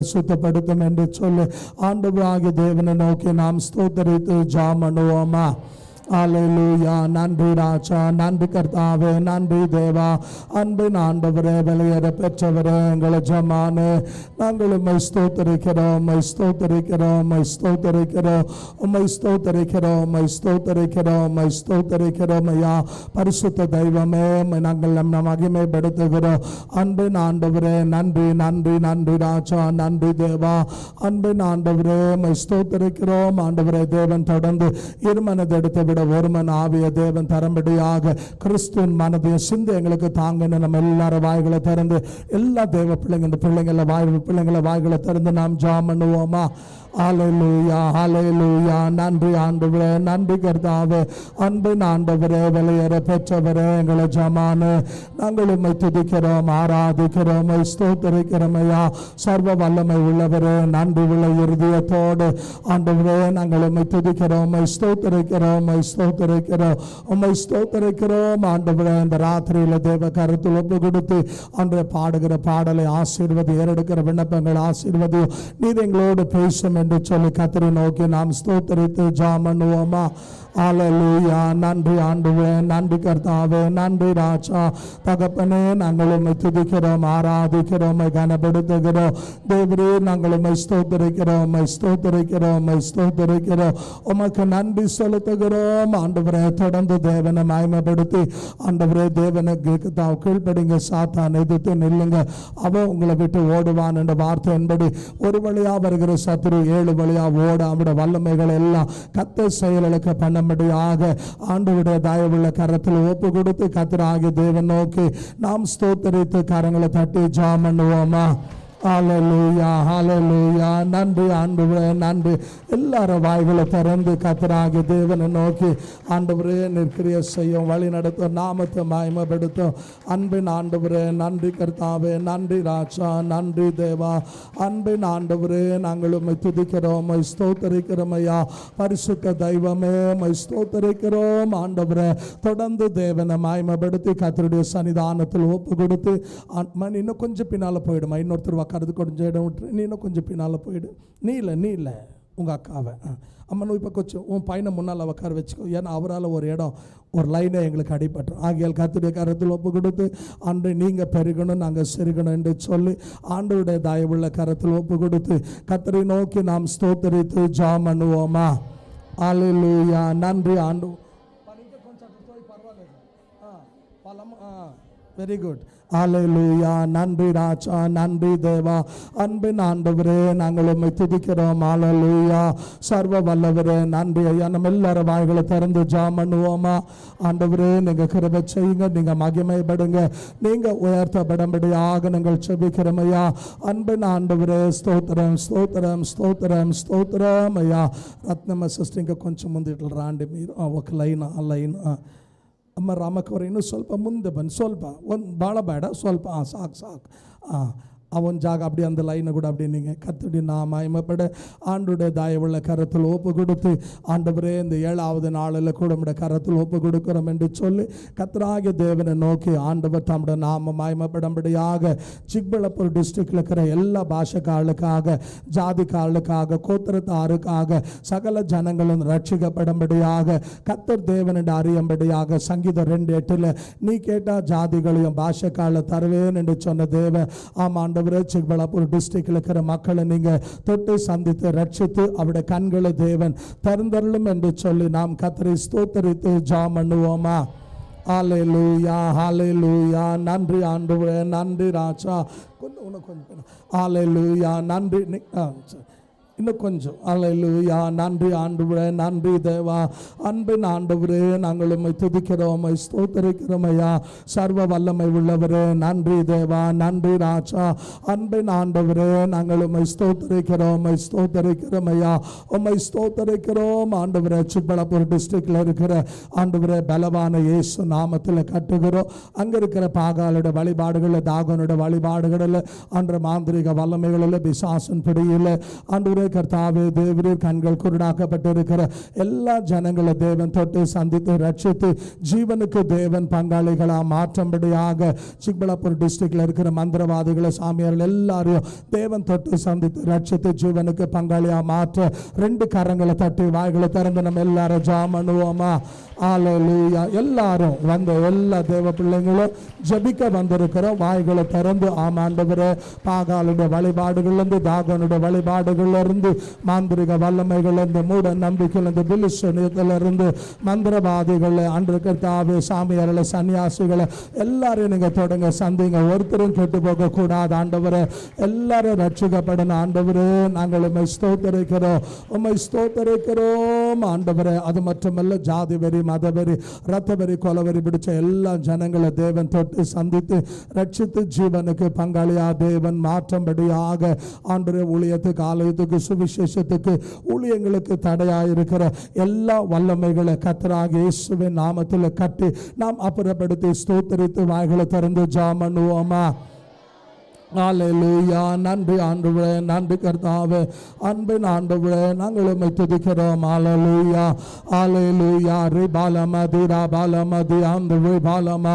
சுத்தப்படுத்தும் என்று சொல்லி ஆண்டவராகிய தேவனை நோக்கி நாம் ஸ்தோத்தரித்து ஜெபம் பண்ணுவோமா? அல்லேலூயா. நன்றி ராஜா, நன்றி கர்த்தாவே, நன்றி தேவா. அன்பின் ஆண்டவரே, வெளியேற பெற்றவரே, எங்களை ஜமானே, நாங்கள் உம்மை ஸ்தோத்தரிக்கிறோம், உம்மை ஸ்தோத்தரிக்கிறோம், உம்மை ஸ்தோத்தரிக்கிறோம், உம்மை ஸ்தோத்தரிக்கிறோம், உம்மை ஸ்தோத்தரிக்கிறோம், உம்மை ஸ்தோத்தரிக்கிறோம் ஐயா. பரிசுத்த தெய்வமே, நாங்கள் நம்ம மகிமைப்படுத்துகிறோம். அன்பின் ஆண்டவரே, நன்றி நன்றி நன்றி ராஜா, நன்றி தேவா. அன்பின் ஆண்டவரே, உம்மை ஸ்தோத்தரிக்கிறோம். ஆண்டவரே தேவன் தொடர்ந்து இருமனது எடுத்து ஒரு மன ஆவிய தேவன் தரம்படியாக கிறிஸ்துவின் மனதைய சிந்தை எங்களுக்கு தாங்க. நம்ம எல்லாரும் வாய்களை திறந்து எல்லா தேவ பிள்ளைங்களை வாய்களை திறந்து நாம் ஜெபம் பண்ணுவோமா? ஹல்லேலூயா, ஹல்லேலூயா. நன்றி ஆண்டவரே, நன்றி கர்த்தாவே. அன்பின் ஆண்டவரே, வெளியேற பெற்றவரே, எங்களை ஜமானே, நாங்கள் உம்மை துதிக்கிறோம், ஆராதிக்கிறோம், ஸ்தோத்தரிக்கிறோம் ஐயா. சர்வ வல்லமை உள்ளவரே, நன்றி உள்ள இருதயத்தோடு ஆண்டவரே நாங்கள் உம்மை துதிக்கிறோம், உம்மை ஸ்தோத்தரிக்கிறோம், உம்மை ஸ்தோத்தரிக்கிறோம், உம்மை ஸ்தோத்தரிக்கிறோம். ஆண்டவரே இந்த ராத்திரியில தேவ கருத்தில் ஒப்பு கொடுத்து அன்றைய பாடுகிற பாடலை ஆசீர்வதி, ஏறெடுக்கிற விண்ணப்பங்கள் ஆசீர்வதி, நீர் எங்களோடு பேசும் என்று சொல்லி கர்த்தரை நோக்கி நாம் ஸ்தோத்தரித்து ஜெபம் பண்ணுவோமா? அல்லேலூயா. நன்றி ஆண்டவரே, நன்றி கர்த்தாவே, நன்றி ராஜா. தகப்பனே, நாங்கள் உம்மை துதிக்கிறோம், ஆராதிக்கிறோம், கனப்படுத்துகிறோம். தேவரே, நாங்கள் உம்மை ஸ்தோத்தரிக்கிறோம், உம்மை ஸ்தோத்தரிக்கிறோம், உம்மை ஸ்தோத்தரிக்கிறோம், உமக்கு நன்றி செலுத்துகிறோம். ஆண்டவரே தொடர்ந்து தேவனை மகிமைப்படுத்தி ஆண்டவரே தேவனுக்கு கீழ்ப்படிங்க, சாத்தான் எதிர்த்து நில்லுங்க, அவன் உங்களை விட்டு ஓடுவான் என்ற வார்த்தை என்படி ஒரு வழியா வருகிற சத்துரு 7 வழியா ஓட அவருடைய வல்லமைகள் எல்லாம் கர்த்தர் செயலுக்கு பண்ணும்படியாக ஆண்டவருடைய தயவுள்ள கரத்தில் ஒப்பு கொடுத்து கர்த்தராகிய தேவன் நோக்கி நாம் ஸ்தோத்தரித்து கரங்களை தட்டி ஜெபம் பண்ணுவோமா? ஹல்லேலூயா, ஹல்லேலூயா. நன்றி ஆண்டவரே, நன்றி. எல்லாரும் வாய்களை திறந்து கர்த்தராகிய தேவனை நோக்கி ஆண்டவரே நிற்கிறிய செய்யும், வழி நடத்தும், நாமத்தை மகிமைப்படுத்தும். அன்பின் ஆண்டவரே, நன்றி கர்த்தாவே, நன்றி ராஜா, நன்றி தேவா. அன்பின் ஆண்டவரே, நாங்கள் உம்மை துதிக்கிறோம், உம்மை ஸ்தோத்தரிக்கிறோம் ஐயா. பரிசுத்த தெய்வமே, உம்மை ஸ்தோத்தரிக்கிறோம். ஆண்டவரே தொடர்ந்து தேவனை மகிமைப்படுத்தி கர்த்தருடைய சன்னிதானத்தில் ஒப்பு கொடுத்து இன்னும் கொஞ்சம் பின்னால் போயிடுமா? இன்னொருத்தர் கருது கொஞ்சம் இடம் விட்டு நீ இன்னும் கொஞ்சம் பின்னால் போயிடு. நீ இல்லை உங்கள் அக்காவை அம்மன் இப்போ கொஞ்சம் உன் பையனை முன்னால் உட்கார வச்சுக்கோ. ஏன்னா அவரால் ஒரு இடம் ஒரு லைனை எங்களுக்கு அடிபட்டோம். ஆகியால் கர்த்தருடைய கரத்தில் ஒப்பு கொடுத்து அன்று நீங்கள் பெருகணும், நாங்கள் சிறுகணும் என்று சொல்லி ஆண்டவருடைய தயவுள்ள கரத்தில் ஒப்பு கொடுத்து கர்த்தரை நோக்கி நாம் ஸ்தோத்தரித்து ஜெபம் பண்ணுவோமா? அல்லேலூயா. நன்றி ஆண்டு. Very good. அல்லேலூயா. நன்றி ராஜா, நன்றி தேவா. அன்பின் ஆண்டவரே, நாங்கள் உம்மை துதிக்கிறோம். அல்லேலூயா. சர்வ வல்லவரே, நன்றி ஐயா. நம்ம எல்லாரும் வாய்களை திறந்து ஜெபம் பண்ணுவோமா? ஆண்டவரே, நீங்க கிருபை செய்யுங்க, நீங்க மகிமைப்படுங்க, நீங்க உயர்த்தப்படும்படியாக நாங்கள் செபிக்கிறோம் ஐயா. அன்பின் ஆண்டவரே, ஸ்தோத்திரம் ஸ்தோத்திரம் ஸ்தோத்திரம் ஸ்தோத்திரம் ஐயா. ரத்னம ಸಿಸ್ಟರ್ కొంచెం ಮುಂದಿಟ್ಟು ರಾಂಡಿ మీరు ఒక ಲೈನ್ ಅಮ್ಮ ರಾಮಕವ್ರ ಇನ್ನೂ ಸ್ವಲ್ಪ ಮುಂದೆ ಬನ್ನಿ, ಸ್ವಲ್ಪ ಒಂದು ಭಾಳ ಬೇಡ, ಸ್ವಲ್ಪ ಸಾಕು அவன் ஜாக அப்படி அந்த லைனை கூட அப்படி நீங்கள் கர்த்தருடைய நாம மகிமைப்பட ஆண்டவருடைய தயவுள்ள கரத்தில் ஒப்பு கொடுத்து ஆண்டவரே இந்த 7வது நாளில் கூட நம்முடைய கரத்தில் ஒப்பு கொடுக்கிறோம் என்று சொல்லி கர்த்தராகிய தேவனை நோக்கி ஆண்டவர் தம்முடைய நாம மகிமைப்படும்படியாக சிக்பಳ್ಳாப்பூர் டிஸ்ட்ரிக்டில் இருக்கிற எல்லா பாஷைக்காரர்களுக்காக, ஜாதிக்காரர்களுக்காக, கோத்திரத்தாருக்காக சகல ஜனங்களும் ரட்சிக்கப்படும்படியாக கர்த்தர் தேவனிட அறியும்படியாக சங்கீதம் 2:8 நீ கேட்டால் ஜாதிகளையும் பாஷைக்காரர்களை தருவேன் என்று சொன்ன தேவன் ஆமாண்ட சிக்பಳ್ಳாப்பூர் டிஸ்ட்ரிக்டில் இருக்கிற மக்களை நீங்க தொட்டு சந்தித்து ரட்சித்து அவருடைய கண்களை தேவன் திறந்தருளும் என்று சொல்லி நாம் கர்த்தரை ஸ்தோத்தரித்து ஜெபம் பண்ணுவோமா? ஹல்லேலூயா, ஹல்லேலூயா. நன்றி ஆண்டவரே, நன்றி ராஜா. கொஞ்சம் ஹல்லேலூயா. நன்றி இன்னும் கொஞ்சம். அல்லேலூயா. நன்றி ஆண்டவரே, நன்றி தேவா. அன்பின் ஆண்டவரே, நாங்கள் உம்மை துதிக்கிறோம், உம்மை ஸ்தோத்தரிக்கிறோம் ஐயா. சர்வ வல்லமை உள்ளவரே, நன்றி தேவா, நன்றி ராஜா. அன்பின் ஆண்டவரே, நாங்கள் உம்மை ஸ்தோத்தரிக்கிறோம், உம்மை ஸ்தோத்தரிக்கிறோம் ஐயா, உம்மை ஸ்தோத்தரிக்கிறோம் ஆண்டவரே. சிக்பಳ್ಳாப்பூர் டிஸ்ட்ரிக்டில் இருக்கிற ஆண்டவரே பலவான இயேசு நாமத்தில் கட்டுகிறோம். அங்கே இருக்கிற பாகாலோட வழிபாடுகளில், தாகனோட வழிபாடுகளில், அன்ற மாந்திரிக வல்லமைகளில், பிசாசன் பிடியில் ஆண்டவரே கர்த்தாவே தேவரீர் கண்கள் குருடாக்கப்பட்டிருக்கிற எல்லா ஜனங்களை தேவன் தொட்டு சந்தித்து ரட்சித்து ஜீவனுக்கு தேவன் பங்காளிகளா மாற்றும்படியாக சிக்பலாப்பூர் டிஸ்ட்ரிக்ட்ல இருக்கிற மந்திரவாதிகளை சாமியார்கள் எல்லாரையும் தேவன் தொட்டு சந்தித்து ரட்சித்து ஜீவனுக்கு பங்காளியா மாற்ற ரெண்டு கரங்களை தட்டி வாய்களை திறந்து நம்ம எல்லாரும் ஜெபம் பண்ணுவோமா? ஹல்லேலூயா. எல்லாரும் வந்த எல்லா தேவ பிள்ளைங்களும் ஜெபிக்க வந்திருக்கிறோம். வாய்களை திறந்து ஆமாண்டவரே, பாகாலுடைய வழிபாடுகள்லேருந்து தாகனுடைய வழிபாடுகள்லேருந்து மாந்திரிக வல்லமைகள்லேருந்து மூட நம்பிக்கையிலிருந்து பிலிசனியத்திலிருந்து மந்திரவாதிகளை அன்று கர்த்தாவே சாமியார்களை சன்னியாசிகளை எல்லாரையும் நீங்கள் தொடங்க சந்திங்க. ஒருத்தரும் கெட்டு போகக்கூடாது ஆண்டவரே. எல்லாரும் ரட்சிக்கப்படணும் ஆண்டவரே. நாங்கள் உம்மை ஸ்தோத்தரிக்கிறோம், உம்மை ஸ்தோத்தரிக்கிறோம் ஆண்டவரே. அது மட்டுமல்ல, ஜாதி வெறி, மதவெறி, ரத்தவெறி, கொலவெறி பிடிச்ச எல்லா ஜனங்களை தேவன் தொட்டு சந்தித்து ரட்சித்து ஜீவனுக்கு பங்காளியா தேவன் மாற்றும்படியாக ஆண்டவரே ஊழியத்துக்கு, ஆலயத்துக்கு, சுவிசேஷத்துக்கு, ஊழியங்களுக்கு தடையாயிருக்கிற எல்லா வல்லமைகளை கர்த்தராகிய இயேசுவின் நாமத்தில் கட்டி நாம் அப்புறப்படுத்தி ஸ்தோத்தரித்து வாய்களை திறந்து ஜெபம் பண்ணுவோமா? ஹல்லேலூயா. நன்றி ஆண்டவரே, நன்றி கர்த்தாவே. அன்பின் ஆண்டவரே, நாங்கள் உம்மை துதிக்கிறோம். ஹல்லேலூயா, ஹல்லேலூயா. ரிபாலம திராபாலம தியாந்தவே பாலம.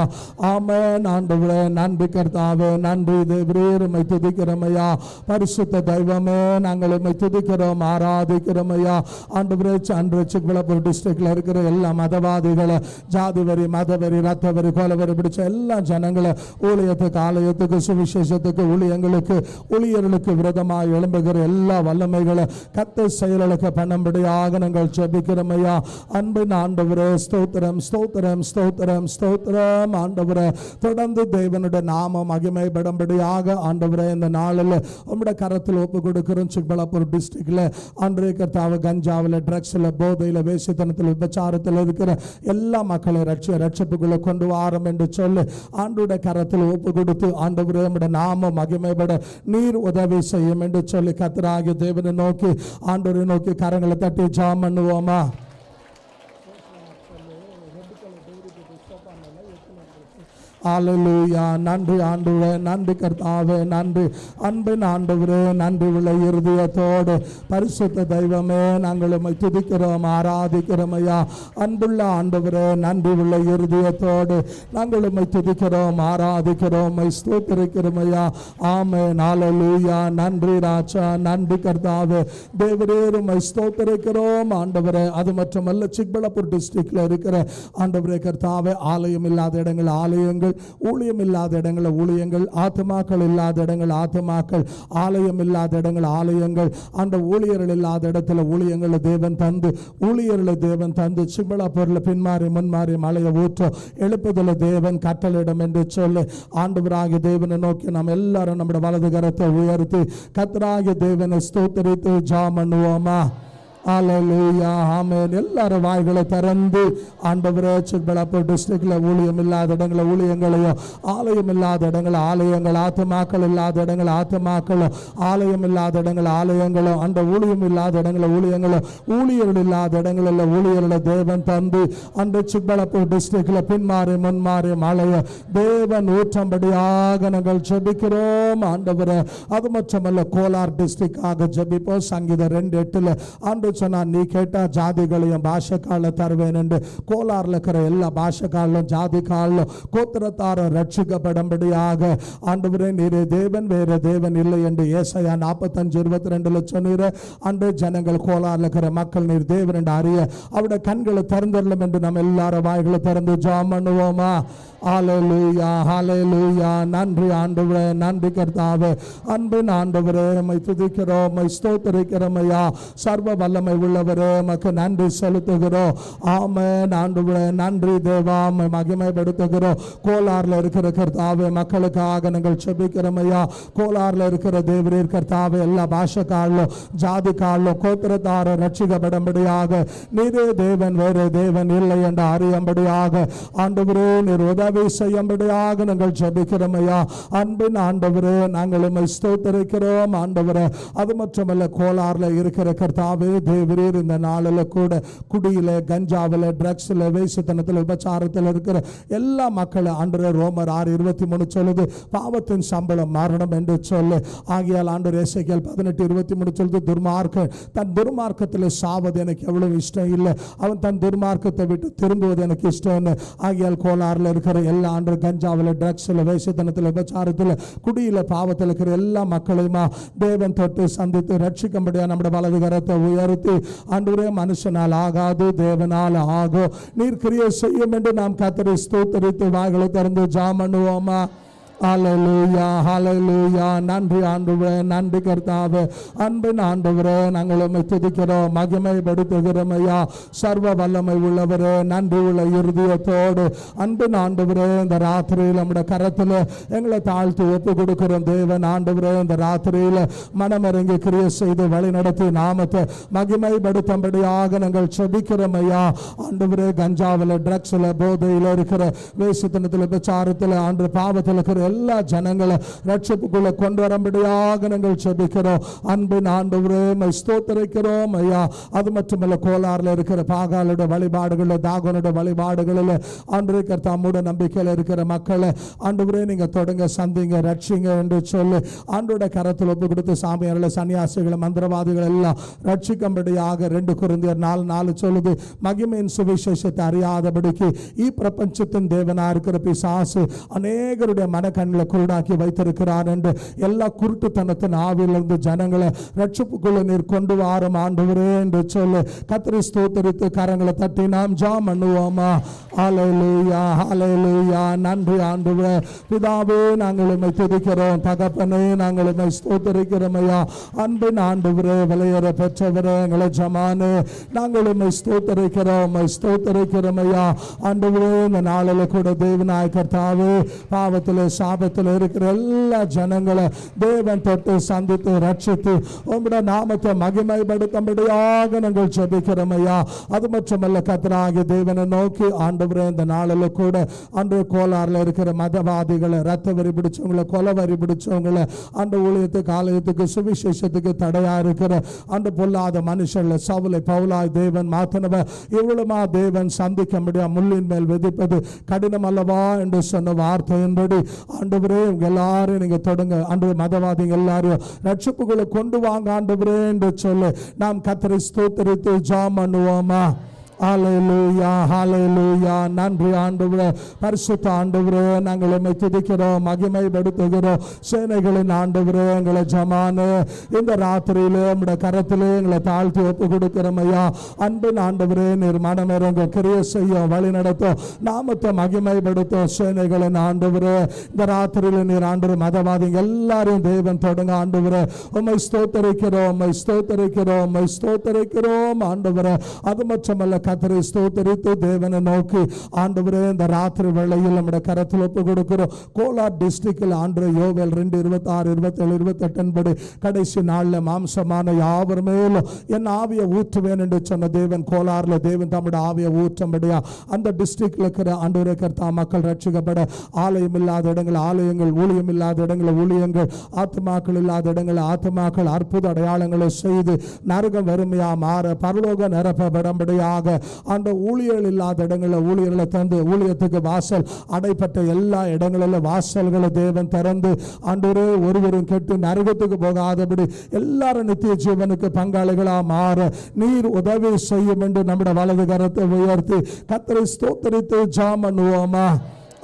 ஆமென் ஆண்டவரே, நன்றி கர்த்தாவே, நன்றி தேவரீர். உம்மை துதிக்கிறோம் ஐயா. பரிசுத்த தெய்வமே, நாங்கள் உம்மை துதிக்கிறோம், ஆராதிக்கிறோம் ஐயா. ஆண்டவரே, அன்று சிக்பலாப்பூர் டிஸ்ட்ரிக்ட்ல இருக்கிற எல்லா மதவாதிகளை, ஜாதி வரி, மதவெறி, ரத்தவெறி, கொலவெறி பிடிச்ச எல்லா ஜனங்களை ஊழியத்துக்கு, ஆலயத்துக்கு, சுவிசேஷத்துக்கு, ஊழியங்களுக்கு, ஊழியர்களுக்கு விரோதமாக எழும்புகிற எல்லா வல்லமைகளை கர்த்தர் செயலுக்கு பண்ணும்படியாக நாங்கள் ஜெபிக்கிறோம் ஐயா. அன்பின் ஆண்டவரே, ஸ்தோத்திரம் ஸ்தோத்திரம் ஸ்தோத்திரம் ஸ்தோத்திரம் ஆண்டவரே. தொடர்ந்து தேவனுடைய நாமம் மகிமைப்படும்படியாக ஆண்டவரே இந்த நாளில் உம்முடைய கரத்தில் ஒப்பு கொடுக்கிறோம். சிக்பலாப்பூர் டிஸ்ட்ரிக்ட்ல அன்றே கர்த்தாவே கஞ்சாவில், ட்ரக்ஸில், போதையில், வேசித்தனத்தில், விபச்சாரத்தில் இருக்கிற எல்லா மக்களையும் ரட்சிப்புக்குள்ள கொண்டு வாரம் என்று சொல்லி ஆண்டுடைய கரத்தில் ஒப்பு கொடுத்து ஆண்டவரே உம்முடைய நாமம் மகிமைப்பட நீர் உதவி செய்யும் என்று சொல்லி கர்த்தராகிய தேவனை நோக்கி, ஆண்டவரை நோக்கி கரங்களை தட்டி ஜெபம் பண்ணுவோமா? ஹல்லேலூயா. நன்றி ஆண்டவரே, நன்றி கர்த்தாவே, நன்றி அன்பின் ஆண்டவரே. நன்றி உள்ள இருதயத்தோடு பரிசுத்த தெய்வமே, நாங்கள் உம்மை துதிக்கிறோம், ஆராதிக்கிறோம் ஐயா. அன்புள்ள ஆண்டவரே, நன்றி உள்ள இருதயத்தோடு நாங்கள் உம்மை துதிக்கிறோம், ஆராதிக்கிறோம், உம்மை ஸ்தோத்திரிக்கிறோம் ஐயா. ஆமென். ஹல்லேலூயா. நன்றி ராஜா, நன்றி கர்த்தாவே. தேவரீர் உம்மை ஸ்தோத்திரிக்கிறோம் ஆண்டவரே. அது மட்டுமல்ல, சிக்பலாப்பூர் டிஸ்ட்ரிக்ட்ல இருக்கிற ஆண்டவரே கர்த்தாவே, ஆலயம் இல்லாத இடங்கள் ஆலயங்கள், ஊழியம் இல்லாத இடங்கள் ஊழியங்கள், ஆத்துமாக்கள் இல்லாத இடங்கள் ஆத்துமாக்கள், ஆலயம் இல்லாத இடங்கள் ஆலயங்கள், அந்த ஊழியர்கள் இல்லாத இடத்துல ஊழியங்களை தேவன் தந்து, ஊழியர்களை தேவன் தந்து சிக்பலாப்பூர்ல பின்மாறி முன்மாறி மலையை ஊற்ற எழுப்புதல தேவன் கட்டளையிடம் என்று சொல்லி ஆண்டவராகிய தேவனை நோக்கி நாம் எல்லாரும் நம்முடைய வலது கரத்தை உயர்த்தி கர்த்தராகிய தேவனை ஸ்தோத்திரித்து ஜெபம் பண்ணுவோமா? ஹல்லேலூயா. ஆமென். எல்லாரும் வாய்களை திறந்து ஆண்டவரே, சிக்பலாப்பூர் டிஸ்ட்ரிக்ட்ல ஊழியம் இல்லாத இடங்களை ஊழியங்களையும், ஆலயம் இல்லாத இடங்கள் ஆலயங்கள், ஆத்துமாக்கள் இல்லாத இடங்கள் ஆத்துமாக்களும், ஆலயம் இல்லாத இடங்கள் ஆலயங்களும், அந்த ஊழியம் இல்லாத இடங்களை ஊழியங்களும், ஊழியர்கள் இல்லாத இடங்களில் ஊழியர்களை தேவன் தந்து அந்த சிக்பலாப்பூர் டிஸ்ட்ரிக்ட்ல பின்மாறி முன்மாறி மலையை தேவன் ஊற்றம்படியாக நாங்கள் ஜெபிக்கிறோம் ஆண்டவரே. அது மட்டுமல்ல, கோலார் டிஸ்ட்ரிக்டாக ஜெபிப்போம். சங்கீதம் 2:8 ஆண்டு சொன்னார், நீ கேட்டா ஜாதிகளையும் பாஷைக்கால தருவேன் என்று. கோலாரில் இருக்கிற எல்லா பாஷைக்காலும் ஜாதிக்காலும் கோத்திரத்தார ரட்சிக்கப்படும்படியாக ஆண்டவரே நீரே தேவன், வேறு தேவன் இல்லை என்று ஏசாயா 45:22 சொன்னீர். அன்று ஜனங்கள், கோலாரில் இருக்கிற மக்கள் நீர் தேவன் என்று அறிய அவருடைய கண்களை திறந்துள்ளோம் என்று நம்ம எல்லாரும் வாய்களை திறந்து ஜெபம் பண்ணுவோமா? ஹல்லேலூயா, ஹல்லேலூயா. நன்றி ஆண்டவரே, நன்றி கர்த்தாவே. அன்பின் ஆண்டவரே, உம்மை துதிக்கிறோம், உம்மை ஸ்தோத்திரிக்கிறோம் ஐயா. சர்வ வல்லமை உள்ளவரே, உமக்கு நன்றி செலுத்துகிறோம். ஆமென் ஆண்டவரே, நன்றி தேவா, உம்மை மகிமைப்படுத்துகிறோம். கோலாரில் இருக்கிற கர்த்தாவே மக்களுக்காக நாங்கள் ஜெபிக்கிறோம் ஐயா. கோலாரில் இருக்கிற தேவரீர் கர்த்தாவே, எல்லா பாஷைக்காலும் ஜாதிக்காலும் கோத்திரத்தார ரட்சிக்கப்படும்படியாக நீரே தேவன், வேறு தேவன் இல்லை என்று அறியும்படியாக ஆண்டவரே நீர் உதவி செய்யும்படியாக நாங்கள் ஜெபிக்கிறோம் ஐயா. அன்பின் ஆண்டவரே, நாங்கள் உம்மை ஸ்தோத்திரிக்கிறோம் ஆண்டவரே. அது மட்டுமல்ல, கோலாரில் இருக்கிற கர்த்தாவே தேவரீர் இந்த நாளில் கூட குடியில், கஞ்சாவில், ட்ரக்ஸில், வேசித்தனத்தில், உபச்சாரத்தில் இருக்கிற எல்லா மக்களும் ஆண்டவரே ரோமர் 6:23 சொல்லுது, பாவத்தின் சம்பளம் மரணம் என்று சொல்லு. ஆகியால் ஆண்டவர் எசேக்கியேல் 18:23 சொல்லுது, துர்மார்க்கன் தன் துர்மார்க்கத்தில் சாவது எனக்கு எவ்வளவு இஷ்டம் இல்லை, அவன் தன் துர்மார்க்கத்தை விட்டு திரும்புவது எனக்கு இஷ்டம்னு. ஆகியால் கோலாரில் இருக்கிற எல்லா ஆண்டு கஞ்சாவில், ட்ரக்ஸில், வேசித்தனத்தில், உபச்சாரத்தில், குடியில், பாவத்தில் இருக்கிற எல்லா மக்களையுமா தேவன் தொட்டு சந்தித்து ரட்சிக்கும்படியா நம்முடைய வலது கரத்தை உயர்த்தி, ஆண்டவரே மனுஷனால் ஆகாது தேவனால் ஆகும், நீர் கிரியை செய்யும் என்று நாம் கர்த்தரை ஸ்தோத்திரித்து வாய்களை திறந்து ஜெபம் பண்ணுவோமா? ஹல்லேலூயா, ஹல்லேலூயா. நன்றி ஆண்டவரே, நன்றி கர்த்தாவே. அன்பின் ஆண்டவரே, நாங்கள் உம்மை துதிக்கிறோம், மகிமைப்படுத்துகிறோம் ஐயா. சர்வ வல்லமை உள்ளவரே, நன்றி உள்ள இருதயத்தோடு அன்பின் ஆண்டவரே, இந்த ராத்திரியில் நம்முடைய கரத்தில் எங்களை தாழ்த்து ஒப்பு கொடுக்கிறோம் தேவன். ஆண்டவரே, இந்த ராத்திரியில் மனமிறங்கி கிரியை செய்து வழி நடத்தி நாமத்தை மகிமைப்படுத்தும்படியாக நாங்கள் செபிக்கிறோம் ஐயா. ஆண்டவரே, கஞ்சாவில், ட்ரக்ஸில், போதையில் இருக்கிற, வேசித்தனத்தில், விபச்சாரத்தில், ஆண்டு பாவத்தில் இருக்கிற எல்லா ஜனங்களை ரட்சிப்புக்குள்ள கொண்டு வரும்படியாக நாங்கள் ஜெபிக்கிறோம். அன்பின் ஆண்டவரே, உம்மை ஸ்தோத்திரிக்கிறோம் ஐயா. அது மட்டுமல்ல, கோலாரில் இருக்கிற பாகாலுடைய வழிபாடுகளில், தாகோனுடைய வழிபாடுகளில் ஆண்டவரே கர்த்தா மூட நம்பிக்கையில் இருக்கிற மக்களை ஆண்டவரே நீங்க தொடங்க, சந்திங்க, ரட்சிங்க என்று சொல்லி ஆண்டோட கரத்தில் ஒப்பு கொடுத்து சாமியார்களை, சன்னியாசிகளை, மந்திரவாதிகள் எல்லாம் ரட்சிக்கும்படியாக 2 கொரிந்தியர் 4:4 சொல்லுது, மகிமையின் சுவிசேஷத்தை அறியாதபடிக்கு பிரபஞ்சத்தின் தேவனா இருக்கிற பிசாசு அநேகருடைய மனக்கண்களை குருடாக்கி வைத்திருக்கிறார் என்று எல்லா குருட்டுத்தனத்தின் ஆவியிலிருந்து ஜனங்களை ரட்சிப்புக்குள்ள நீர் கொண்டு வாரும் ஆண்டவரே என்று சொல்லி கர்த்தரை ஸ்தோத்திரித்து கரங்களை தட்டி நாம் ஜெபம் பண்ணுவோமா? ஹல்லேலூயா, ஹல்லேலூயா. நன்றி ஆண்டவரே. பிதாவே, நாங்கள் உம்மை துதிக்கிறோம். தகப்பனே, நாங்கள் உம்மை ஸ்தோத்திரிக்கிறோம் ஐயா. அன்பின் ஆண்டவரே, விலையேற பெற்றவரே, எங்களை ஜமானே, நாங்கள் உம்மை ஸ்தோத்திரிக்கிறோம், உம்மை ஸ்தோத்திரிக்கிறோம் ஐயா. ஆண்டவரே, இந்த நாளில் கூட தேவனாய கர்த்தாவே, பாவத்தில், சாபத்தில் இருக்கிற எல்லா ஜனங்களை தேவன் தொட்டு சந்தித்து ரட்சித்து உம்முடைய நாமத்தை மகிமைப்படுத்தும்படியாக நாங்கள் ஜெபிக்கிறோம் ஐயா. அது மட்டுமல்ல கர்த்தராகிய தேவனை நோக்கி ஆண்டவரே, இந்த நாளில் கூட அன்று கோலாரில் இருக்கிற மதவாதிகளை, ரத்த வரி பிடிச்சவங்களை, கொலை வரி பிடிச்சவங்களை, அந்த ஊழியத்துக்கு, ஆலயத்துக்கு, சுவிசேஷத்துக்கு தடையா இருக்கிற அந்த பொல்லாத மனுஷங்களை, சவுலை பவுலாய் தேவன் மாத்தினவ இவ்வளவுமா தேவன் சந்திக்க முடியாது, முள்ளின் மேல் விதிப்பது கடினம் அல்லவா என்று சொன்ன வார்த்தையின்படி ஆண்டவரே உங்க எல்லாரும் நீங்க தொடங்க, ஆண்டவர் மதவாதிகள் எல்லாரும் ரட்சிப்புகளை கொண்டு வாங்க ஆண்டவரே என்று சொல்லி நாம் கர்த்தரை ஸ்தோத்திரித்து ஜெபம் பண்ணுவோமா? ஹல்லேலூயா, ஹல்லேலூயா. நன்றி ஆண்டவரே, பரிசுத்த ஆண்டவரே, நாங்கள் உம்மை துதிக்கிறோம், மகிமைப்படுத்துகிறோம். சேனைகளின் ஆண்டவரே, எங்களை ஜமானே, இந்த ராத்திரியிலே உம்முடைய கரத்திலே எங்களை தாழ்த்தி ஒப்பு கொடுக்கிறோம் ஐயா. அன்பின் ஆண்டவரே, நீர் மனமிறங்க கிரியை செய்யும், வழி நடத்தும், நாமத்தை மகிமைப்படுத்தும். சேனைகளின் ஆண்டவரே, இந்த ராத்திரியில நீர் ஆண்டவர் மதவாதிகள் எல்லாரையும் தேவன் தொடங்க ஆண்டவரே, உம்மை ஸ்தோத்திரிக்கிறோம், உம்மை ஸ்தோத்திரிக்கிறோம், உம்மை ஸ்தோத்திரிக்கிறோம் ஆண்டவரே. அது மட்டுமல்ல கர்த்தரை ஸ்தோத்திரித்து தேவனை நோக்கி ஆண்டவரே, இந்த ராத்திரி வேளையில் நம்முடைய கரத்தில் ஒப்பு கொடுக்கிறோம். கோலார் டிஸ்ட்ரிக்டில் ஆண்டு யோவேல் 2:26, 27, 28 படி கடைசி நாளில் மாம்சமான யாவர் மேலும் என் ஆவியை ஊற்றுவேன் என்று சொன்ன தேவன், கோலாரில் தேவன் தம்முடைய ஆவியை ஊற்றும்படியா அந்த டிஸ்ட்ரிக்டில் இருக்கிற ஆண்டவரே கர்த்தா மக்கள் ரட்சிக்கப்பட, ஆலயம் இல்லாத இடங்கள் ஆலயங்கள், ஊழியம் இல்லாத இடங்கள் ஊழியங்கள், ஆத்மாக்கள் இல்லாத இடங்கள் ஆத்மாக்கள், அற்புத அடையாளங்களை செய்து நரகம் வறுமையா மாற, பரலோக நிரப்பப்படும்படியாக அந்த ஊழியர்கள் இல்லாத இடங்களில் ஊழியர்களை தந்து, ஊழியத்துக்கு வாசல் அடைப்பட்ட எல்லா இடங்களிலும் வாசல்களை தேவன் திறந்து ஆண்டவரே ஒருவரும் கெட்டு நரகத்துக்கு போகாதபடி எல்லாரும் நித்திய ஜீவனுக்கு பங்காளிகளா மாற நீர் உதவி செய்யும் என்று நம்முடைய வலது கரத்தை உயர்த்தி கர்த்தரை ஸ்தோத்திரித்து ஜெபம் பண்ணுவோமா?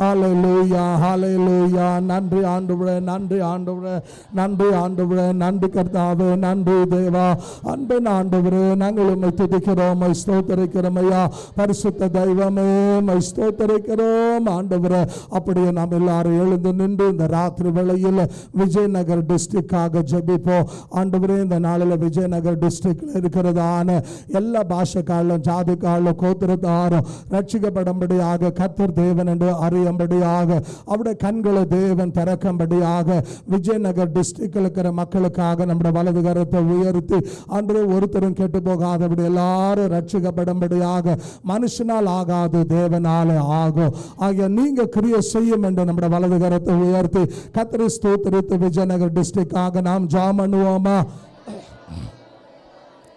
ஹல்லேலூயா, ஹல்லேலூயா. நன்றி ஆண்டவரே, நன்றி ஆண்டவரே, நன்றி ஆண்டவரே, நன்றி கர்த்தாவே, நன்றி தேவா. அன்பின் ஆண்டவரே, நாங்கள் உம்மை துதிக்கிறோம், உம்மை ஸ்தோத்திரிக்கிறோம் ஐயா. பரிசுத்த தெய்வமே, உம்மை ஸ்தோத்திரிக்கிறோம் ஆண்டவரே. அப்படியே நாம் எல்லாரும் எழுந்து நின்று இந்த ராத்திரி வேளையில் விஜயநகர் டிஸ்ட்ரிக்டாக ஜெபிப்போம் ஆண்டவரே. இந்த நாளில் விஜயநகர் டிஸ்ட்ரிக்ட்ல இருக்கிறதான எல்லா பாஷைக்காலும், ஜாதிக்காலும், கோத்திரத்தாரும் ரட்சிக்கப்படும்படியாக கர்த்தர் தேவன் என்று அறிய அவருடைய கண்களை தேவன் திறக்கும்படியாக விஜயநகர் டிஸ்ட்ரிக்ட்ல இருக்கிற மக்களுக்காக நம்முடைய வலது கரத்தை உயர்த்தி அன்று ஒருத்தரும் கெட்டு போகாதபடி எல்லாரும் ரட்சிக்கப்படும்படியாக மனுஷனால் ஆகாது தேவனாலே ஆகும். ஆகிய நீங்க கிரியை செய்யும் என்று நம்முடைய வலது கரத்தை உயர்த்தி கர்த்தரை ஸ்தோத்திரித்து விஜயநகர் டிஸ்ட்ரிக்டாக நாம் ஜெபம் பண்ணுவோமா?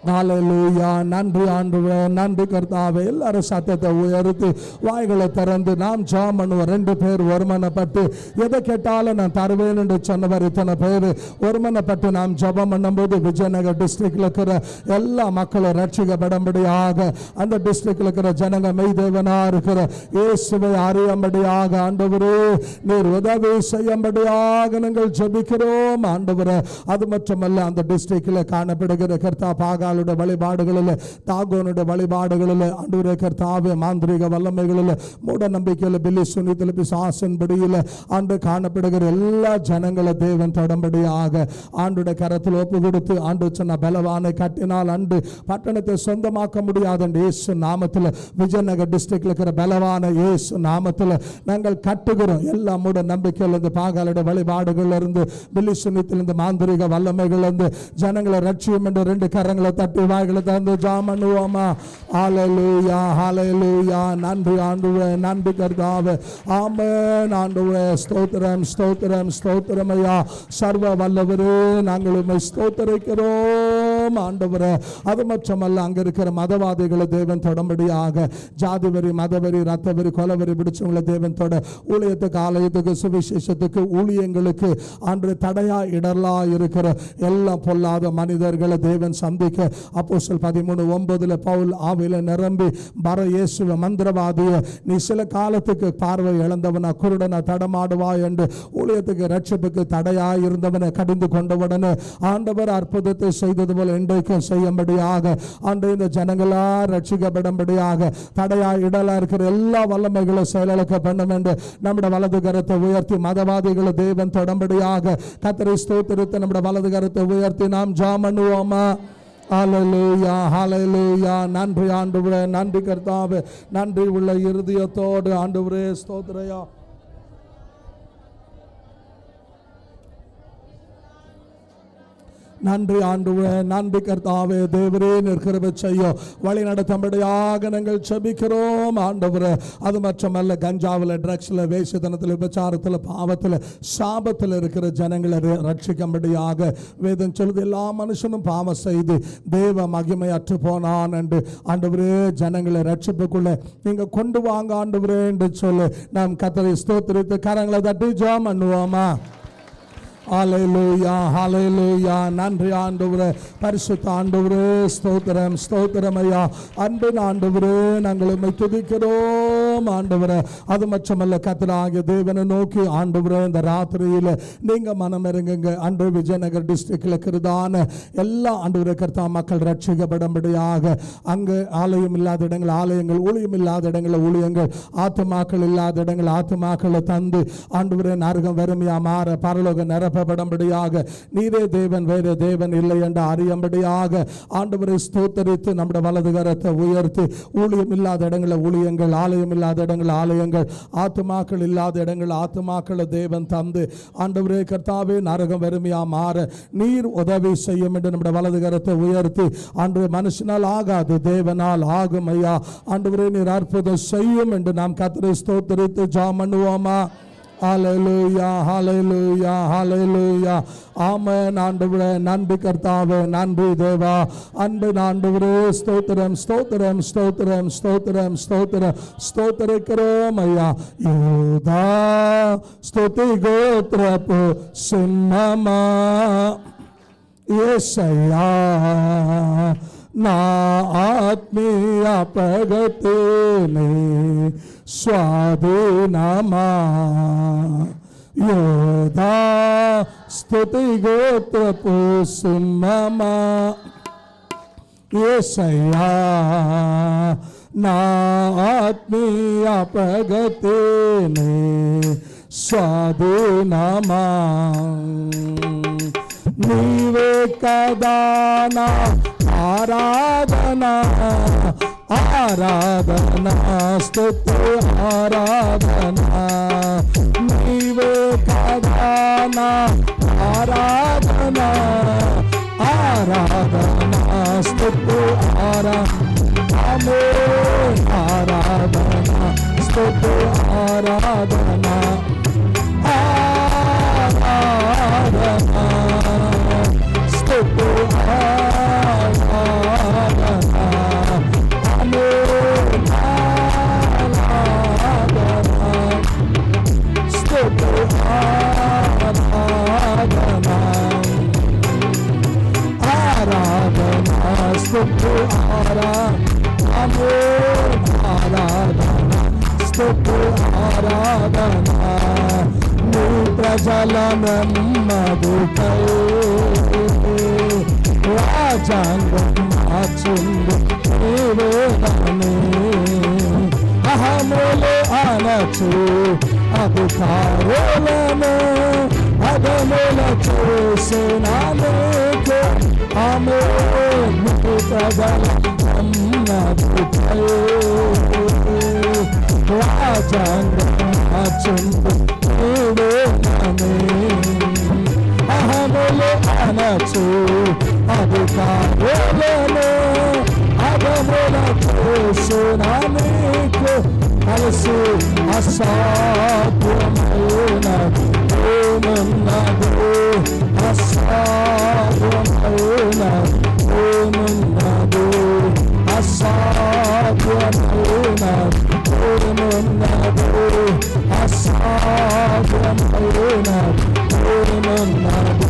ஹல்லேலூயா. நன்றி ஆண்டவரே, நன்றி கர்த்தாவே. எல்லாரும் சத்தத்தை உயர்த்தி வாய்களை திறந்து நாம் ஜெபம் பண்ணுவோம். 2 பேர் ஒருமனப்பட்டு எதை கேட்டாலும் நான் தருவேன் என்று சொன்னவர் இத்தனை பேர் ஒருமனப்பட்டு நாம் ஜெபம் பண்ணும்போது விஜயநகர் டிஸ்ட்ரிக்ட்ல இருக்கிற எல்லா மக்களும் ரட்சிக்கப்படும்படியாக, அந்த டிஸ்ட்ரிக்ட்ல இருக்கிற ஜனங்க மெய்தேவனா இருக்கிற இயேசுவை அறியும்படியாக ஆண்டவரே நீர் உதவி செய்யும்படியாக நாங்கள் ஜெபிக்கிறோம் ஆண்டவரே. அது மட்டுமல்ல, அந்த டிஸ்ட்ரிக்ட்ல காணப்படுகிற கர்த்தா பாகாலுடைய வழிபாடுகளில், தாகோனுடைய வழிபாடுகளில் ஆண்டவரே கர்த்தாவே மாந்திரிக வல்லமைகளில், மூட நம்பிக்கையில், பில்லி சுனித்தில், பிசாசின்படியில் ஆண்டு காணப்படுகிற எல்லா ஜனங்களை தேவன் தொடம்படியாக ஆண்டுடைய கரத்தில் ஒப்பு கொடுத்து, ஆண்டு சொன்ன பலவானை கட்டினால் அண்டு பட்டணத்தை சொந்தமாக்க முடியாத இயேசு நாமத்தில், விஜயநகர் டிஸ்ட்ரிக்ட்ல இருக்கிற பலவான இயேசு நாமத்தில் நாங்கள் கட்டுகிறோம். எல்லா மூட நம்பிக்கையில் இருந்து, பாகாலுடைய வழிபாடுகள் இருந்து, பில்லி சுனித்திலிருந்து, மாந்திரிக வல்லமைகள் இருந்து ஜனங்களை ரட்சியும் என்று 2 கரங்களை தட்டி வாய்களை தந்து ஜெபம் பண்ணுவோமா? ஹல்லேலூயா, ஹல்லேலூயா. நன்றி ஆண்டவரே, நன்றி கர்த்தாவே. ஆமென் ஆண்டவரே. ஸ்தோத்திரம், ஸ்தோத்திரம், ஸ்தோத்திரம் ஐயா. சர்வ வல்லவரே, நாங்கள் உம்மை ஸ்தோத்திரிக்கிறோம் ஆண்டவரே. அது மட்டுமல்ல, அங்க இருக்கிற மதவாதிகளை தேவன் தொடம்படியாக, ஜாதிவரி, மதவரி, ரத்தவரி, கொலவரி பிடிச்சவங்களை தேவன் தொட, ஊழியத்துக்கு, ஆலயத்துக்கு, சுவிசேஷத்துக்கு, ஊழியங்களுக்கு ஆண்டு தடையா இடர்லா இருக்கிற எல்லா பொல்லாத மனிதர்களை தேவன் சந்திக்க, அப்போஸ்தலர் 13:9 பவுல் ஆவியில நிரம்பி வர இயேசுவ மந்திரவாதிய, நீ சில காலத்துக்கு பார்வை இழந்தவனா, குருடனா, தடமாடுவா என்று ஊழியத்துக்கு ரட்சிப்புக்கு தடையாய் இருந்தவனை கடிந்து கொண்டவுடனே ஆண்டவர் அற்புதத்தை செய்தது போல இன்றைக்கும் செய்யும்படியாக, ஆண்டு இந்த ஜனங்களா ரட்சிக்கப்படும்படியாக, தடையாய் இடலா இருக்கிற எல்லா வல்லமைகளும் செயலக்க பண்ணும் என்று நம்முடைய வலது கரத்தை உயர்த்தி மதவாதிகளை தேவன் தொடம்படியாக கர்த்தரை ஸ்தோத்திரித்து நம்முடைய வலது கரத்தை உயர்த்தி நாம் ஜெபம் பண்ணுவோமா? ஹல்லேலூயா, ஹல்லேலூயா. நன்றி ஆண்டவரே, நன்றி கர்த்தாவே. நன்றி உள்ள இருதயத்தோடு ஆண்டவரே ஸ்தோத்திரையா. நன்றி ஆண்டவரே, நன்றி கர்த்தாவே. தேவரே நிற்கிறவ செய்ய வழி நடத்தும்படியாக நாங்கள் செபிக்கிறோம் ஆண்டவரே. அது மட்டுமல்ல, கஞ்சாவில், ட்ரக்ஸில், வேசித்தனத்தில், விபச்சாரத்தில், பாவத்தில், சாபத்தில் இருக்கிற ஜனங்களை ரட்சிக்கும்படியாக வேதம் சொல்லுது, எல்லா மனுஷனும் பாவம் செய்து தேவ மகிமை அற்று போனான் என்று ஆண்டவரே ஜனங்களை ரட்சிப்புக்குள்ள நீங்க கொண்டு வாங்க ஆண்டவரே என்று சொல்லி நாம் கர்த்தரை ஸ்தோத்திரித்து கரங்களை தட்டி ஜெபம் பண்ணுவோமா? ஹல்லேலூயா, ஹல்லேலூயா. நன்றி ஆண்டவரே, பரிசுத்த ஆண்டவரே, ஸ்தோத்திரம், ஸ்தோத்திரம் ஐயா. அன்பின் ஆண்டவரே, நாங்கள் உம்மை துதிக்கிறோம் ஆண்டவரே. அது மட்டுமல்ல, கர்த்தராகிய தேவனை நோக்கி ஆண்டவரே இந்த ராத்திரியில் நீங்க மனம் இறங்குங்க. அன்று விஜயநகர் டிஸ்ட்ரிக்ட்ல இருக்கிறதான எல்லா ஆண்டவரே கர்த்தா மக்கள் ரட்சிக்கப்படும்படியாக, அங்கு ஆலயம் இல்லாத இடங்கள் ஆலயங்கள், ஊழியம் இல்லாத இடங்கள் ஊழியங்கள், ஆத்துமாக்கள் இல்லாத இடங்கள் ஆத்துமாக்களை தந்து ஆண்டவரே நரகம் வெறுமையா மாற, பரலோக நிரப்பப்படும்படியாக, நீரே தேவன் வேறு தேவன் இல்லை என்று அறியும்படியாக ஆண்டவரை ஸ்தோத்தரித்து நம்முடைய வலது கரத்தை உயர்த்தி, ஊழியம் இல்லாத இடங்களில் ஊழியங்கள், ஆலயம் இல்லாத இடங்கள் ஆலயங்கள், ஆத்துமாக்கள் இல்லாத இடங்கள் ஆத்துமாக்களை தேவன் தந்து ஆண்டவரே கர்த்தாவே நரகம் வெறுமையா மாற நீர் உதவி செய்யும் என்று நம்முடைய வலது கரத்தை உயர்த்தி, ஆண்டவரே மனுஷனால் ஆகாது தேவனால் ஆகும் ஐயா. ஆண்டவரே நீர் அற்புதம் செய்யும் என்று நாம் கர்த்தரை ஸ்தோத்தரித்து ஜெபம் பண்ணுவோமா? ஹல்லேலூயா, ஹல்லேலூயா, ஹல்லேலூயா. ஆமென் ஆண்டவரே, நன்றி கர்த்தாவே, நன்றி தேவா. அன்பு ஆண்டவரே, ஸ்தோத்திரம், ஸ்தோத்திரம், ஸ்தோத்திரம், ஸ்தோத்திரம், ஸ்தோத்திரம், ஸ்தோத்திரிக்கிறோம் ஐயா. யூதா ஸ்துதி கோத்ரப்பு சிம்மமா యేసయ్యా నా ఆత్మీయ ప్రగతిని స్వాధీనమా యోధా స్తుతి గోత్రపు సింహమా యేసయ్యా నా ఆత్మీయ ప్రగతిని స్వాధీనమా నీవే కదా నా ఆరాధన ఆరాధన స్తుతి ఆరాధన నీవే కదా నా ఆరాధన ఆరాధన స్తుతి ఆరాధన ఆరాధన స్తుతి ఆరాధన ఆరాధన స్తుతి ఆరాధన స్తుతి ఆరాధన స్తుతి ఆరాధన నీ ప్రజల నెమ్మదికై రాజాంగం మార్చింది నీవేనని అహములు అనచు అధికారులను అదముల చూసిన నీకు ఆమె నీ ప్రజల నెమ్మదికై రాజాంగం మార్చింది నీవేనని అహములు అనచు అధికారులను అదముల చూసిన నీకు కలిసి అసాధ్యమైన ఏమున్నదు అసాధ్యమైన ఏమున్నదు అసాధ్యమైన ఏమున్నదు అసాధ్యమైన ఏమున్నదు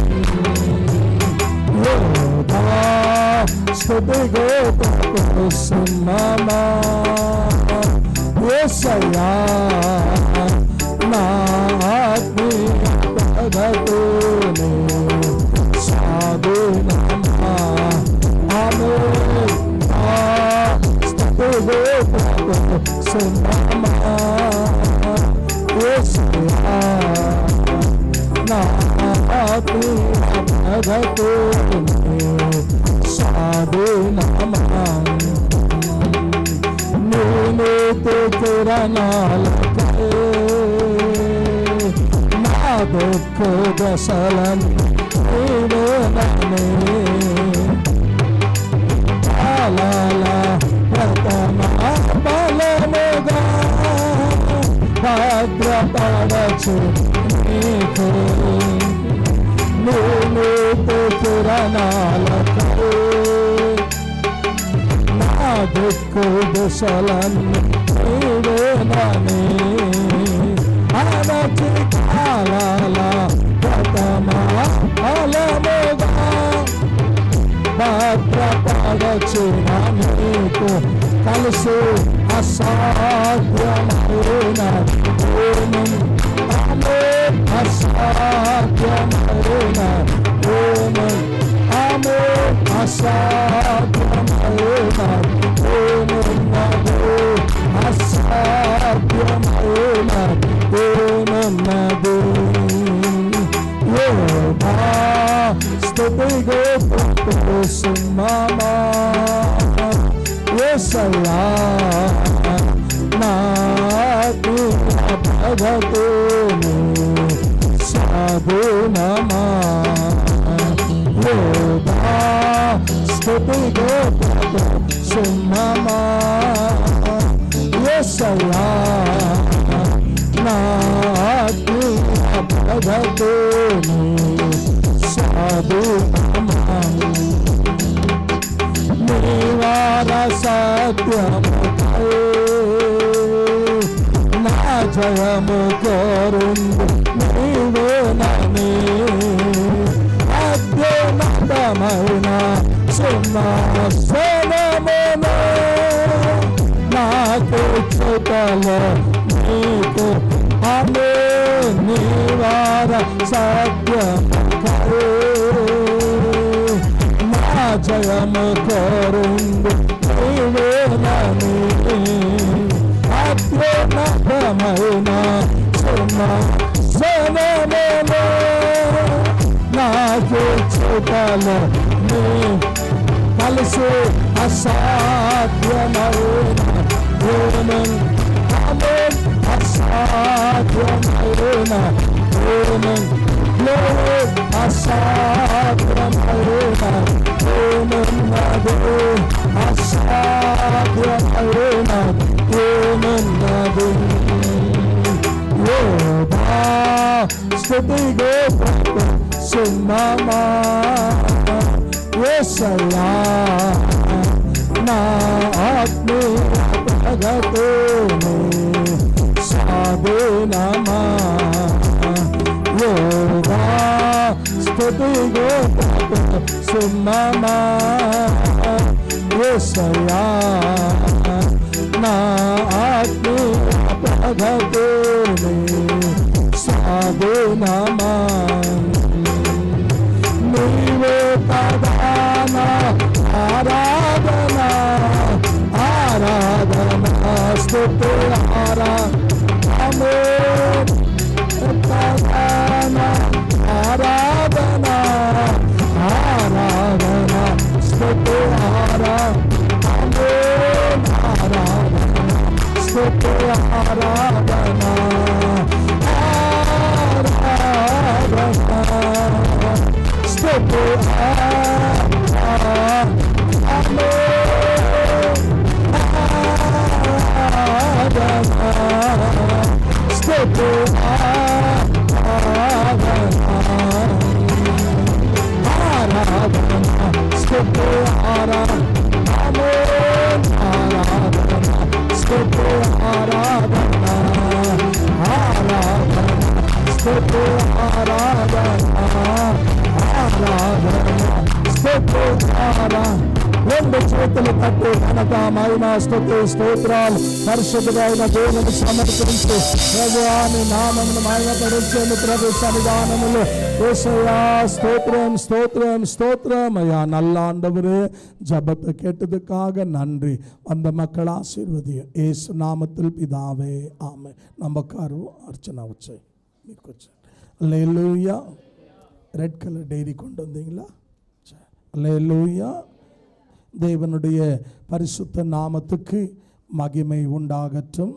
స్తుతి గోపమా యేసయ్యా నా ఆత్మీయ భగతుని సాధునమా ఆమేన్ స్తుతి గోపమా యేసయ్యా నా ఆత్మీయ భగతుని సాధునమా నీతి కిరణాలకై నా దుఃఖ దశలను నీవేనని కాలాల ప్రథమ బలముగా భద్రపరచు నీకు నీతి కిరణాలకై దుఃఖ దశలను నీవేనని అనతి కాలాల ప్రథమ ఫలముగా భద్రపరచిన నీకు కలిసి అసాధ్యమైన అసాధ్యమైన అసాధ్యమైన ఏమున్నదు అసాధ్యమైన ఏమున్నదు యోగా స్తుతి గోపమా యేసయ్యా నా భగతుని సాధునమా యోగా స్తుతి గోపమా యేసయ్యా నా భగతుని సాధునమా నీవార సత్యముకై నా జయము కోరుందు నీవేనని అత్యున్నతమైన సింహాసనమును నాకు చుటలో నీకు ఆమె నీవార సత్యముకై నా జయము కోరుందు నీవేనని అత్యున్నతమైన సింహాసనమును నాకు చుటలో నీ కలిసి అసాధ్యమైన అసాధ్యమైన అసాధ్యమైన ఏమున్నదు అసాధ్యమైన ఏమున్నదు యోగా స్తుతి గోపమా యేసయ్యా నా ఆత్మీయ భగతుని సాధునమా యోగా స్తుతి గోపమా యేసయ్యా నా ఆత్మీయ ప్రగతిని సాధనమా నీవే కదా నా ఆరాధన ఆరాధన స్తుతి ఆరాధన ఆరాధన ఆరాధన స్తుతి ఆరాధన స్తుతి ఆరాధన స్తుతి రెండు చేతులు తట్టు ఘనత మహిమ స్తుతి స్తోత్రాలు పరిశుద్ధమైన దేవునికి సమర్పించు ప్రభువాని నామమును మహిమపరించేందుకు ప్రభు సన్నిధానములో యేసయ్யா ஸ்தோத்திரம் ஸ்தோத்திரம் ஸ்தோத்திரம் ஐயா நல்ல ஆண்டவரே ஜபத்தை கேட்டதுக்காக நன்றி அந்த மக்கள் ஆசீர்வதியும் இயேசு நாமத்தில் பிதாவே ஆமென் நமக்காரு அர்ச்சனா வச்சு அல்லேலூயா ரெட் கலர் டைரி கொண்டு வந்தீங்களா அல்லேலூயா தேவனுடைய பரிசுத்த நாமத்துக்கு மகிமை உண்டாகட்டும்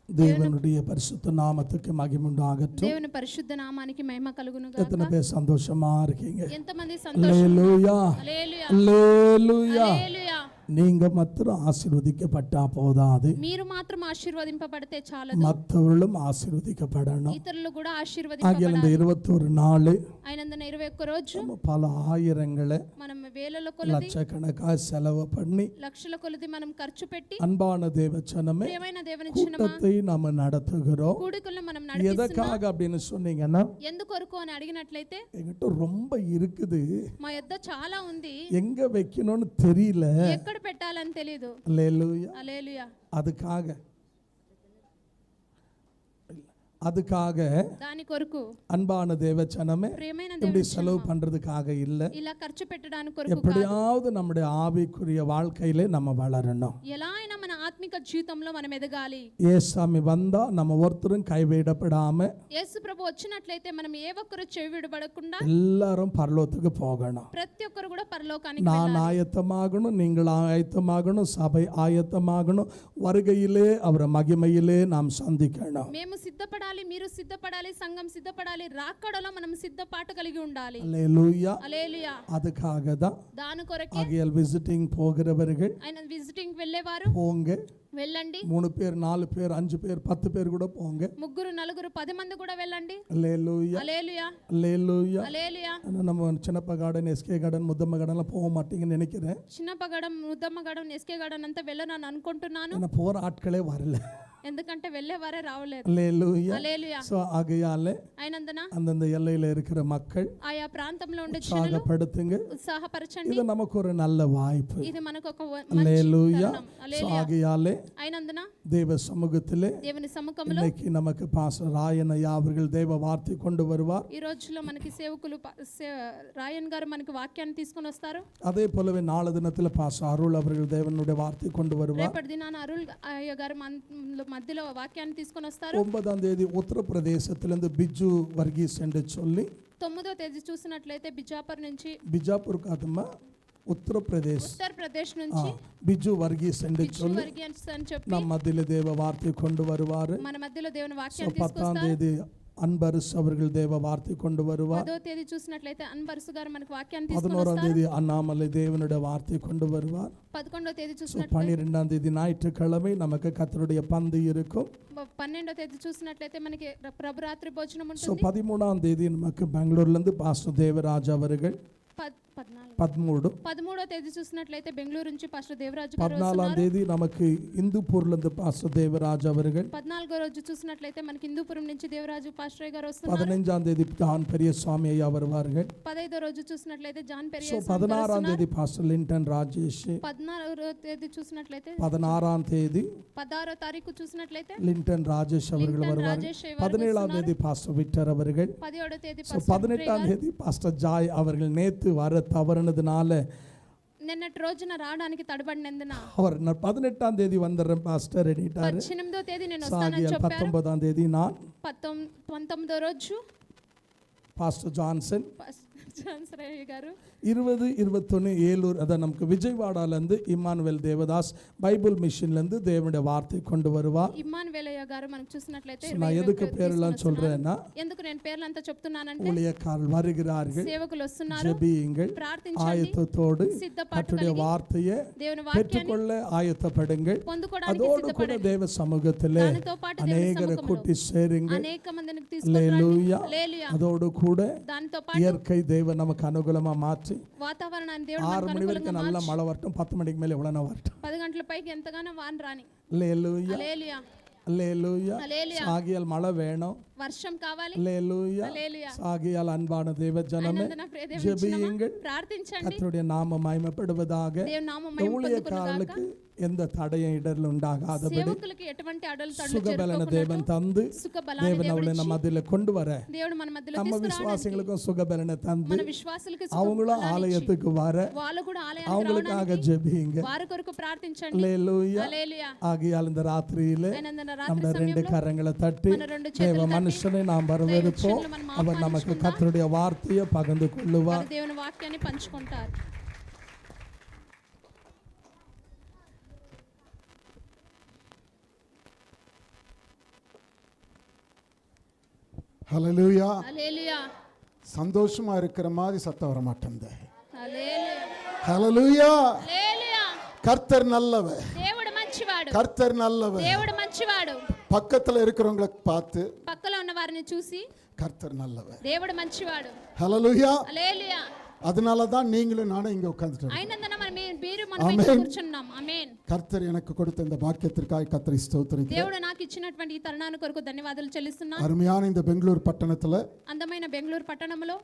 தேவனுடைய பரிசுத்த நாமத்துக்கு மகிமை உண்டாகட்டும் தேவனுடைய பரிசுத்த நாமத்துக்கு மகிமை கலுகுను காக எத்தனை பேர் சந்தோஷமா இருக்கீங்க ఎంతమంది సంతోషం அல்லேலூயா హల్లెలూయా அல்லேலூயா హల్లెలూయా நீங்க மாத்திரம் ஆசீர்வதிக்கப்பட்டா போதாது మీరు మాత్రం ఆశీర్వదింపబడితే చాలదు மற்றவர்களும் ஆசீர்வதிக்கப்படணும் ఇతరులు కూడా ஆகிய ఆశీర్వదింపబడాలి இந்த 21 நாள் అయినందున 21 రోజు பல ஆயிரங்களை మనం వేలల కొలది லட்சக்கணக்காக செலவு பண்ணி లక్షల కొలది మనం ఖర్చు పెట్టి அன்பான தேவச்சனமே ప్రియమైన దేవుని జనమా கூட்டத்தை நம்ம நடத்துகிறோம் కూడికలను మనం నడిపిస్తున్నాం எதற்காக அப்படின்னு சொன்னீங்கன்னா ఎందుకొరకు అని అడిగినట్లయితే என்கிட்ட ரொம்ப இருக்குது మా యొద్ద చాలా ఉంది எங்க வைக்கணும்னு தெரியல ఎక్కడ పెట్టాలని తెలియదు அல்லேலூயா హల్లెలూయా அதுக்காக దాని కొరకు அன்பான தேவச்சனமே ప్రియమైన இப்படி దేవుని செலவு பண்றதுக்காக இல்ல ఇలా ఖర్చు పెట్టడానికి కొరకు కాదు எப்படியாவது நம்முடைய ஆவிக்குரிய வாழ்க்கையில நம்ம வளரணும் ఎలా అయినా మన ఆత్మిక జీవితంలో మనం ఎదగాలి ஏசாமி வந்தா நம்ம ஒருத்தரும் கைவிடப்படாம యేసు ప్రభు వచ్చినట్లయితే మనం ఏ ఒక్కరు చెవి విడబడకుండా எல்லாரும் பரலோகத்துக்கு போகணும் ప్రతి ఒక్కరు కూడా పరలోకానికి நான் వెళ్ళాలి ஆயத்தமாகணும் நீங்கள் ஆயத்தமாகணும் சபை ஆயத்தமாகணும் வருகையிலே அவரை மகிமையிலே நாம் சந்திக்கணும் మేము సిద్ధపడాలి మీరు సిద్ధపడాలి సంఘం సిద్ధపడాలి రాకడలో మనం సిద్ధపాటు కలిగి ఉండాలి அல்லேலூயா హల్లెలూయా அதுக்காக தான் దాని కొరకే ஆகையால் விசிட்டிங் போகிறவர்கள் ఆయన విజిటింగ్ వెళ్ళేవారు போங்க వెళ్ళండి 3 பேர் 4 பேர் 5 பேர் 10 பேர் கூட போங்க ముగ్గురు నలుగురు 10 మంది కూడా వెళ్ళండి அல்லேலூயா హల్లెలూయా அல்லேலூயா హల్లెలూయా நம்ம சின்னப்ப கார்டன் எஸ்கே கார்டன் முத்தம்ம கார்டன்லாம் போக மாட்டீங்கன்னு நினைக்கிறேன் చిన్నపగడం ముద్దమ్మగడం ఎస్కే గడం అంతా వెళ్ళనని అనుకుంటున్నాను ஏன்னா போற ஆட்களே வரல ఎందుకంటే వెళ్ళేవారే రావలేదు அல்லேலூயா హల్లెలూయా சோ ஆகையால అయినందున அந்தந்த எல்லையில இருக்கிற மக்கள் ఆయా ప్రాంతంలో ఉండే జనులు உற்சாகப்படுத்துங்க ఉత్సాహపరచండి இது நமக்கு ஒரு நல்ல வாய்ப்பு ఇది మనకు ఒక அல்லேலூயா తరుణం. சோ హల్లెలూయా ஆகையாலே అయినందున தேவ சமூகத்திலே దేవుని సముఖంలో இன்னைக்கு நமக்கு பாஸ்டர் ராயன் ஐயா அவர்கள் தேவ வார்த்தை கொண்டு வருவார் ఈ రోజుల్లో మనకి సేవకులు రాయన్ గారు మనకి వాక్యాన్ని తీసుకొని వస్తారు அதே போலவே நாளை தினத்துல பாஸ்டர் அருள் அவர்கள் தேவனுடைய வார்த்தை கொண்டு வருவார் రేపటి దినాన అరుల్ అయ్య గారు మధ్యలో వాక్యాన్ని తీసుకొని వస్తారు 9ஆம் தேதி உத்தரப்பிரதேசத்திலிருந்து பிஜு வர்கீஸ் என்று சொல்லி 9వ తేదీ చూసినట్లయితే బిజాపూర్ నుంచి బిజాపూర్ కాదమ్మా ఉత్తరప్రదేశ్ ఉత్తరప్రదేశ్ నుంచి బిజు వర్గీస్ என்று சொல்லி వర్గీస్ అని చెప్పి நம்ம மத்தியில தேவ வார்த்தை கொண்டு வருவார் మన మధ్యలో దేవుని So, వాక్యాన్ని 10ஆம் తీసుకొస్తారు தேதி அன்பரசு அவர்கள் தேவ வார்த்தை கொண்டு வருவார் 10వ తేదీ చూసినట్లయితే అన్బర్సు గారు మనకి వాక్యాన్ని 11ஆம் తీసుకొని தேதி அண்ணாமலை தேவனுடைய வார்த்தை கொண்டு வருவார் 11వ తేదీ So, చూసినట్లయితే 12ஆம் தேதி ஞாயிற்றுக்கிழமை நமக்கு கர்த்தருடைய பந்து இருக்கும் 12వ తేదీ చూసినట్లయితే మనకి ప్రభు రాత్రి భోజనం So, ఉంటుంది 13ஆம் தேதி நமக்கு பெங்களூர்ல இருந்து பாஸ்டர் தேவராஜ் அவர்கள் 13 తేదీ చూసినట్లయితే బెంగళూరు నుంచి పాస్టర్ దేవరాజు గారు 14 தேதி நமக்கு இந்துப்பூர்ல இருந்து பாஸ்டர் தேவராஜ் அவர்கள் 14వ రోజు చూసినట్లయితే మనకి హిందూపురం నుంచి దేవరాజు పాస్టర్ గారు వస్తున్నారు 15ஆம் தேதி ஜான் பெரியசாமி ஐயா வருவார்கள் 15వ రోజు చూసినట్లయితే జాన్ సో పెరియస్వామి 16ஆம் தேதி பாஸ்டர் லிண்டன் ராஜேஷ் 16వ తేదీ చూసినట్లయితే 16ஆம் தேதி 16వ తారీఖు చూసినట్లయితే லிண்டன் ராஜேஷ் அவர்கள் வருவார்கள் 17ஆம் தேதி பாஸ்டர் விக்டர் அவர்கள் 17వ తేదీ సో 18ஆம் தேதி பாஸ்டர் ஜாய் அவர்கள் நேத்து வர தவறுனதுனால నిన్నటి రోజున రావడానికి తడబడినందున அவர் 18ஆம் தேதி வந்துறேன் பாஸ்டர் எடிட்டார் 18వ తేదీ నేను వస్తానని చెప్పారు 19ஆம் தேதி நான் 19వ రోజు பாஸ்டர் ஜான்சன் జాన్సరయ్య గారు 20, 21 ஏலூர் அதான் நமக்கு விஜயவாடாலேருந்து இம்மானுவேல் தேவதாஸ் பைபிள் மிஷன்லேருந்து தேவனுடைய வார்த்தை கொண்டு வருவார். இம்மானுவேலய்య గారు మనం చూసినట్లయితే நான் எதுக்கு பேரெல்லாம் சொல்றேன்னா ఎందుకు నేను పేర్లంతా చెప్తున్నానంటే ஊழியக்காரர்கள் வருகிறார்கள், సేవకులు వస్తున్నారు, ஜெபியுங்கள், ప్రార్థించండి, ஆயத்தத்தோடு సిద్ధపాటు கர்த்தருடைய வார்த்தையை దేవుని వాక్యాన్ని பெற்றுக்கொள்ள ஆயத்தப்படுங்கள். పొందుకోవడానికి அதோடு கூட సిద్ధపడండి. தேவ சமூகத்திலே దానితో పాటు దేవుని அநேகரை సముఖంలో கூட்டி சேருங்கள். అనేక మందిని తీసుకురండి. அல்லேலூயா. హల్లెలూయా. அதோடு கூட దానితో పాటు இயற்கை தேவன் நமக்கு அனுகூலமா மாற்றி వాతావరణాన్ని దేవుడు 6 మనకు மணி வரைக்கும் అనుకూలంగా நல்ல மழை வரட்டும், 10 மணிக்கு மேல எவ்வளவு வரட்டும். 10 గంటల పైకి ఎంతగానో వాన రాని. அல்லேலூயா. హల్లెలూయా. அல்லேலூயா. హల్లెలూయా. சாகியால் மழை வேணும். వర్షం కావాలి. அல்லேலூயா. హల్లెలూయా. சாகியால் அன்பான தேவ ஜனமே ஜெபியுங்கள், ప్రార్థించండి, கர்த்தருடைய நாமம் மகிமைப்படுவதாக. దేవుని నామం మహిమ ஊழியக்காரர்களுக்கு எந்த தடையும் இடர்கள் உண்டாகாதபடி సేవకులకు ఎటువంటి అడ్డలు తడలు சுகபலன தேவன் தந்து సుఖబలాన్ని தேவன் அவளை நம்ம மத்தியில கொண்டு வர దేవుడు మన మధ్యలో நம்ம తీసుకురావడానికి விசுவாசிகளுக்கும் சுகபலனை தந்து మన విశ్వాసులకు அவங்களும் ஆலயத்துக்கு வர వాళ్ళు కూడా ఆలయానికి அவங்களுக்காக ஜெபியுங்க. వారి కొరకు ప్రార్థించండి. அல்லேலூயா. హల్లెలూయా. ஆகையால் இந்த ராத்திரியில అయినందున రాత్రి நம்ம ரெண்டு సమయంలో கரங்களை தட்டி మన రెండు தேவ చేతులు மனுஷனை நாம் வரவேற்போம். చేతులు మనం அவர் நமக்கு கர்த்தருடைய வார்த்தையை பகிர்ந்து கொள்ளுவார். వారు దేవుని వాక్యాన్ని పంచుకుంటారు. ஹல்லேலூயா. హల్లెలూయా. சந்தோஷமா இருக்கிற மாதிரி சத்தம் வர மாட்டேங்குது. హల్లెలూయా. ஹல்லேலூயா. హల్లెలూయా. கர்த்தர் நல்லவர், దేవుడు మంచివాడు, கர்த்தர் நல்லவர். దేవుడు మంచివాడు. பக்கத்துல இருக்கிறவங்களை பார்த்து పక్కలో ఉన్న వారిని చూసి கர்த்தர் நல்லவர், దేవుడు మంచివాడు. ஹல்லேலூயா. హల్లెలూయా. அதனால தான் நீங்களும் நானும் இங்க உட்கார்ந்துட்டோம். అయినందున మనం మీరు మనం ఇక్కడ కూర్చున్నాం. ఆమేన్. கர்த்தர் எனக்கு கொடுத்த இந்த பாக்கியத்திற்காக கர்த்தரை ஸ்தோத்திரிக்கிறேன். దేవుడు నాకు ఇచ్చినటువంటి ఈ తరుణాన్ని కొరకు ధన్యవాదాలు చెల్లిస్తున్నాను. அருமையான இந்த பெங்களூர் பட்டணத்துல అందమైన బెంగళూరు పట్టణంలో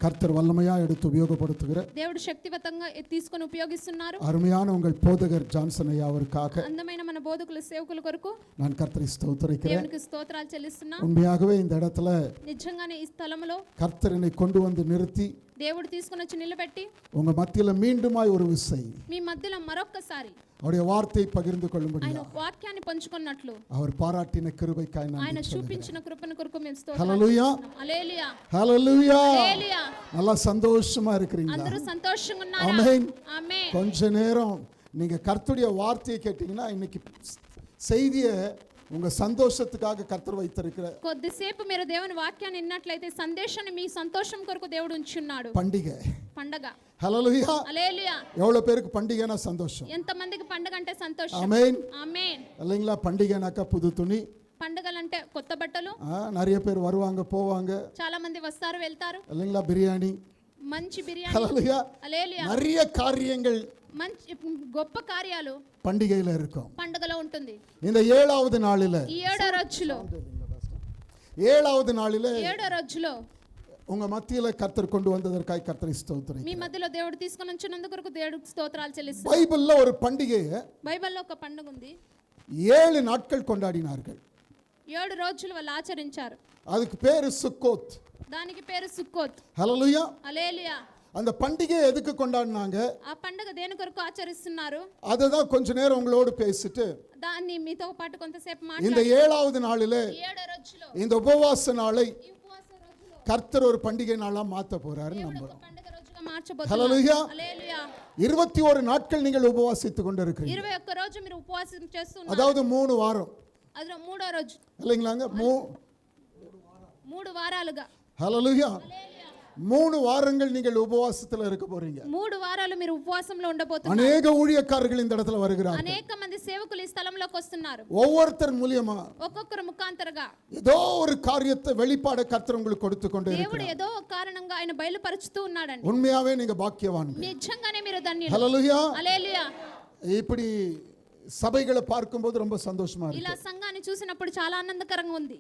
கர்த்தர் வல்லமையா எடுத்து உபயோகப்படுத்துகிற దేవుడు శక్తివంతంగా తీసుకొని ఉపయోగిస్తున్నారు. அருமையான உங்கள் போதகர் ஜான்சன் ஐயா அவருக்காக అందమైన మన బోధకుల సేవకుల కొరకు நான் கர்த்தரை ஸ்தோத்திரிக்கிறேன். దేవునికి స్తోత్రాలు చెల్లిస్తున్నా. உண்மையாகவே இந்த இடத்துல నిజంగానే ఈ స్థలంలో கர்த்தர் என்னை கொண்டு வந்து நிறுத்தி దేవుడు తీసుకొని వచ్చి నిలబెట్టి உங்க மத்தியில மீண்டுமாய் ஒரு விசை మీ మధ్యలో మరొక్కసారి அவருடைய வார்த்தையை பகிர்ந்து கொள்ளும்படி ఆయన వాక్యాన్ని పంచుకున్నట్లు அவர் பாராட்டின கிருபைக்காய் ఆయన நான் చూపించిన కృపను కొరకు మేము స్తోత్రాలు ஹல்லேலூயா. హల్లెలూయా. ஹல்லேலூயா. హల్లెలూయా. நல்லா சந்தோஷமா இருக்கிறீங்களா? అందరూ సంతోషంగా ఉన్నారా? ஆமென். ఆమేన్. கொஞ்ச நேரம் நீங்க கர்த்தருடைய வார்த்தையை கேட்டீங்கன்னா இன்னைக்கு செய்தியை உங்க சந்தோஷத்துக்காக கர்த்தர் வைத்திருக்கிற కొద్దిసేపు మీరు దేవుని వాక్యాన్ని విన్నట్లయితే సందేశాన్ని మీ సంతోషం కొరకు దేవుడు ఉంచున్నాడు. பண்டிகை. పండగ. ஹல்லேலூயா. హల్లెలూయా. எவ்வளவு பேருக்கு பண்டிகைனா சந்தோஷம்? ఎంత మందికి పండగ అంటే సంతోషం? ஆமென். ఆమేన్. இல்லைங்களா? பண்டிகைனாக்கா புது துணி. పండగలంటే కొత్త బట్టలు. நிறைய பேர் வருவாங்க போவாங்க. చాలా మంది వస్తారు వెళ్తారు. இல்லைங்களா? பிரியாணி. మంచి బిర్యానీ. ஹல்லேலூயா. హల్లెలూయా. நிறைய காரியங்கள் మంచి గొప్ప కార్యాలు பண்டிகையில இருக்கும். పండగలో ఉంటుంది. இந்த 7வது நாளில ఈ 7వ రోజులో 7வது நாளில 7వ రోజులో உங்க மத்தியில கர்த்தர் கொண்டு வந்ததற்காக கர்த்தரை ஸ்தோத்திரம். మీ మధ్యలో దేవుడు తీసుకొని వచ్చినందుకు కొరకు దేవుడికి స్తోత్రాలు చెల్లిస్తాం. பைபிள்ல ஒரு பண்டிகையை బైబిల్లో ఒక పండుగ ఉంది. 7 நாட்கள் கொண்டாடினார்கள். 7 రోజులు వాళ్ళు ఆచరించారు. அதுக்கு பேரு சுக்கோத். దానికి పేరు సుక్కోత్. ஹல்லேலூயா. హల్లెలూయా. அந்த பண்டிகையை எதுக்கு கொண்டாடினாங்க? ఆ పండుగ దేని కొరకు ఆచరిస్తున్నారు? அததான் கொஞ்ச நேரம் உங்களோடு பேசிட்டு దాన్ని మీతో పాటు కొంతసేపు இந்த మాట్లాడి 7வது நாளில 7వ రోజులో இந்த உபவாச நாளை ఈ ఉపవాస రోజులో கர்த்தர் ஒரு பண்டிகை நாளா மாத்த போறாரு దేవుడు நம்புறோம். ఒక పండుగ రోజుగా మార్చబోతున్నారు. ஹல்லேலூயா. హల్లెలూయా. 21 நாட்கள் நீங்கள் உபவாசித்துக் கொண்டிருக்கிறீங்க. 21 రోజు మీరు ఉపవాసం చేస్తున్నారు. அதாவது 3 வாரம் అదిలో 3వ రోజు. இல்லைங்களாங்க? 3 వారాలుగా. ஹல்லேலூயா. 3 வாரங்கள் நீங்கள் உபவாசத்துல இருக்க போறீங்க. 3 వారాలు మీరు ఉపవాసంలో ఉండబోతున్నారు. அநேக ஊழியக்காரர்கள் இந்த இடத்துல வருகிறார்கள். అనేక మంది సేవకులు ఈ స్థలంలోకి వస్తున్నారు. ஒவ்வொருத்தர் மூலியமா ఒక్కొక్కరు ముఖాంతరగా ஏதோ ஒரு காரியத்தை வெளிப்பாட கர்த்தர் உங்களுக்கு கொடுத்து கொண்டே దేవుడు இருக்கிறார். ఏదో ఒక కారణంగా ఆయన బయలుపరుస్తూ ఉన్నాడండి. உண்மையாவே நீங்க பாக்கியவான்கள். నిజంగానే మీరు ధన్యులు. ஹல்லேலூயா. హల్లెలూయా. இப்படி சபைகளை பார்க்கும்போது ரொம்ப சந்தோஷமா இருக்கு. ఇలా సంఘాన్ని చూసినప్పుడు చాలా ఆనందకరంగా ఉంది.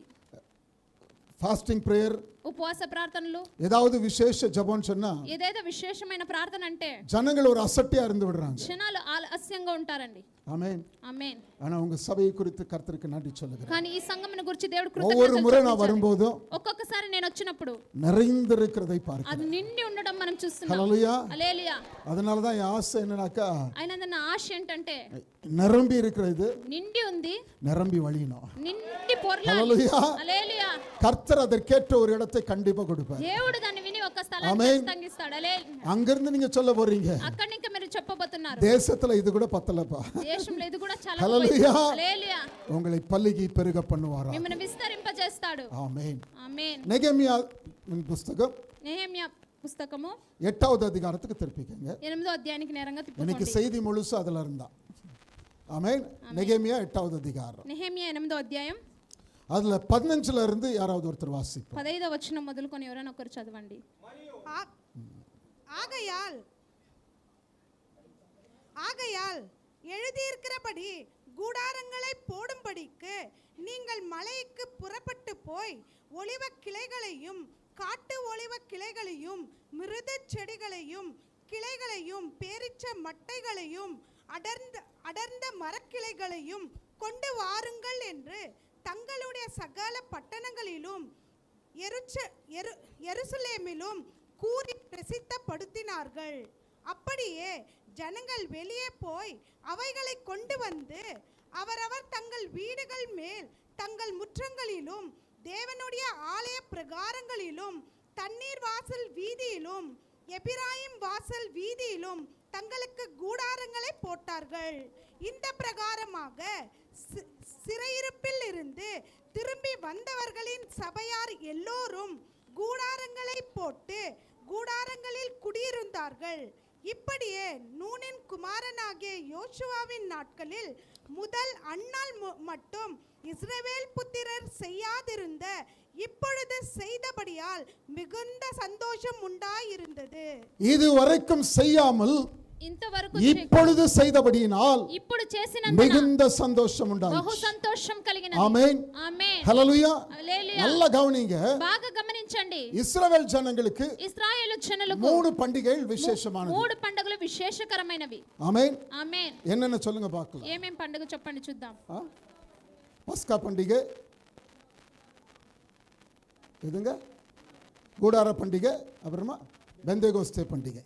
ஃபாஸ்டிங் பிரேயர், ఉపవాస ప్రార్థనలు, ஏதாவது விசேஷ ஜெபம் சொன்னா ఏదైతే విశేషమైన ప్రార్థన అంటే ஜனங்கள் ஒரு அசட்டியா இருந்து விடுறாங்க. క్షణాలు ఆలస్యంగా ఉంటారండి. ஆமென். ఆమేన్. ஆனா உங்க சபையை குறித்து கர்த்தருக்கு நன்றி சொல்லுகிறேன். కానీ ఈ సంఘమును గురించి దేవుడు ஒவ்வொரு முறை కృతజ్ఞతలు நான் வரும்போதும் ఒక్కొక్కసారి నేను వచ్చినప్పుడు நிறைந்திருக்கிறதை பார்க்கிறேன். అది నిండి ఉండడం మనం చూస్తున్నాం. ஹல்லேலூயா. హల్లెలూయా. அதனால தான் என் ஆசை என்னன்னாக்கா అయినందున నా ఆశ ఏంటంటే நிரம்பி இருக்கிறது నిండి ఉంది, நிரம்பி வழியணும். నిండి పొర్లాలి. ஹல்லேலூயா. హల్లెలూయా. கர்த்தர் அதற்கேற்ற ஒரு இடத்தை கண்டிப்பா கொடுப்பார். దేవుడు దాన్ని విని ఒక స్థలాన్ని ఆమేన్. ఖచ్చితంగిస్తాడు. హల్లెలూయా. அங்கிருந்து நீங்க சொல்ல போறீங்க, అక్కడి నుంచి మీరు చెప్పబోతున్నారు, தேசத்துல இது கூட பத்தலப்பா. దేశంలో ఇది కూడా చాలా హల్లెలూయా. హల్లెలూయా. உங்களை பல்லுகி பெருக பண்ணுவாரா. మిమ్మల్ని విస్తరింపజేస్తాడు. ஆமென். ఆమేన్. நெகேமியா புஸ்தகம் నెహెమ్యా పుస్తకము 8வது அதிகாரத்துக்கு திருப்பிக்கங்க. 8వ అధ్యాయానికి నేరంగా இன்னைக்கு తిప్పుకోండి. செய்தி முழுசு அதுல இருந்தா. ஆமென். நெகேமியா 8வது அதிகாரம், నెహెమ్యా 8వ అధ్యాయం அதுல 15ல இருந்து யாராவது ஒருத்தர் வாசிப்போம். 15వ వచనం మొదలుకొని ఎవరైనా ఒకరు చదవండి. ஆகையால் எழுதியிருக்கிறபடி கூடாரங்களை போடும்படிக்கு நீங்கள் மலைக்கு புறப்பட்டு போய் ஒலிவ கிளைகளையும் காட்டு ஒலிவ கிளைகளையும் மிருத செடிகளையும் கிளைகளையும் பேரிச்ச மட்டைகளையும் அடர்ந்த மரக்கிளைகளையும் கொண்டு வாருங்கள் என்று தங்களுடைய சகல பட்டணங்களிலும் எருசலேமிலும் கூறி பிரசித்தப்படுத்தினார்கள். அப்படியே ஜனங்கள் வெளியே போய் அவைகளை கொண்டு வந்து அவரவர் தங்கள் வீடுகள் மேல் தங்கள் முற்றங்களிலும் தேவனுடைய ஆலய பிரகாரங்களிலும் தண்ணீர் வாசல் வீதியிலும் எபிராயிம் வாசல் வீதியிலும் தங்களுக்கு கூடாரங்களை போட்டார்கள். இந்த பிரகாரமாக சிறையிருப்பில் இருந்து திரும்பி வந்தவர்களின் சபையார் எல்லோரும் கூடாரங்களை போட்டு கூடாரங்களில் குடியிருந்தார்கள். இப்படியே நூனின் குமாரனாகிய யோசுவாவின் நாட்களில் முதல் அந்நாள் மட்டும் இஸ்ரவேல் புத்திரர் செய்யாதிருந்த இப்பொழுது செய்தபடியால் மிகுந்த சந்தோஷம் உண்டாயிருந்தது. இதுவரைக்கும் செய்யாமல் ఇంతవరకు இப்பொழுது செய்தபடியினால் ఇప్పుడు చేసిన மிகுந்த சந்தோஷம் బహు உண்டாயிற்று. సంతోషం కలిగినది. ஆமென். ఆమేన్. ஹல்லேலூயா. హల్లెలూయా. நல்லா கவனிங்க. బాగా గమనించండి. இஸ்ரவேல் ஜனங்களுக்கு ఇశ్రాయేలు జనులకు 3 பண்டிகைகள் விசேஷமானது. 3 పండుగలు విశేషకరమైనవి. ஆமென். ఆమేన్. என்னென்ன சொல்லுங்க பார்க்கலாம். ఏమేం పండుగ చెప్పండి చూద్దాం. பஸ்கா பண்டிகை, எதுங்க, கூடார பண்டிகை, அப்புறமா பெந்தேகோஸ்தே பண்டிகை.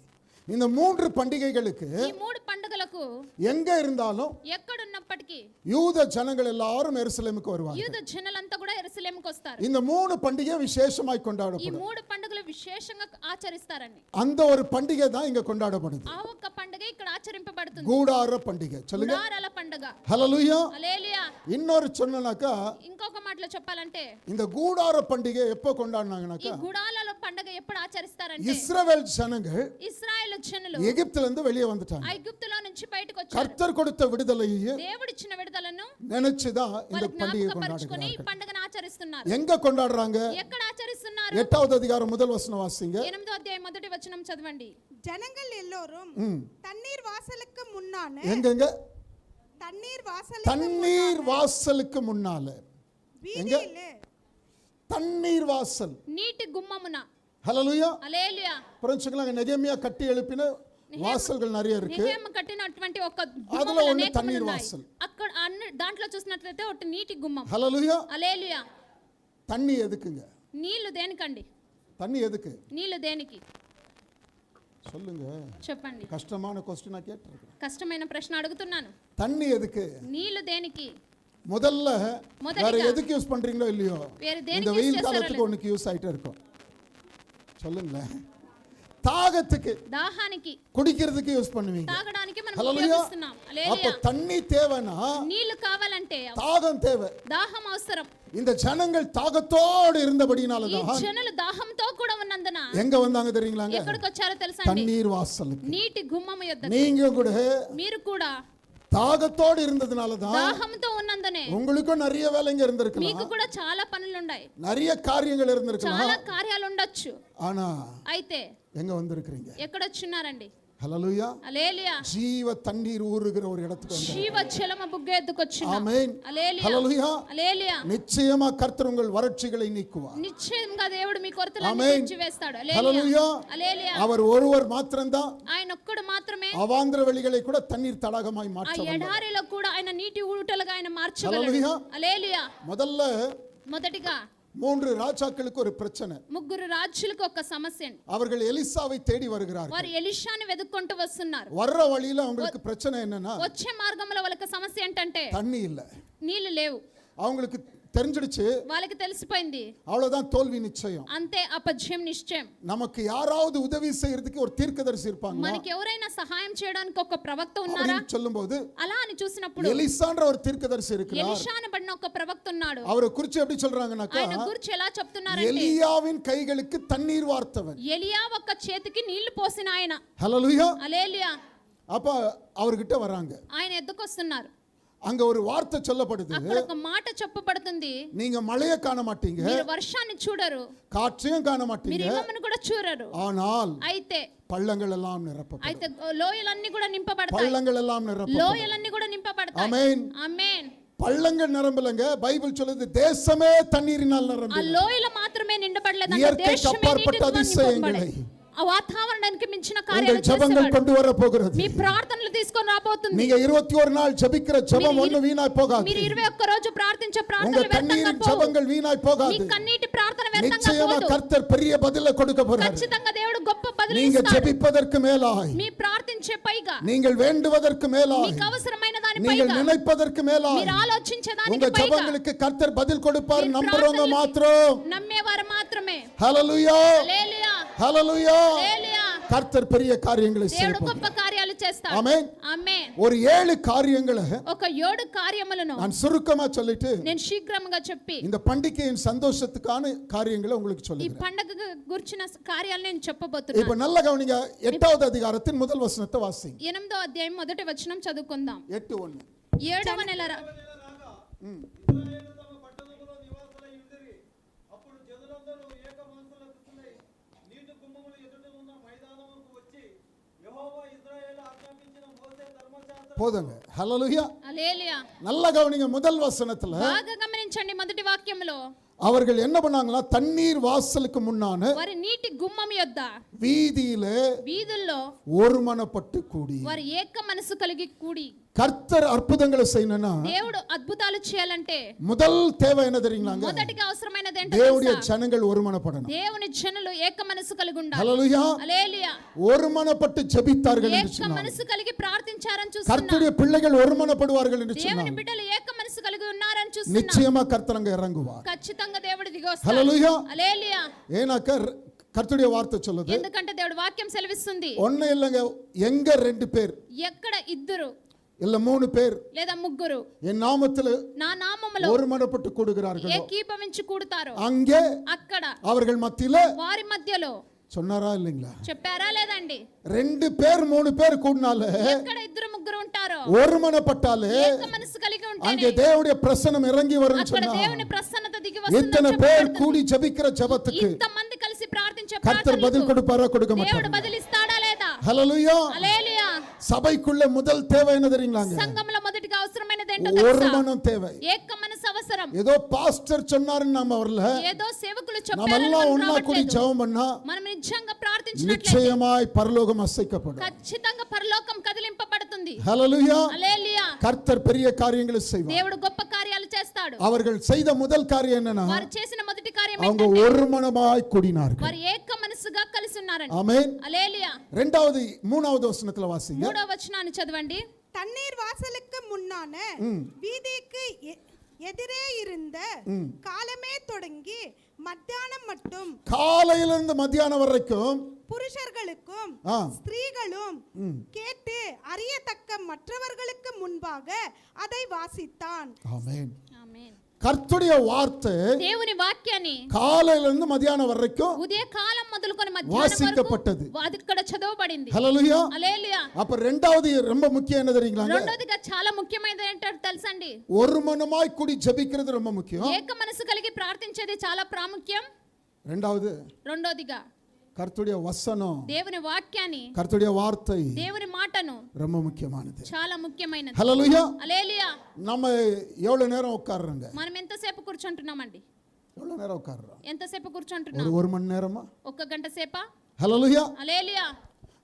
இந்த 3 பண்டிகைகளுக்கு ఈ 3 పండుగలకు எங்க இருந்தாலும் ఎక్కడున్నప్పటికీ யூத ஜனங்கள் எல்லாரும் எருசலேமுக்கு வருவாங்க. యూద జనులంతా కూడా యెరూషలేముకు వస్తారు. இந்த 3 பண்டிகை விசேஷமாய் ఈ கொண்டாடப்படும். 3 పండుగలు విశేషంగా ఆచరిస్తారండి. அந்த ஒரு பண்டிகை தான் இங்க கொண்டாடப்படுது. ఆ ఒక్క పండుగ ఇక్కడ ఆచరింపబడుతుంది. கூடார பண்டிகை. சொல்லுங்க. గుడారాల పండుగ. ஹல்லேலூயா. హల్లెలూయా. இன்னொரு சொன்னாக்கா, ఇంకొక మాటలో చెప్పాలంటే இந்த கூடார பண்டிகை எப்போ ఈ கொண்டாடினாங்கனாக்கா, గుడారాల పండుగ ఎప్పుడు ఆచరిస్తారంటే இஸ்ரவேல் ஜனங்கள் ఇశ్రాయేలు జనులు எகிப்துல இருந்து வெளியே வந்துட்டாங்க. ఐగుప్తులో నుంచి బయటకు వచ్చారు. கர்த்தர் கொடுத்த விடுதலையை దేవుడిచ్చిన విడుదలను நினைச்சுதான் இந்த వాళ్ళు பண்டிகை జ్ఞాపకపరుచుకొని ఈ கொண்டாடுறாங்க. పండుగను ఆచరిస్తున్నారు. எங்க கொண்டாடுறாங்க? ఎక్కడ ఆచరిస్తున్నారు? 8வது அதிகாரம் முதல் வசனம் வாசிங்க. 8వ అధ్యాయం మొదటి వచనం చదవండి. ஜனங்கள் எல்லோரும் தண்ணீர் வாசலுக்கு முன்னான எங்கெங்க? தண்ணீர் வாசலுக்கு முன்னால. எங்க? வீதியிலே தண்ணீர் வாசல். నీటి గుమ్మమున. ஹல்லேலூயா. హల్లెలూయా. புரிஞ்சுக்கலாம். நெகேமியா கட்டி எழுப்பின வாசல்கள் நிறைய இருக்கு. నెహెమ్యా కట్టినటువంటి ఒక அதுல గుమ్మములు ஒண்ணு అనేకములు தண்ணீர் ఉన్నాయి. வாசல். అక్కడ దాంట్లో చూసినట్లయితే ఒక నీటి గుమ్మం. ஹல்லேலூயா. హల్లెలూయా. தண்ணி எதுக்குங்க? నీళ్లు దేనికండి? தண்ணி எதுக்கு? నీళ్లు దేనికి சொல்லுங்க. చెప్పండి. கஷ்டமான கொஸ்டினா கேட்டிருக்கேன். కష్టమైన ప్రశ్న అడుగుతున్నాను. தண்ணி எதுக்கு? నీళ్లు దేనికి? முதல்ல முதலிகா. வேற எதுக்கு யூஸ் பண்றீங்களோ இல்லையோ, వేరే இந்த దేనికి வெயில் యూస్ காலத்துக்கு చేస్తారో உனக்கு யூஸ் ஆயிட்டே இருக்கும். சொல்லுங்களேன். தாகத்துக்கு, దాహానికి, குடிக்கிறதுக்கு யூஸ் பண்ணுவீங்க. తాగడానికి మనం ஹல்லேலூயா. ఉపయోగిస్తున్నాం. அப்ப హల్లెలూయా. தண்ணி தேவைனா నీళ్లు కావాలంటే தாகம் தேவை. దాహం అవసరం. இந்த ஜனங்கள் தாகத்தோடு ఈ இருந்தபடினாலதான் జనులు దాహంతో కూడా ఉన్నందున எங்க வந்தாங்க தெரியுங்களாங்க? ఎక్కడికి వచ్చారో తెలుసా అండి? தண்ணீர் வாசலுக்கு. నీటి గుమ్మము యొద్దకు. நீங்க கூட మీరు కూడా தாகத்தோடு இருந்ததுனால தான் దాహంతో ఉన్నందునే உங்களுக்கும் நிறைய வேலைங்க இருந்திருக்கலாம், మీకు కూడా చాలా పనులు ఉన్నాయి, நிறைய காரியங்கள் இருந்திருக்கலாம். చాలా కార్యాలు ఉండొచ్చు. ஆனா అయితే எங்க வந்திருக்கீங்க? ఎక్కడ వచ్చున్నారండి? ஹல்லேலூயா. హల్లెలూయా. ஜீவ தண்ணீர் ஊறுகிற ஒரு இடத்துக்கு வந்தாங்க. జీవ జలము బుగ్గ ఎద్దుకొచ్చున్నా. ஆமென். హల్లెలూయా. ஹல்லேலூயா. హల్లెలూయా. நிச்சயமா கர்த்தர் உங்கள் வறட்சிகளை நீக்குவார். నిశ్చయంగా దేవుడు మీ కొరతలన్నీ తీర్చివేస్తాడు. హల్లెలూయా. హల్లెలూయా. அவர் ஒருவர் மாத்திரம்தான் ఆయన ఒక్కడు మాత్రమే அவாந்திர வெளிகளை கூட தண்ணீர் தடாகமாய் ఆ மாற்றவல்லவர். ఎడారిలో కూడా ఆయన నీటి ఊటలుగా ఆయన మార్చగలడు. హల్లెలూయా. హల్లెలూయా. முதல்ல మొదటిగా 3 ராஜாக்களுக்கு ஒரு பிரச்சனை. ముగ్గురు రాజులకు ఒక సమస్య. அவர்கள் ఎలీసాவை தேடி வருகிறார்கள். వారు ఎలీషాని వెదుక్కుంటూ వస్తున్నారు. வர்ற வழியில அவங்களுக்கு பிரச்சனை என்னன்னா, వచ్చే మార్గంలో వాళ్ళకి సమస్య ఏంటంటే தண்ணி இல்ல. నీళ్లు లేవు. அவங்களுக்கு தெரிஞ்சிடுச்சு, వాళ్ళకి తెలిసిపోయింది, அவ்வளவுதான், தோல்வி நிச்சயம். అంతే అపజయం నిశ్చయం. நமக்கு யாராவது உதவி செய்யறதுக்கு ஒரு தீர்க்கதரிசி இருப்பாங்க. మనకి ఎవరైనా సహాయం చేయడానికి ఒక ప్రవక్త ఉన్నారా சொல்லும்போது అలా అని చూసినప్పుడు எலிசான்ற ஒரு தீர்க்கதரிசி இருக்கிறார். ఎలీషాను బడిన ఒక ప్రవక్త ఉన్నాడు. அவரை குறிச்சு எப்படி சொல்றாங்கன்னாக்கா, ఆయన గురించి ఎలా చెప్తున్నారంటే எலியாவின் கைகளுக்கு தண்ணீர் வார்த்தவன். ఎలియా ఒక చేతికి నీళ్లు పోసిన ఆయన. ஹல்லேலூயா. హల్లెలూయా. அப்ப அவர்கிட்ட வராங்க. ఆయన ఎద్దుకొస్తున్నారు. அங்க ஒரு வார்த்தை சொல்லப்படுது, అక్కడ ఒక మాట చెప్పబడుతుంది, நீங்க மழையை காண மாட்டீங்க, మీరు వర్షాన్ని చూడరు, காற்றையும் காண మీరు மாட்டீங்க, హిమమును కూడా చూడరు, ஆனால் అయితే பள்ளங்கள் எல்லாம் நிரப்பப்படும். అయితే లోయలన్నీ కూడా నింపబడతాయి, பள்ளங்கள் எல்லாம் நிரப்பப்படும். లోయలన్నీ కూడా నింపబడతాయి. ஆமென். ఆమేన్. பள்ளங்கள் நிரம்பலங்க, பைபிள் சொல்லுது தேசமே தண்ணீரினால் ఆ நிரம்பி. లోయల మాత్రమే నిండబడలేదు, இயற்கைக்கு దేశమే அப்பாற்பட்ட నీటితో அதிசயங்களை నింపబడాలి. ఆ వాతావరణానికి మించిన உங்கள் కార్యాలు ஜெபங்கள் చేసేవాడు. கொண்டு வர போகிறது. మీ ప్రార్థనలు తీసుకొని రాబోతుంది. நீங்க 21 நாள் ஜெபிக்கிற ஜெபம் ஒண்ணு வீணாய் போகாது. మీరు 21 రోజు ప్రార్థించే உங்க ప్రార్థనలు వ్యర్థంగా கண்ணீரின் పోవు. ஜெபங்கள் வீணாய் మీ போகாது. కన్నీటి ప్రార్థన వ్యర్థంగా நிச்சயமா పోదు. கர்த்தர் பெரிய பதிலை கொடுக்க போறார். ఖచ్చితంగా దేవుడు గొప్ప బదులు நீங்க ఇస్తాడు. ஜெபிப்பதற்கு மேலாய், మీ ప్రార్థించే పైగా, நீங்கள் வேண்டுவதற்கு மேலாய், మీకు అవసరమైన దాని நீங்கள் పైగా, நினைப்பதற்கு மேலாய் మీరు ఆలోచించే உங்க దానికి పైగా ஜெபங்களுக்கு கர்த்தர் பதில் கொடுப்பார். మీ நம்புறவங்க ప్రార్థనలకి மாத்திரம். నమ్మేవారు మాత్రమే. ஹல்லேலூயா. హల్లెలూయా. ஹல்லேலూயா. హల్లెలూయా. கர்த்தர் பெரிய காரியங்களை దేవుడు செய்வார். గొప్ప కార్యాలు చేస్తాడు. ஆமென். ఆమేన్. ஒரு 7 காரியங்களை ఒక 7 కార్యములను நான் சுருக்கமா சொல்லிட்டு నేను శీఘ్రంగా చెప్పి இந்த பண்டிகையின் சந்தோஷத்துக்கான காரியங்களை உங்களுக்கு ఈ சொல்லுகிறேன். పండగ గురించిన కార్యాలు నేను చెప్పబోతున్నాను. இப்ப நல்ல கவனிங்க, 8வது அதிகாரத்தின் முதல் వచనத்தை வாசிங்க. 8వ అధ్యాయం మొదటి వచనం చదువుకుందాం. 8:1. 7వ నెల போதுங்க. ஹல்லேலூயா. హల్లెలూయా. நல்ல கவனிங்க, முதல் வசனத்துல బాగా గమనించండి. మొదటి వాక్యములో அவர்கள் என்ன பண்ணாங்களா, தண்ணீர் வாசலுக்கு முன்னான వారి నీటి గుమ్మం యొద్ద வீதியில వీధుల్లో ஒருமனப்பட்டு கூடி, వారి ఏక మనసు కలిగి కూడి, கர்த்தர் அற்புதங்களை செய்யணும்னா దేవుడు అద్భుతాలు చేయాలంటే முதல் தேவை என்ன தெரியுங்களாங்க, మొదటిగా అవసరమైనది ఏంటో தேவனுடைய తెలుసా? ஜனங்கள் ஒருமனப்படணும். దేవుని జనులు ఏక మనసు కలిగి ఉండాలి. ஹல்லேலூயா. హల్లెలూయా. ஒருமனப்பட்டு ஜெபித்தார்கள் என்று ఏక சொன்னார். మనసు కలిగి ప్రార్థించారని చూస్తున్నాం. கர்த்தருடைய பிள்ளைகள் ஒருமனப்படுவார்கள் என்று దేవుని சொன்னார். బిడ్డలు ఏక మనసు కలిగి ఉన్నారని చూస్తున్నాం. நிச்சயமா கர்த்தர் அங்க இறங்குவார். ఖచ్చితంగా దేవుడు దిగి వస్తాడు. ஹல்லேலூயா. హల్లెలూయా. ஏனாக்க கர்த்தருடைய வார்த்தை சொல்லுது, ఎందుకంటే దేవుడు వాక్యం సెలవిస్తుంది, ஒண்ணு இல்லைங்க, எங்க 2 பேர் ఎక్కడ ఇద్దరు இல்ல 3 பேர் లేదా ముగ్గురు என் நாமத்தில் నా నామములో ஒருமனப்பட்டு கூடுகிறார்கள், ఏకీభవించి కూడుతారు, அங்கே అక్కడ அவர்கள் மத்தியில వారి మధ్యలో சொன்னாரா இல்லைங்களா? చెప్పారా లేదండి? 2 பேர் 3 பேர் கூடினால, ఎక్కడ ఇద్దరు ముగ్గురు ఉంటారో, ஒருமனப்பட்டாலே ఏక మనసు కలిగి அங்கே ఉంటేనే தேவனுடைய பிரசன்னம் இறங்கி வரும் అక్కడ சொன்னா, దేవుని ప్రసన్నత దిగి இத்தனை వస్తుందని பேர் చెప్పబడుతుంది. கூடி ஜெபிக்கிற ஜெபத்துக்கு ఇంతమంది కలిసి ప్రార్థించే கர்த்தர் பதில் ప్రార్థనలకు கொடுப்பாரா கொடுக்க దేవుడు மாட்டாரா? బదులిస్తాడా లేదా? ஹல்லேலூயா. హల్లెలూయా. சபைக்குள்ள முதல் தேவை என்ன தெரியுங்களாங்க, సంఘంలో మొదటిగా అవసరమైనది ఏంటో తెలుసా? ஒருமனம் தேவை. ఏక మనసు అవసరం. ஏதோ பாஸ்டர் சொன்னாருன்னு நாம வரல, ఏదో సేవకులు நம்ம చెప్పారని எல்லாம் మనం ஒன்னா கூடி రావట్లేదు. ஜெபம் பண்ணா మనం నిజంగా ప్రార్థించినట్లయితే நிச்சயமாய் பரலோகம் அசைக்கப்படும். ఖచ్చితంగా పరలోకం కదిలింపబడుతుంది. ஹல்லேலூயா. హల్లెలూయా. கர்த்தர் பெரிய காரியங்களை செய்வார். దేవుడు గొప్ప కార్యాలు చేస్తాడు. அவர்கள் செய்த முதல் காரியம் என்னன்னா, వారు చేసిన మొదటి కార్యం அவங்க ఏంటంటే ஒருமனமாய் கூடினார்கள். వారు ఏక మనసుగా కలిసి ఉన్నారండి. ஆமென். హల్లెలూయా. 3வது వచனத்துல வாசிங்க. 3వ వచనాన్ని చదవండి. தண்ணீர் வாசலுக்கு முன்னான வீதிக்கு எதிரே இருந்த காலமே தொடங்கி மத்தியானம் மட்டும், காலையிலிருந்து மத்தியானம் வரைக்கும் புருஷர்களுக்கும் ஸ்திரீகளும் கேட்டு அறியத்தக்க மற்றவர்களுக்கு முன்பாக அதை வாசித்தான். ஆமென். ఆమేన్. கர்த்தருடைய வார்த்தை దేవుని వాక్యాన్ని காலையில இருந்து மத்தியானம் வரைக்கும் ఉదయ కాలం మొదలుకొని మధ్యాహ్నం வாசிக்கப்பட்டது. వరకు అది ఇక్కడ చదవబడింది. ஹல்லேலூயா. హల్లెలూయా. அப்ப రెండవది ரொம்ப முக்கியம் என்ன தெரியுங்களா? రెండోదిగా చాలా ముఖ్యమైనది ఏంటో తెలుసండి? ஒரு மனமாய் கூடி ஜெபிக்கிறது ரொம்ப முக்கியம். ఏక మనసు కలిగి ప్రార్థించేది చాలా ప్రాముఖ్యం. రెండోదిగా கர்த்தருடைய வசனம், దేవుని వాక్యాన్ని, கர்த்தருடைய வார்த்தை, దేవుని మాటను ரொம்ப முக்கியமானது. చాలా ముఖ్యమైనది. ஹல்லேலூயா. హల్లెలూయా. நம்ம எவ்வளவு நேரம் உட்கார்றோங்க? మనం ఎంతసేపు కూర్చుంటున్నామండి? எவ்வளவு நேரம் உட்கார்றோம்? ఎంతసేపు కూర్చుంటున్నాం? ஒரு மணி நேரமா? ఒక గంట సేపా? హల్లెలూయా. హల్లెలూయా.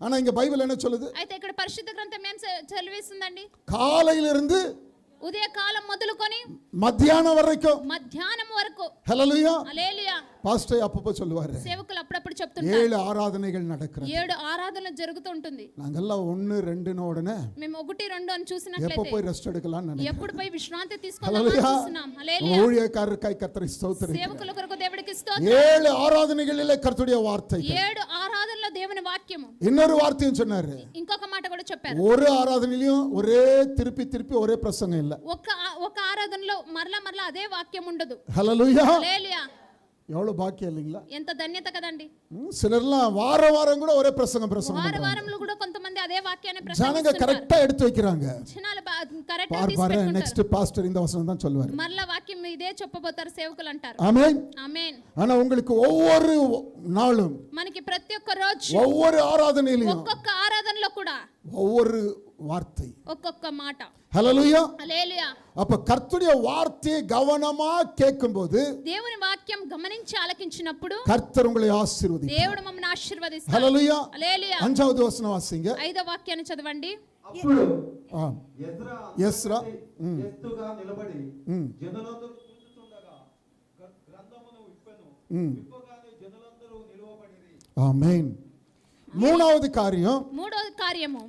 ஆனா இங்க பைபிள் என்ன சொல்லுது? అయితే ఇక్కడ పరిశుద్ధ గ్రంథం ఏం చదివిస్తుందండి? காலையிலிருந்து ఉదయ కాలం మొదలుకొని మధ్యాహ్నం వరకు. మధ్యాహ్నం వరకు. హల్లెలూయా. హల్లెలూయా. பாஸ்டர் அப்பப்போ சொல்லுவாரு, సేవకులు అప్పుడప్పుడు చెప్తుంటారు 7 ఆరాధనகள் நடக்கிறது. 7 ఆరాధనలు జరుగుతూ ఉంటుంది. நாங்கெல்லாம் 1 2 உடனே మేము 1 2 అని எப்ப చూసినట్లయితే போய் ரெஸ்ட் எடுக்கலாம்னு நினைக்கிறோம். ఎప్పుడు పోయి విశ్రాంతి తీసుకోవాలని చూస్తున్నాం. హల్లెలూయా. ஊழியக்காரருக்காய் கர்த்தரை ஸ்தோத்திரிக்கிறேன். సేవకుల కొరకు దేవుడికి స్తోత్రం. 7 ఆరాధనகளிலே కర్తருடைய వార్த்தை. 7 ఆరాధనలో దేవుని వాక్యము. இன்னொரு வார்த்தையும் சொன்னாரு. ఇంకొక మాట కూడా చెప్పారు. ஒரு ఆరాధనயிலும் ஒரே திருப்பி ஒரே பிரசங்கம் இல்ல. ఒక ఆరాధనలో మరలా అదే వాక్యం ఉండదు. హల్లెలూయా. హల్లెలూయా. எவ்வளவு பாக்கியம் இல்லைங்களா? ఎంత ధన్యత కదండి. சிலர்லாம் வாரம் கூட ஒரே பிரசங்கம் వారంలో కూడా కొంతమంది అదే వాక్యాన్ని ஜனங்க ప్రసంగిస్తున్నారు. கரெக்ட்டா எடுத்து வைக்கிறாங்க. జనాలు కరెక్ట్ గా பாரு తీసుకుంటారు. నెక్స్ట్ పాస్టర్ இந்த வசனம் தான் சொல்வாரு. మరలా వాక్యం ఇదే చెప్పబోతారు సేవకులు అంటారు. ஆமென். ఆమేన్. ஆனா உங்களுக்கு ஒவ்வொரு நாளும், మనకి ప్రతి ఒక్క రోజు, ஒவ்வொரு ஆராதனையிலும், ఒక్కొక్క ఆరాధనలో కూడా ஒவ்வொரு வார்த்தை, ఒక్కొక్క మాట. హల్లెలూయా. హల్లెలూయా. அப்ப கர்த்தருடைய வார்த்தையை கவனமா கேட்கும்போது దేవుని వాక్యం గమనించి ఆలకించినప్పుడు கர்த்தர் உங்களை ஆசீர்வதிப்பார். దేవుడు మమ్మల్ని ఆశీర్వదిస్తాడు. హల్లెలూయా. హల్లెలూయా. 5வது వచనం వాసింగ. 5వ వాక్యాన్ని చదవండి. అప్పుడు ఎస్రా ఎత్తుగా నిలబడి జనులందరూ చూచుచుండగా గ్రంథమును విప్పెను. విప్పగానే జనులందరూ నిలువబడిరి. ఆమేన్. மூணாவது காரியம், మూడవ కార్యము,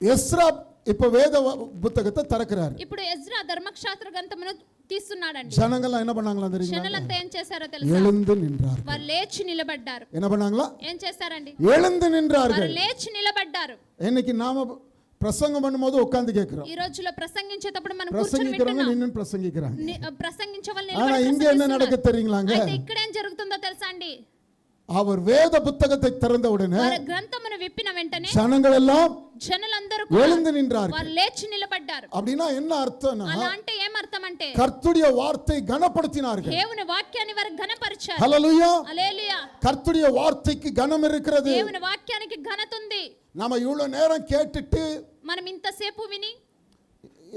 எஸ்ரா இப்ப வேத புத்தகத்தை திறக்கிறார். ఇప్పుడు ఎజ్రా ధర్మశాస్త్ర గ్రంథమును తీస్తున్నాడండి. ஜனங்கள் என்ன பண்ணாங்களா தெரியுமா? జనులంతా ఏం చేశారో తెలుసా? எழுந்து நின்றார்கள். వారు లేచి నిలబడ్డారు. என்ன பண்ணாங்களா? ఏం చేశారండి? எழுந்து వారు நின்றார்கள். లేచి నిలబడ్డారు. இன்னைக்கு நாம பிரசங்கம் பண்ணும்போது உட்கார்ந்து கேக்குறோம். ఈ రోజులో ప్రసంగించేటప్పుడు మనం కూర్చొని பிரசங்கிக்கிறவங்க వింటున్నాం. நின்னு பிரசங்கிக்கிறாங்க. ప్రసంగించే వాళ్ళు ஆனா నిలబడి இங்க என்ன நடக்க ప్రసంగిస్తున్నారు. தெரியுங்களாங்க? అయితే ఇక్కడ ఏం జరుగుతుందో తెలుసా అండి? அவர் வேத புத்தகத்தை திறந்த உடனே వారు గ్రంథమును విప్పిన వెంటనే ஜனங்கள் எல்லாம் జనులందరూ எழுந்து நின்றார்கள். వారు లేచి నిలబడ్డారు. அப்படின்னா என்ன అర్థம்னா, అలా అంటే ఏం అర్థం అంటే கர்த்தருடைய வார்த்தை கனப்படுத்தினார்கள். దేవుని వాక్యాన్ని వారు ఘనపరిచారు. హల్లెలూయా. హల్లెలూయా. கர்த்தருடைய வார்த்தைக்கு கனம் இருக்கிறது. దేవుని వాక్యానికి ఘనత ఉంది. நாம இவ்வளவு நேரம் கேட்டுட்டு మనం ఇంతసేపు విని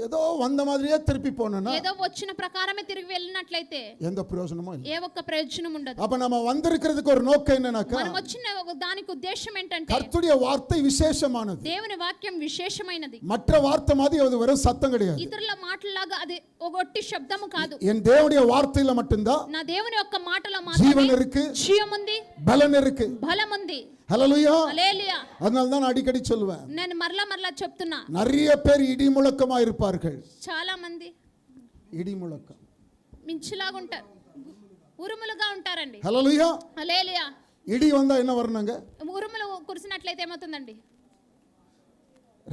ஏதோ வந்த மாதிரியே திருப்பி போனோம்னா ఏదో వచ్చిన ప్రకారమే తిరిగి వెళ్ళినట్లయితే எந்த பிரயோஜனமும் இல்லை. ఏ ఒక్క ప్రయోజనం ఉండదు. அப்ப நம்ம வந்திருக்கிறதுக்கு ஒரு நோக்கம் என்னன்னாக்கா, మనం వచ్చిన దానికి ఉద్దేశం ఏంటంటే கர்த்தருடைய வார்த்தை விசேஷமானது. దేవుని వాక్యం విశేషమైనది. மற்ற வார்த்தை மாதிரி அது வெறும் சத்தம் கிடையாது. ఇతరుల మాటలాగా అది ఒక ఒట్టి శబ్దము కాదు. என் தேவனுடைய வார்த்தையில மட்டும்தான் నా దేవుని యొక్క మాటలో ஜீவன் మాత్రమే இருக்கு, జీవం ఉంది, பலன் இருக்கு. బలం ఉంది. ஹல்லேலூயா. హల్లెలూయా. அதனால தான் அடிக்கடி சொல்லுவேன், నేను మరలా చెప్తున్నా, நிறைய பேர் இடி முழக்கமா இருப்பார்கள். చాలా మంది இடி முழக்கம், మించులాగా ఉంటారు, ఉరుములుగా ఉంటారండి. ஹல்லேலூயா. హల్లెలూయా. இடி வந்தா என்ன வரணுங்க? ఉరుములు కురిసినట్లయితే ఏమవుతుందండి?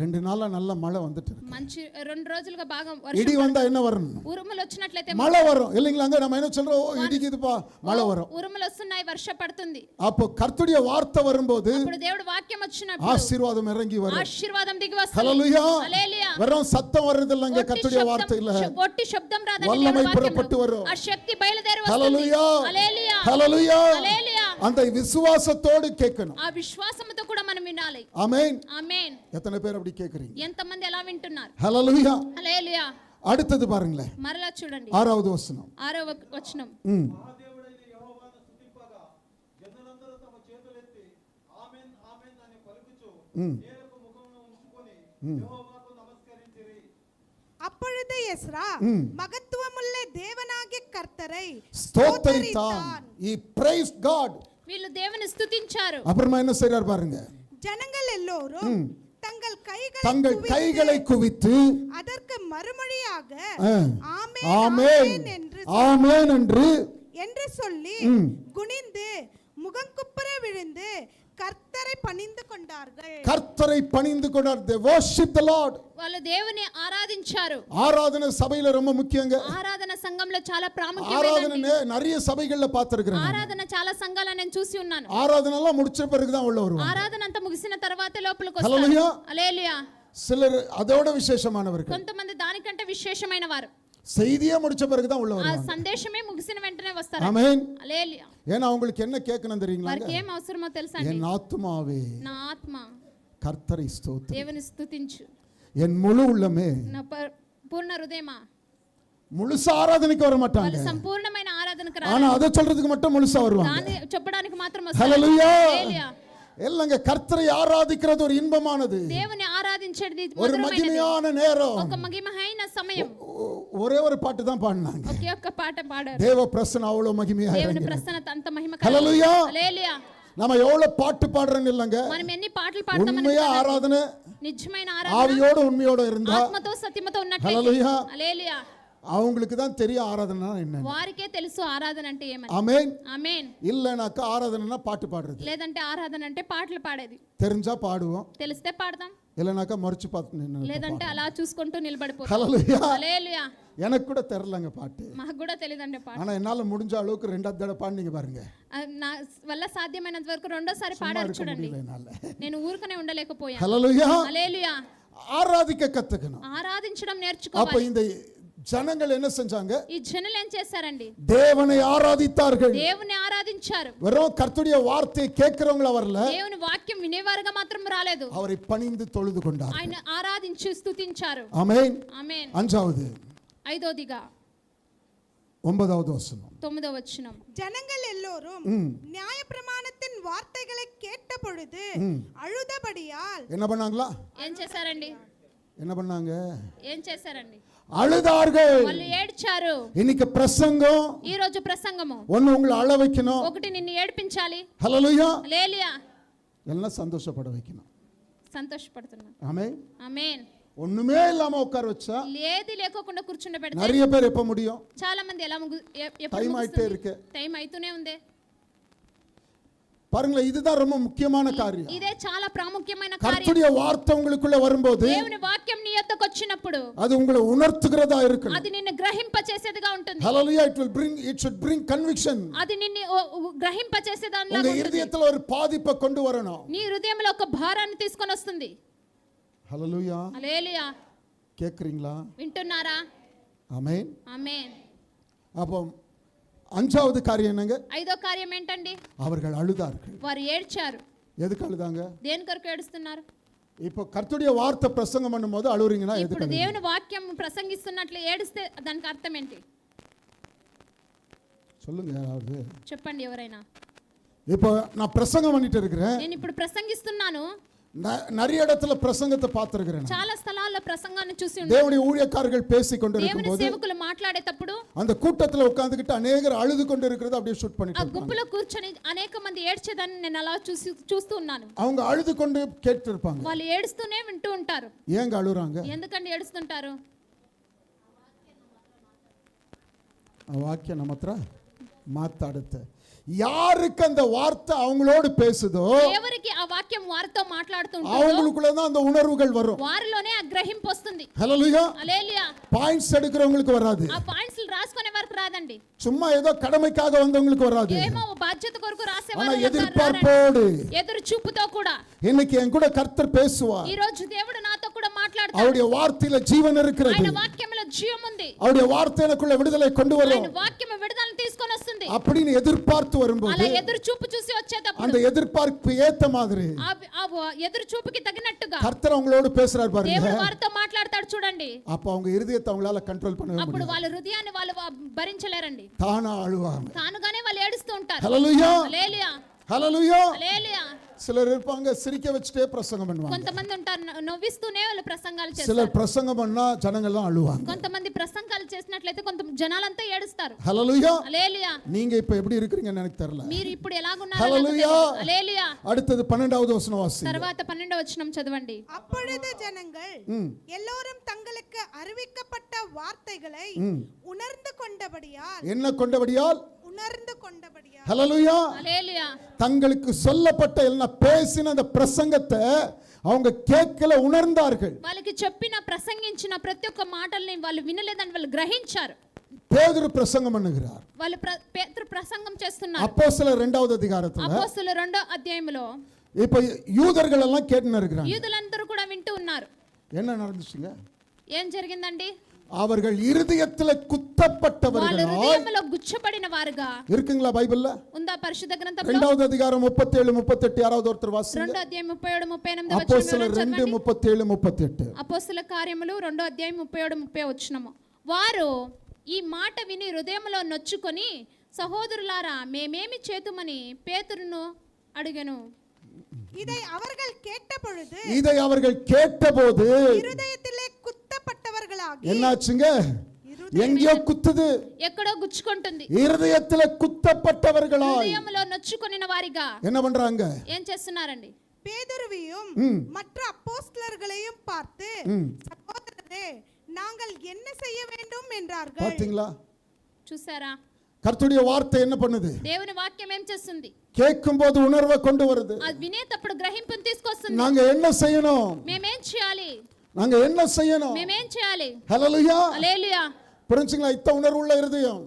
2 நாளா நல்ல மழை வந்துட்டு இருக்கு. మంచి 2 రోజులుగా బాగా இடி வந்தா என்ன வரணும்? ఉరుములు వచ్చినట్లయితే மழை வரும் இல்லைங்களாங்க? நம்ம என்ன சொல்றோம், இடிக்குதுப்பா மழை வரும். ఉరుములు వస్తున్నాయి, వర్ష పడుతుంది. அப்போ கர்த்தருடைய வார்த்தை வரும்போது అప్పుడు దేవుడు వాక్యం వచ్చినప్పుడు ஆசீர்வாதம் இறங்கி வரும். ఆశీర్వాదం దిగి వస్తుంది. ஹல்லேலூயா. హల్లెలూయా. வெறும் சத்தம் வர்றது இல்லங்க, கர்த்தருடைய வார்த்தை இல்ல. ఒట్టి శబ్దం రాదండి, வல்லமை దేవుని புறப்பட்டு వాక్యంలో வரும். ఆ శక్తి బయలుదేరి వస్తుంది. ஹல்லேலூயா. హల్లెలూయా. ஹல்லேலూயா. హల్లెలూయా. அந்த விசுவாசத்தோடு கேட்கணும். ఆ విశ్వాసముతో కూడా మనం వినాలి. ஆமென். ఆమేన్. எத்தனை பேர் அப்படி கேக்குறீங்க? ఎంతమంది ఎలా వింటున్నారు? ஹல்லேலூயா. హల్లెలూయా. அடுத்தது பாருங்களேன், మరలా చూడండి 6வது వచనం. 6వ వచనం. మహాదేవుడైన యెహోవాను స్తుతింపగా జనులందరూ తమ చేతులెత్తి ఆమేన్ ఆమేన్ అని పలుకుచు నేలకు ముఖమును ఉంచుకొని యెహోవాకు నమస్కరించిరి. அப்பொழுது எஸ்ரா மகத்துவமுள்ள தேவனாகிய கர்த்தரை ஸ்தோத்தரித்தான். He praised God. వీళ్ళు దేవుని స్తుతించారు. அப்புறமா என்ன செய்றார் பாருங்க, ஜனங்கள் எல்லோரும் தங்கள் கைகளை குவித்து அதற்கு மறுமொழியாக ஆமென் ஆமென் என்று சொல்லி குனிந்து முகங்குப்புற விழுந்து கர்த்தரை பணிந்து கொண்டார்கள். கர்த்தரை பணிந்து கொண்டார். They worship the Lord. వాళ్ళు దేవుని ఆరాధించారు. ஆராதனை சபையில ரொம்ப முக்கியங்க. ఆరాధన సంఘంలో చాలా ప్రాముఖ్యమైనది. ஆராதனை நிறைய சபைகள்ல பார்த்திருக்கிறேன். ఆరాధన చాలా సంఘాలలో నేను చూసి ఉన్నాను. ஆராதனை எல்லாம் முடிச்ச பிறகு தான் உள்ள வருவாங்க. ఆరాధన అంతా ముగిసిన తర్వాత లోపలికి హల్లెలూయా. వస్తారు. హల్లెలూయా. சிலர் அதோட விசேஷமானவர்கள். కొంతమంది దానికంటే విశేషమైన వారు செய்தியே முடிச்ச பிறகு தான் உள்ள ఆ வருவாங்க. సందేశమే ముగిసిన వెంటనే వస్తారు. ஆமென். హల్లెలూయా. ஏன்னா அவங்களுக்கு என்ன கேட்கணும் தெரியுங்களா? వారికి ఏం అవసరమో తెలుసా అండి? என் ஆத்துமாவே నా ఆత్మ கர்த்தரை ஸ்தோத்திரி. దేవుని స్తుతించు. என் முழு உள்ளமே. నా పూర్ణ హృదయమా. முழுசா ஆராதனைக்கு வர மாட்டாங்க. వాళ్ళు సంపూర్ణమైన ఆరాధనకు ஆனா రారు. அதை சொல்றதுக்கு மட்டும் முழுசா வருவாங்க. దాన్ని చెప్పడానికి మాత్రం వస్తారు. ஹல்லேலூயா. హల్లెలూయా. இல்லங்க, கர்த்தரை ஆராதிக்கிறது ஒரு இன்பமானது, దేవుని ఆరాధించేది ஒரு మధురమైనది. மகிமையான நேரம். ఒక మహిమహైన సమయం. ஒரே ஒரு பாட்டு தான் பாடினாங்க. ఒకే ఒక్క పాట పాడారు. தேவ பிரசன்னம் அவ்வளவு மகிமையா దేవుని இறங்கினது. ప్రసన్నత అంత మహిమ ஹல்லேலூயா. హల్లెలూయా. நம்ம எவ்வளவு பாட்டு பாடுறோன்னு இல்லங்க, మనం ఎన్ని పాటలు పాడతామని உண்மையா ஆராதனை నిజమైన ఆరాధన ஆவியோட உண்மையோட இருந்தா, ఆత్మతో సత్యమతో ఉన్నట్లయితే ஹல்லேலூயா, హల్లెలూయా, அவங்களுக்கு தான் தெரியும் ஆராதனை என்ன. వారికే తెలుసు ఆరాధన అంటే ఏమని. ஆமென். ఆమేన్. இல்லனாக்கா ஆராதனைனா பாட்டு பாடுறது. లేదంటే ఆరాధన అంటే పాటలు పాడేది. தெரிஞ்சா பாடுவோம், తెలిస్తే పాడతాం, இல்லனாக்கா மறுச்சு பார்த்து లేదంటే అలా చూసుకుంటూ నిలబడిపోతాం. ஹல்லேலூயா. హల్లెలూయా. எனக்கு கூட தெரியலங்க பாட்டு, మాకు కూడా తెలియదండి పాట. ஆனா என்னால முடிஞ்ச அளவுக்கு ரெண்டாவது தடவை பாடுனீங்க பாருங்க. నా వల్ల సాధ్యమైనంత వరకు రెండోసారి சும்மா పాడారు இருக்க చూడండి. முடியல என்னால. నేను ఊరుకనే ఉండలేకపోయాను. ஹல்லேலூயா. హల్లెలూయా. ஆராதிக்க கத்துக்கணும். ఆరాధించడం அப்ப నేర్చుకోవాలి. இந்த ஜனங்கள் என்ன செஞ்சாங்க? ఈ జనులు ఏం చేశారండి? தேவனை ஆராதித்தார்கள். దేవుని ఆరాధించారు. வெறும் கர்த்தருடைய வார்த்தையை கேட்கிறவங்கள வரல, దేవుని వాక్యం వినేవారుగా మాత్రం రాలేదు. அவரை பணிந்து தொழுது கொண்டார். ఆయన ఆరాధించి స్తుతించారు. ஆமென். ఆమేన్. அஞ்சாவது, ఐదోదిగా 9வது வசனம். 9వ వచనం. ஜனங்கள் எல்லோரும் நியாயப்பிரமாணத்தின் வார்த்தைகளை கேட்ட பொழுது அழுதபடியால் என்ன பண்ணாங்களா? ఏం చేశారండి? என்ன பண்ணாங்க? ఏం చేశారండి? அழுதார்கள். వాళ్ళు ఏడ్చారు. இன்னைக்கு பிரசங்கம் ఈ రోజు ప్రసంగము ஒன்னு உங்களை அழ வைக்கணும். ఒకటి నిన్ను ఏడ్పించాలి. ஹல்லேலூயா. హల్లెలూయా. எல்லாம் சந்தோஷப்பட வைக்கணும். సంతోషపడుతున్నాను. ஆமென். ఆమేన్. ஒண்ணுமே இல்லாம உட்கார வச்சா ఏది లేకోకుండా కూర్చుండబెడితే நிறைய பேர் எப்ப முடியும்? చాలా మంది ఎలా ఎప్పుడు టైం అయితే ముగుస్తుంది? இருக்கு. టైం అయితూనే ఉంది. பாருங்களேன், இதுதான் ரொம்ப முக்கியமான காரியம். ఇదే చాలా ప్రాముఖ్యమైన కార్యం. கர்த்தருடைய வார்த்தை உங்களுக்குள்ள வரும்போது దేవుని వాక్యం నీ యొద్దకు వచ్చినప్పుడు அது உங்களை உணர்த்துகிறதா இருக்கணும். అది నిన్ను గ్రహింపచేసేదిగా ఉంటుంది. Hallelujah. It should bring conviction. అది నిన్ను గ్రహింపచేసేదానిలా உங்க ఉంటుంది. இதயத்துல ஒரு பாதிப்பை கொண்டு வரணும். నీ హృదయంలో ఒక భారాన్ని తీసుకొని వస్తుంది. Hallelujah. హల్లెలూయా. கேக்குறீங்களா? వింటున్నారా? ஆமென். ఆమేన్. அப்போ அஞ்சாவது காரியம் என்னங்க? ఐదో కార్యం ఏంటండి? அவர்கள் அழுதார்கள். వారు ఏడ్చారు. எதுக்கு அழுதாங்க? దేని కొరకు ఏడుస్తున్నారు? இப்போ கர்த்தருடைய வார்த்தை பிரசங்கம் பண்ணும்போது அழுவுறீங்கன்னா ఇప్పుడు எதுக்கு? దేవుని వాక్యం ప్రసంగిస్తున్నట్లు ఏడిస్తే దానికి అర్థం ఏంటి? சொல்லுங்க யாராவது. చెప్పండి ఎవరైనా. இப்போ நான் பிரசங்கம் பண்ணிட்டு இருக்கிறேன், నేను ఇప్పుడు ప్రసంగిస్తున్నాను. நிறைய இடத்துல பிரசங்கத்தை பார்த்திருக்கிறேன். చాలా స్థలాల్లో ప్రసంగాన్ని చూసి ఉంటాను. தேவனுடைய ஊழியக்காரர்கள் பேசிக் கொண்டிருக்கும் దేవుని போது సేవకులు మాట్లాడేటప్పుడు அந்த கூட்டத்துல உட்கார்ந்துகிட்டு அநேகர் அழுது கொண்டு இருக்கிறது அப்படியே ஷூட் ఆ பண்ணிட்டு இருப்பாங்க. గుంపులో కూర్చొని అనేక మంది ఏడ్చేదాన్ని నేను అలా చూస్తూ ఉన్నాను. அவங்க அழுது கொண்டு கேட்டு இருப்பாங்க. వాళ్ళు ఏడుస్తూనే వింటూ ఉంటారు. ஏங்க அழுறாங்க? ఎందుకండి ఏడుస్తుంటారు? ಆ ವಾಕ್ಯ ನಮ್ಮ ಹತ್ರ ಮಾತಾಡುತ್ತೆ. யாருக்கு அந்த வார்த்தை அவங்களோடு பேசுதோ ఎవరికి ఆ వాక్యం వారితో మాట్లాడుతుంటారో அவங்களுக்குள்ள தான் அந்த உணர்வுகள் வரும். వారిలోనే ఆ గ్రహింపు వస్తుంది. ஹல்லேலூயா. హల్లెలూయా. பாயிண்ட்ஸ் எடுக்கிறவங்களுக்கு வராது. ఆ పాయింట్స్ రాసుకునే వరకు రాదండి. சும்மா ஏதோ கடமைக்காக வந்தவங்களுக்கு வராது. ఏమో బాధ్యత కొరకు ஆனா రాసేవారు எதிர்பார்ப்போடு ఎదురు చూపుతో కూడా இன்னைக்கு என் கூட கர்த்தர் பேசுவார். ఈ రోజు దేవుడు నాతో కూడా మాట్లాడతాడు. அவருடைய வார்த்தையில ஜீவன் இருக்கிறது. ఆయన వాక్యంలో జీవం ఉంది. அவருடைய வார்த்தைக்குள்ள விடுதலை கொண்டு வரும். ఆయన వాక్యం విడుదలను తీసుకొని వస్తుంది. அப்படின்னு எதிர்பார்த்து வரும்போது అలా ఎదురు చూపు చూసి వచ్చేటప్పుడు அந்த எதிர்பார்ப்பு ஏத்த மாதிரி ఆ ఎదురు చూపుకి తగినట్టుగా கர்த்தர் அவங்களோடு பேசுறார் பாருங்க. దేవుడు వారితో మాట్లాడతాడు చూడండి. அப்ப அவங்க இருதயத்தை அவங்களால கண்ட்ரோல் பண்ணவே అప్పుడు முடியாது. వాళ్ళ హృదయాన్ని వాళ్ళు భరించలేరండి. தானா அழுவாங்க. తానుగానే వాళ్ళు ఏడుస్తూ ఉంటారు. ஹல்லேலூயா. హల్లెలూయా. ஹல்லேலூயா. హల్లెలూయా. சிலர் இருப்பாங்க சிரிக்க வச்சுட்டே பிரசங்கம் பண்ணுவாங்க. కొంతమంది ఉంటారు నవ్విస్తూనే వాళ్ళు ప్రసంగాలు చేస్తారు. சிலர் பிரசங்கம் பண்ணா ஜனங்கள் எல்லாம் அழுவாங்க. కొంతమంది ప్రసంగాలు చేసినట్లయితే కొంత జనాలంతా ఏడుస్తారు. ஹல்லேலூயா. హల్లెలూయా. நீங்க இப்ப எப்படி இருக்கீங்கன்னு எனக்கு தெரியல. మీరు ఇప్పుడు ఎలాగున్నారో హల్లెలూయా. హల్లెలూయా. அடுத்தது 12வது வசனம் வாசி. తర్వాత 12వ వచనం చదవండి. அப்பொழுது ஜனங்கள் எல்லோரும் தங்களுக்கு அறிவிக்கப்பட்ட வார்த்தைகளை உணர்ந்து கொண்டபடியால் என்ன கொண்டபடியால்? உணர்ந்து கொண்டபடியால் ஹல்லேலூயா. హల్లెలూయా. தங்களுக்கு சொல்லப்பட்ட எல்லாம் பேசின அந்த பிரசங்கத்தை அவங்க கேட்கல, உணர்ந்தார்கள். వాళ్ళకి చెప్పిన ప్రసంగించిన ప్రతి ఒక్క మాటల్ని వాళ్ళు వినలేదని వాళ్ళు గ్రహించారు. பேதுரு பிரசங்கம் பண்ணுகிறார். వాళ్ళు పేతురు ప్రసంగం చేస్తున్నారు. அப்போஸ்தலர் 2வது அதிகாரத்துல అపోస్తలుల 2వ అధ్యాయంలో இப்ப யூதர்கள் எல்லாம் கேட்டுன்னு இருக்கிறாங்க. యూదులందరూ కూడా వింటూ ఉన్నారు. என்ன நடந்துச்சுங்க? ఏం జరిగిందండి? அவர்கள் இருதயத்துல వాళ్ళు குத்தப்பட்டவர்களாய் హృదయంలో గుచ్చబడిన వారుగా இருக்குங்களா பைபிள்ல? ఉందా పరిశుద్ధ గ్రంథంలో? 2வது அதிகாரம் 37 38 யாராவது ஒருத்தர் வாசிங்க. 2వ అధ్యాయం 37 38 அப்போஸ்தலர் వచనం 2 37 38. అపోస్తల కార్యములు 2వ అధ్యాయం 37 30 వచనము. వారు ఈ మాట విని హృదయంలో నొచ్చుకొని, సహోదరులారా మేమేమి చేతుమని పేతురును అడిగెను. இதை அவர்கள் கேட்டபொழுது இருதயத்திலே குத்தப்பட்டவர்களாகி என்னாச்சுங்க? எங்கேயோ குத்துது, ఎక్కడో గుచ్చుకుంటుంది. இருதயத்துல குத்தப்பட்டவர்களாய் హృదయంలో నొచ్చుకొనిన వారిగా என்ன பண்றாங்க? ఏం చేస్తున్నారండి? பேதுருவையும் மற்ற அப்போஸ்தலர்களையும் பார்த்து, சகோதரரே நாங்கள் என்ன செய்ய வேண்டும் என்றார்கள். பாத்தீங்களா? చూసారా? கர்த்தருடைய வார்த்தை என்ன பண்ணுது? దేవుని వాక్యం ఏం చేస్తుంది? கேட்கும்போது உணர்வை கொண்டு வருது. అది వినేటప్పుడు గ్రహింపుని తీసుకొస్తుంది. நாங்க என்ன செய்யணும்? మేమేం చేయాలి? நாங்க என்ன செய்யணும்? మేమేం చేయాలి? ஹல்லேலூயா. హల్లెలూయా. புரிஞ்சுங்களா? இத்த உணர்வுள்ள இருதயம்,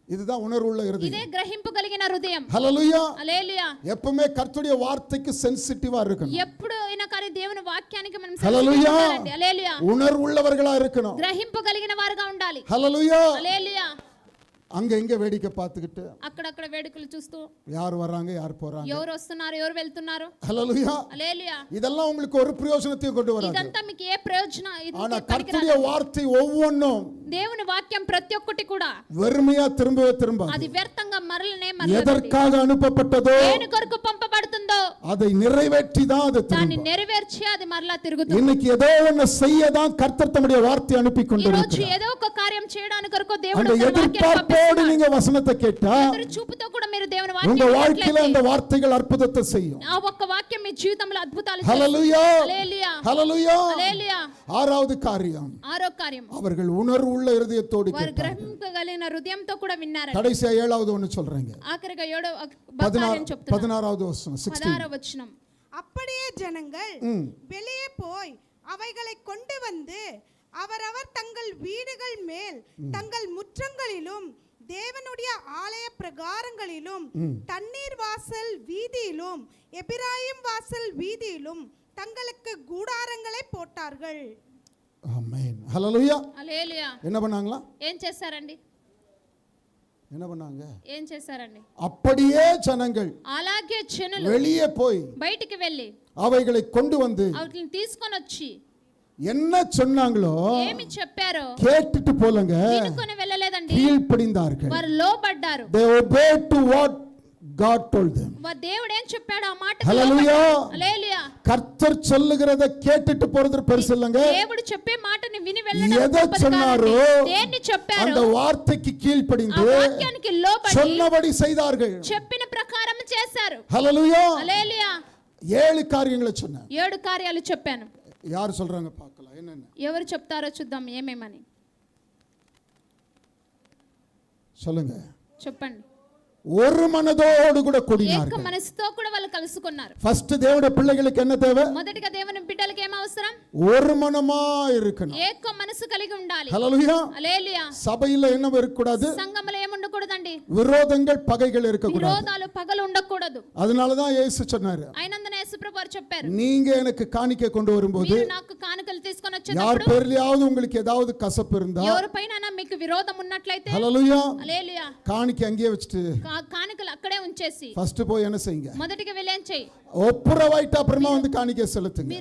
இதுதான் உணர்வுள்ள இருதயம். ఇదే గ్రహింపు కలిగిన హృదయం. ஹல்லேலூயா. హల్లెలూయా. எப்பவுமே கர்த்தருடைய வார்த்தைக்கு சென்சிட்டிவா இருக்கணும். ఎప్పుడు అయినా కానీ దేవుని వాక్యానికి మనం హల్లెలూయా. హల్లెలూయా. உணர்வுள்ளவர்களா இருக்கணும். గ్రహింపు కలిగిన వారుగా ఉండాలి. ஹல்லேலூயா. హల్లెలూయా. அங்க இங்க வேடிக்கை பார்த்துக்கிட்டு అక్కడక్కడ వేడుకలు చూస్తూ யார் வர்றாங்க யார் போறாங்க, ఎవరు వస్తున్నారు ఎవరు వెళ్తున్నారు. ஹல்லேலூயா. హల్లెలూయా. இதெல்லாம் உங்களுக்கு ஒரு பிரயோஜனத்தையும் கொண்டு வராது. ఇదంతా మీకు ఏ ప్రయోజనం ஆனா கர்த்தருடைய வார்த்தை ஒவ்வொன்றும் దేవుని వాక్యం ప్రతి ఒక్కటి కూడా வெறுமையா திரும்பவே திரும்பாது. అది వ్యర్థంగా మరలనే எதற்காக அனுப்பப்பட்டதோ దేని కొరకు పంపబడుతుందో அதை நிறைவேற்றி தான் அது దాన్ని திரும்பும். నెరవేర్చి అది మరలా తిరుగుతుంది. இன்னைக்கு ஏதோ ஒண்ணு செய்ய தான் கர்த்தர் தம்முடைய வார்த்தை அனுப்பி ఈ రోజు கொண்டிருக்கிறார். ఏదో ఒక కార్యం చేయడానికి కొరకు దేవుడు அந்த తన వాక్యాన్ని எதிர்பார்ப்போடு పంపిస్తున్నాడు. நீங்க வசனத்தை கேட்டா ఎదురు చూపుతో కూడా మీరు దేవుని உங்க వాక్యం வாழ்க்கையில அந்த విన్నట్లయితే வார்த்தைகள் அற்புதத்தை செய்யும். ఆ ఒక్క వాక్యం మీ జీవితంలో అద్భుతాలు చేస్తుంది. ஹல்லேலூயா. హల్లెలూయా. ஹல்லேலూயா. హల్లెలూయా. ஆறாவது காரியம், ఆరో కార్యం, அவர்கள் உணர்வுள்ள இருதயத்தோடு వారు கேட்டார்கள். గ్రహింపగలిగిన హృదయంతో కూడా విన్నారు. கடைசியா 7வது ஒன்னு சொல்றீங்க. ఆఖరిగా ఏడో కార్యం చెప్తున్నారు. 16வது வசனம் 16. 16వ వచనం. அப்படியே ஜனங்கள் வெளியே போய் அவைகளை கொண்டு வந்து அவரவர் தங்கள் வீடுகள் மேல் தங்கள் முற்றங்களிலும் தேவனுடைய ஆலய பிரகாரங்களிலும் தண்ணீர் வாசல் வீதியிலும் எபிராயிம் வாசல் வீதியிலும் தங்களுக்கு கூடாரங்களை போட்டார்கள். ஆமென். ஹல்லேலூயா. హల్లెలూయా. என்ன பண்ணாங்களா? ఏం చేశారండి? என்ன பண்ணாங்க? ఏం చేశారండి? அப்படியே ஜனங்கள் అలాగే జనులు வெளியே போய் బయటికి వెళ్ళి அவைகளை கொண்டு வந்து వాటిని తీసుకొని వచ్చి என்ன சொன்னாங்களோ ఏమి చెప్పారో கேட்டுட்டு போலங்க, వినుకొని వెళ్ళలేదండి. கீழ்ப்படிந்தார்கள். వారు లోబడ్డారు. They obeyed to what God told them. దేవుడు ఏం చెప్పాడు ఆ మాట. హల్లెలూయా. హల్లెలూయా. கர்த்தர் சொல்லுகிறத கேட்டுட்டு போறது பெருசு இல்லங்க. దేవుడు చెప్పే మాటని విని వెళ్ళడం எதை గొప్పది சொன்னாரோ కాదండి. దేన్ని చెప్పారో அந்த వార్த்தைக்கு கீழ்ப்படிந்து ఆ వాక్యానికి లోబడి சொன்னபடி செய்தார்கள். చెప్పిన ప్రకారం చేశారు. ஹல்லேலூயா. హల్లెలూయా. 7 காரியங்களை சொன்னேன். 7 కార్యాలు చెప్పాను. யார் சொல்றாங்க பார்க்கலாம் என்னென்ன ఎవరు చెప్తారో చూద్దాం ఏమేమని. சொல்லுங்க. చెప్పండి. ஒரு மனதோடு கூட ఏక கூடினார்கள். మనసుతో కూడా వాళ్ళు కలుసుకున్నారు. ஃபர்ஸ்ட் தேவனுடைய பிள்ளைகளுக்கு என்ன தேவை? మొదటిగా దేవుని బిడ్డలకు ఏం అవసరం? ஒரு மனமா இருக்கணும். ఏక మనసు కలిగి ఉండాలి. ஹல்லேலூயா. హల్లెలూయా. சபையில என்ன இருக்க கூடாது? సంఘంలో ఏం ఉండకూడదండి? விரோதங்கள் பகைகள் இருக்க கூடாது. విరోధాలు పగలు ఉండకూడదు. அதனால தான் இயேசு சொன்னாரு, అయినందున యేసుప్రభు వారు చెప్పారు, நீங்க எனக்கு காணிக்கை கொண்டு வரும்போது మీరు నాకు కానుకలు తీసుకొని யார் వచ్చేటప్పుడు பேர்லயாவது உங்களுக்கு ஏதாவது கசப்பு இருந்தா, ఎవరిపైన మీకు విరోధం ఉన్నట్లయితే ஹல்லேலூயா, హల్లెలూయా, காணிக்கை அங்கேயே வச்சுட்டு కానుకలు అక్కడే ఉంచేసి ஃபர்ஸ்ட் போய் என்ன செய்யுங்க? మొదటిగా వెళ్ళేం చెయ్యి. ஒப்புரவாயிட்டு அப்புறமா வந்து காணிக்கை செலுத்துங்க.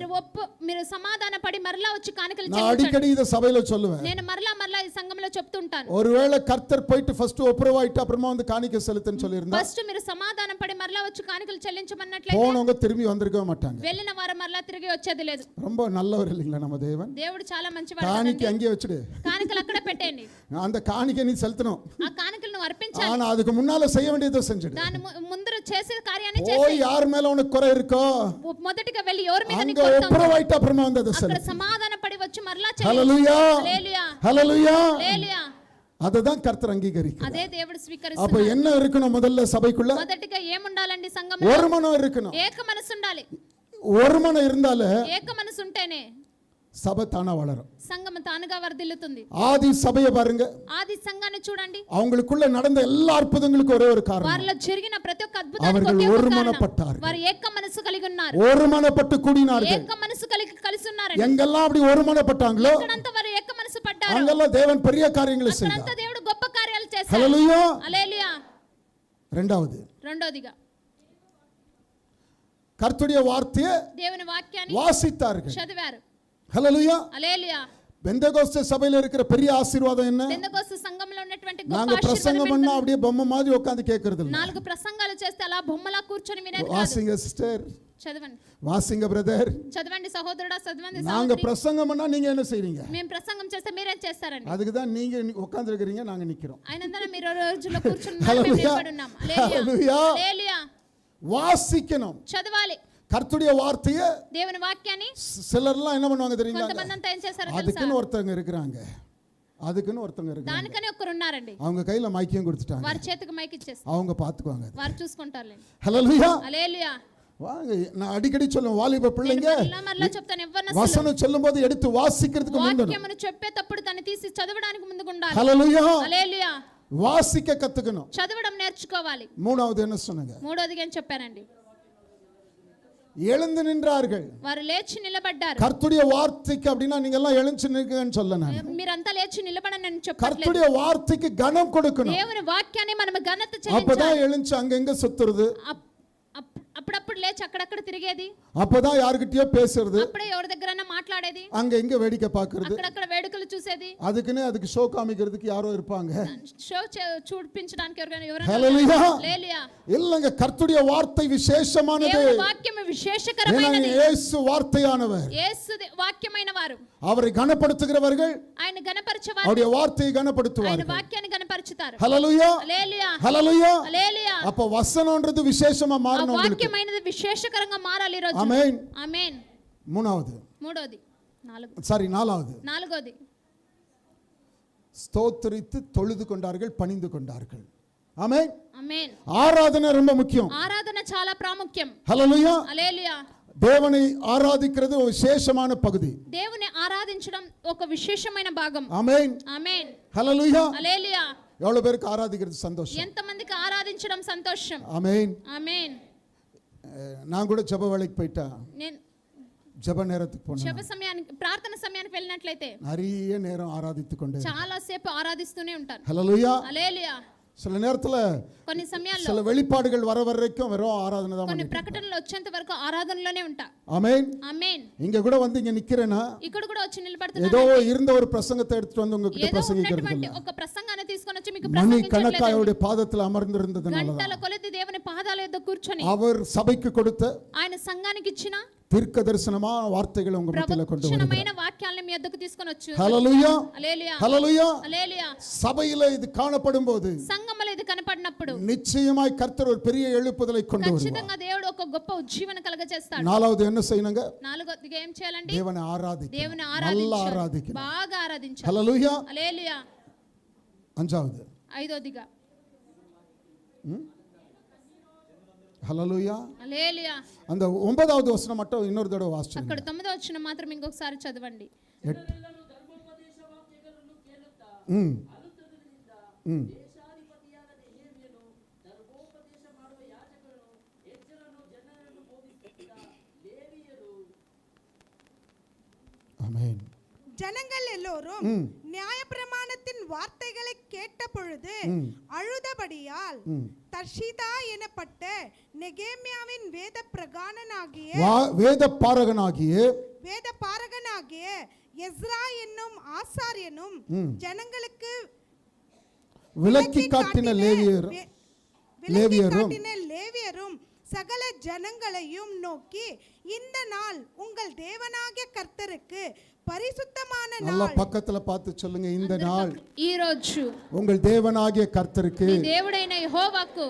మీరు సమాధాన పడి మరలా వచ్చి కానుకలు நான் చెల్లించండి. அடிக்கடி இத சபையில சொல்லுவேன். నేను మరలా ఈ సంఘంలో చెప్తుంటాను. ஒருவேளை கர்த்தர் போயிட்டு ஃபர்ஸ்ட் ஒப்புரவாயிட்டு அப்புறமா வந்து காணிக்கை செலுத்துன்னு சொல்லியிருந்தா, ఫస్ట్ మీరు సమాధాన పడి మరలా వచ్చి కానుకలు చెల్లించమన్నట్లయితే போனவங்க திரும்பி வந்திருக்கவே மாட்டாங்க. వెళ్ళిన వారు మరలా తిరిగి వచ్చేది లేదు. ரொம்ப நல்லவர் இல்லைங்களா நம்ம தேவன்? దేవుడు చాలా మంచివాడు. காணிக்கை அங்கேயே வச்சுடு. కానుకలు అక్కడ పెట్టండి. அந்த காணிக்கை நீ செலுத்தணும். ఆ కానుకలు నువ్వు అర్పించాలి. ஆனா அதுக்கு முன்னால செய்ய வேண்டியதை செஞ்சிடு. దాని ముందర చేసే కార్యాన్ని போய் చేసి யார் மேல உனக்கு குறை இருக்கோ మొదటిగా వెళ్ళి ఎవరి మీద அங்க నీకు కోపం ఉందో ஒப்புரவாயிட்டு அப்புறமா வந்து அதை అక్కడ செலுத்து. సమాధాన పడి వచ్చి మరలా హల్లెలూయా. హల్లెలూయా. హల్లెలూయా. హల్లెలూయా. அதை தான் கர்த்தர் அங்கீகரிக்கிறார். అదే దేవుడు அப்ப స్వీకరిస్తున్నాడు. என்ன இருக்கணும் முதல்ல சபைக்குள்ள? మొదటిగా ఏముండాలండి ஒரு సంఘంలో? மனம் இருக்கணும். ఏక మనసు ఉండాలి. ஒரு மனம் இருந்தாலே ఏక మనసు ఉంటేనే சபை தானா வளரும். సంఘం తానుగా వర్ధిల్లుతుంది. ஆதி சபையை பாருங்க, ఆది సంఘాన్ని చూడండి. அவங்களுக்குள்ள நடந்த எல்லா అద్భుతங்களுக்கும் ஒரே ஒரு காரணம், వారిలో జరిగిన ప్రతి ఒక్క అద్భుతానికి அவர்கள் ఒకే ఒక కారణం. ஒருமனப்பட்டார்கள். వారు ఏక మనసు కలిగి ఉన్నారు. ஒருமனப்பட்டு கூடினார்கள். ఏక మనసు కలిసి ఉన్నారండి. எங்கெல்லாம் அப்படி ஒருமனப்பட்டாங்களோ ఎక్కడంతా వారు ఏక మనసు పడ్డారు, அங்கெல்லாம் தேவன் பெரிய காரியங்களை అక్కడంతా செய்தார். దేవుడు గొప్ప కార్యాలు చేశారు. ஹல்லேலூயா. హల్లెలూయా. రెండవదిగా கர்த்தருடைய வார்த்தையை దేవుని వాక్యాన్ని வாசித்தார்கள். చదివారు. ஹல்லேலூயா. హల్లెలూయా. பெந்தகோஸ்தே சபையில இருக்கிற பெரிய ஆசீர்வாదம் என்ன? పెంతెకోస్తు సంఘంలో ఉన్నటువంటి గొప్ప நாங்க பிரசங்கம் ఆశీర్వాదం பண்ணா அப்படியே பொம்மை மாதிரி உட்கார்ந்து கேட்கறது இல்ல. 4 ప్రసంగాలు చేస్తే అలా బొమ్మలా కూర్చొని వినేది కాదు. வாசிங்க சிஸ்டர், చదవండి. வாசிங்க பிரதர். చదవండి సహోదరుడా, చదవండి நாங்க సహోదరి. பிரசங்கம் பண்ணா நீங்க என்ன செய்றீங்க? మేము ప్రసంగం చేస్తే మీరేం చేస్తారండి? அதுக்கு தான் நீங்க உட்கார்ந்து இருக்கீங்க, நாங்க நிக்கிறோம். అయినందున మీరు రోజులో కూర్చుని మేము హల్లెలూయా. నిలబడి ఉన్నాం. హల్లెలూయా. హల్లెలూయా. హల్లెలూయా. வாசிக்கணும். చదవాలి கர்த்தருடைய வார்த்தையை. దేవుని వాక్యాన్ని. சிலர்லாம் என்ன பண்ணுவாங்க தெரியுங்களா? కొంతమంది అంతా ఏం చేస్తారో తెలుసా? அதுக்குன்னு ஒருத்தங்க இருக்கிறாங்க, அதுக்குன்னு ஒருத்தங்க இருக்காங்க. దానికనే ఒక్కరు ఉన్నారండి. அவங்க கையில மைக்கையும் கொடுத்துட்டாங்க, వారి చేతికి మైక్ ఇచ్చేస్తారు. அவங்க పాத்துக்குவாங்க. వారు చూసుకుంటారులేండి. ஹல்லேலூயா. హల్లెలూయా. வாங்க, நான் அடிக்கடி சொல்லுவேன், வாலிப பிள்ளைங்க మరలా చెప్తాను, ఎవరిని வசனம் சொல்லும்போது எடுத்து வாசிக்கிறதுக்கு முந்தணும். వాక్యమును చెప్పేటప్పుడు దాన్ని తీసి చదవడానికి ముందుగా ఉండాలి. ஹல்லேலூயா. హల్లెలూయా. வாசிக்க கத்துக்கணும். చదవడం నేర్చుకోవాలి. மூணாவது என்ன சொன்னாங்க? మూడోదిగా ఏం చెప్పారండి? எழுந்து நின்றார்கள். వారు లేచి నిలబడ్డారు. கர்த்தருடைய வார்த்தைக்கு அப்படினா நீங்க எல்லாம் எழுந்து நிற்கன்னு சொல்ல நான். మీరంతా లేచి నిలబడని నేను చెప్పట్లేదు. கர்த்தருடைய வார்த்தைக்கு கனம் கொடுக்கணும். దేవుని వాక్యాన్ని మనం ఘనత చెల్లించాలి. அப்பதான் எழுந்து அங்கங்க சுத்துறது, అప్పుడప్పుడు లేచి అక్కడక్కడ తిరిగేది, அப்பதான் யார்கிட்டயோ பேசுறது, అప్పుడే ఎవరి దగ్గరైనా మాట్లాడేది, அங்க இங்க வேடிக்கை பார்க்கிறது, అక్కడక్కడ వేడుకలు చూసేది, அதுக்கு ஷோ காமிக்கிறதுக்கு யாரோ இருப்பாங்க. షో చూపించడానికి ఎవరైనా హల్లెలూయా. హల్లెలూయా. இல்லங்க, கர்த்தருடைய வார்த்தை விசேஷமானது. దేవుని వాక్యం విశేషకరమైనది. இயேசு வார்த்தையானவர். యేసు వాక్యమైన వారు. அவரை கனப்படுத்துகிறவர்கள் ఆయన గణపరచువారు, அவருடைய வார்த்தையை ఆయన கனப்படுத்துவார்கள். వాక్యాన్ని గణపరచుతారు. ஹல்லேலூயா. హల్లెలూయా. ஹல்லேலூயா. హల్లెలూయా. அப்ப వசனம்ன்றது విశేషமா மாறணும் உங்களுக்கு. వాక్యమైనది విశేషకరంగా మారాలి ఈ రోజు. ஆமென். ఆమేన్. மூணாவது, நாலாவது, ஸ்தோத்திரித்து தொழுது கொண்டார்கள், பணிந்து கொண்டார்கள். ஆமென். ఆమేన్. ஆராதனை ரொம்ப முக்கியம். ఆరాధన చాలా ప్రాముఖ్యం. ஹல்லேலூயா. హల్లెలూయా. தேவனை ஆராதிக்கிறது ஒரு விசேஷமான பகுதி. దేవుని ఆరాధించడం ఒక విశేషమైన భాగం. ஆமென். ఆమేన్. ஹல்லேலூயா. హల్లెలూయా. எவ்வளவு பேருக்கு ஆராதிக்கிறது சந்தோஷம்? ఎంతమందికి ఆరాధించడం సంతోషం? ஆமென். ఆమేన్. நான் கூட ஜெப வேளைக்கு போயிட்டா, నేను ஜெப நேரத்துக்கு போனேன், శుభ సమయానికి ప్రార్థన సమయానికి వెళ్ళినట్లయితే நிறைய நேரம் ஆராதித்துக் கொண்டே. చాలా సేపు ఆరాధిస్తూనే ఉంటాను. ஹல்லேலூயா. హల్లెలూయా. சில நேரத்துல కొన్ని సమయాల్లో சில வெளிப்பாடுகள் வர வரைக்கும் வெறும் ஆராதனை தான் కొన్ని பண்ணிட்டு. ప్రకటనలు వచ్చేంత వరకు ఆరాధనలోనే ఉంటా. ஆமென். ఆమేన్. இங்க கூட வந்து இங்க நிக்கிறேனா, ఇక్కడ కూడా వచ్చి ஏதோ నిలబడుతున్నాను. இருந்த ஒரு பிரசங்கத்தை எடுத்துட்டு வந்து உங்ககிட்ட ఏదో பிரசங்கிக்கிறது ఉన్నటువంటి இல்ல. ఒక ప్రసంగాన్ని తీసుకొని వచ్చి మీకు மணி கணக்கா ప్రసంగించట్లేదు. அவருடைய பாதத்துல அமர்ந்திருந்ததுனால గంటల కొలది దేవుని పాదాల యొద్ద కూర్చొని அவர் సభைக்கு கொடுத்த ఆయన సంఘానికి ఇచ్చిన தீர்க்க தரிசனமான வார்த்தைகளை உங்க மத்தியில கொண்டு வருகிறார். ప్రవచనమైన వాక్యాలను మీ యొద్దకు తీసుకొని వచ్చు. ஹல்லேலூயா. హల్లెలూయా. ஹல்லேலూயா. హల్లెలూయా. சபையில இது காணப்படும் போது సంఘములో ఇది కనపడినప్పుడు நிச்சயமாய் கர்த்தர் ஒரு பெரிய எழுப்புதலை கொண்டு வருவார். ఖచ్చితంగా దేవుడు ఒక గొప్ప ఉజ్జీవన కలగజేస్తాడు. நாலாவது என்ன செய்யணுங்க? నాలుగోదిగా ఏం చేయాలండి? தேவனை ஆராதிக்கணும். దేవుని நல்லா ఆరాధించాలి, ஆராதிக்கணும். బాగా ఆరాధించాలి. ஹல்லேலூயா. హల్లెలూయా. அஞ்சாவது, ఐదోదిగా ஹல்லேலூயா. హల్లెలూయా. அந்த 9வது வசனம் மட்டும் இன்னொரு தடவை வாசிச்சுங்க. అక్కడ 9వ వచనం మాత్రం ఇంకొకసారి చదవండి. ஆமென். ஜனங்கள் எல்லோரும் நியாயப்பிரமாணத்தின் வார்த்தைகளை கேட்ட பொழுது அழுதபடியால் தர்ஷிதா எனப்பட்ட நெகேமியாவின் வேத பாரகனாகிய எஸ்ரா என்னும் ஆசாரியனும் ஜனங்களுக்கு விலக்கி காட்டின லேவியரும் சகல ஜனங்களையும் நோக்கி, இந்த நாள் உங்கள் தேவனாகிய கர்த்தருக்கு பரிசுத்தமான நல்ல நாள். பக்கத்துல பார்த்து சொல்லுங்க, இந்த நாள் ఈ రోజు உங்கள் தேவனாகிய கர்த்தருக்கு, మీ దేవుడైన యెహోవాకు.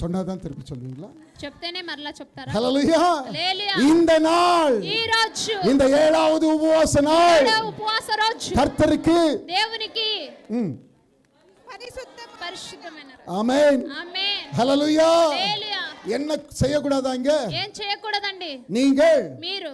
சொன்னாதான் திருப்பி சொல்வீங்களா? చెప్తేనే మరలా చెప్తారా? హల్లెలూయా. హల్లెలూయా. இந்த நாள், ఈ రోజు இந்த 7வது உபவாச நாள், ఉపవాస ఉపవాస రోజు கர்த்தருக்கு దేవునికి పరిశుద్ధమైన ஆமென். ఆమేన్. ஹல்லேலூயா. హల్లెలూయా. என்ன செய்யக்கூடாதாங்க? ఏం చేయకూడదండి? நீங்கள் మీరు